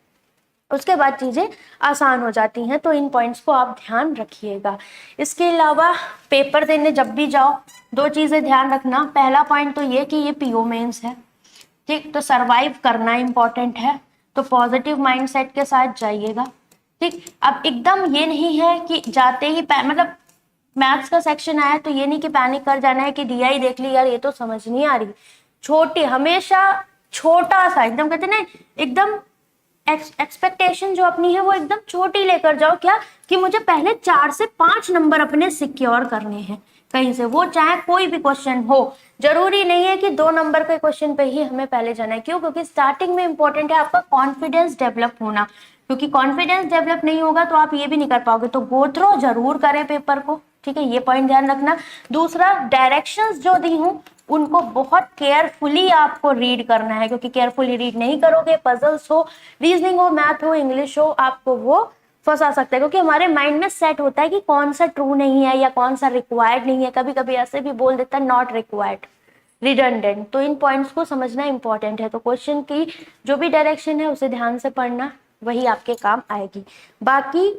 Speaker 1: उसके बाद चीजें आसान हो जाती हैं। तो इन पॉइंट्स को आप ध्यान रखिएगा। इसके अलावा पेपर देने जब भी जाओ, 2 चीजें ध्यान रखना। पहला पॉइंट तो ये कि ये PO मेंस है, ठीक, तो सरवाइव करना इंपॉर्टेंट है, तो पॉजिटिव माइंडसेट के साथ जाइएगा। ठीक, अब एकदम ये नहीं है कि जाते ही मतलब मैथ्स का सेक्शन आया तो ये नहीं कि पैनिक कर जाना है कि DI देख ली यार ये तो समझ नहीं आ रही। छोटी, हमेशा छोटा सा, एकदम कहते ना, एकदम एक्सपेक्टेशन जो अपनी है वो एकदम छोटी लेकर जाओ। क्या कि मुझे पहले 4 से 5 नंबर अपने सिक्योर करने हैं कहीं से, वो चाहे कोई भी क्वेश्चन हो। जरूरी नहीं है कि 2 नंबर के क्वेश्चन पे ही हमें पहले जाना है। क्यों? क्योंकि स्टार्टिंग में इंपॉर्टेंट है आपका कॉन्फिडेंस डेवलप होना, क्योंकि कॉन्फिडेंस डेवलप नहीं होगा तो आप ये भी नहीं कर पाओगे। तो गो थ्रू जरूर करें पेपर को, ठीक है, ये पॉइंट ध्यान रखना। दूसरा, डायरेक्शंस जो दी हूं उनको बहुत केयरफुली आपको रीड करना है, क्योंकि केयरफुली रीड नहीं करोगे, पजल्स हो, रीजनिंग हो, मैथ हो, इंग्लिश हो, आपको वो फंसा सकता है। क्योंकि हमारे माइंड में सेट होता है कि कौन सा ट्रू नहीं है या कौन सा रिक्वायर्ड नहीं है। कभी कभी ऐसे भी बोल देता है नॉट रिक्वायर्ड, रिडंडेंट। तो इन पॉइंट्स को समझना इंपॉर्टेंट है। तो क्वेश्चन की जो भी डायरेक्शन है उसे ध्यान से पढ़ना, वही आपके काम आएगी। बाकी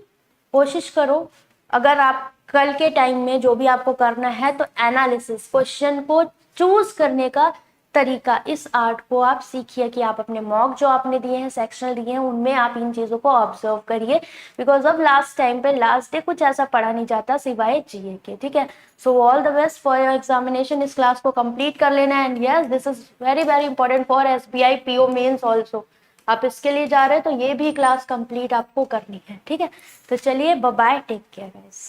Speaker 1: कोशिश करो, अगर आप कल के टाइम में जो भी आपको करना है तो एनालिसिस, क्वेश्चन को चूज करने का तरीका, इस आर्ट को आप सीखिए कि आप अपने मॉक जो आपने दिए हैं, सेक्शनल दिए हैं, उनमें आप इन चीजों को ऑब्जर्व करिए। बिकॉज अब लास्ट टाइम पे, लास्ट डे कुछ ऐसा पढ़ा नहीं जाता सिवाय GA के। ठीक है, so all the best for your examination. इस क्लास को कंप्लीट कर लेना है। And yes, this is very very important for SBI PO mains also. आप इसके लिए जा रहे हैं तो ये भी क्लास कंप्लीट आपको करनी है। ठीक है, तो चलिए, bye bye, take care guys.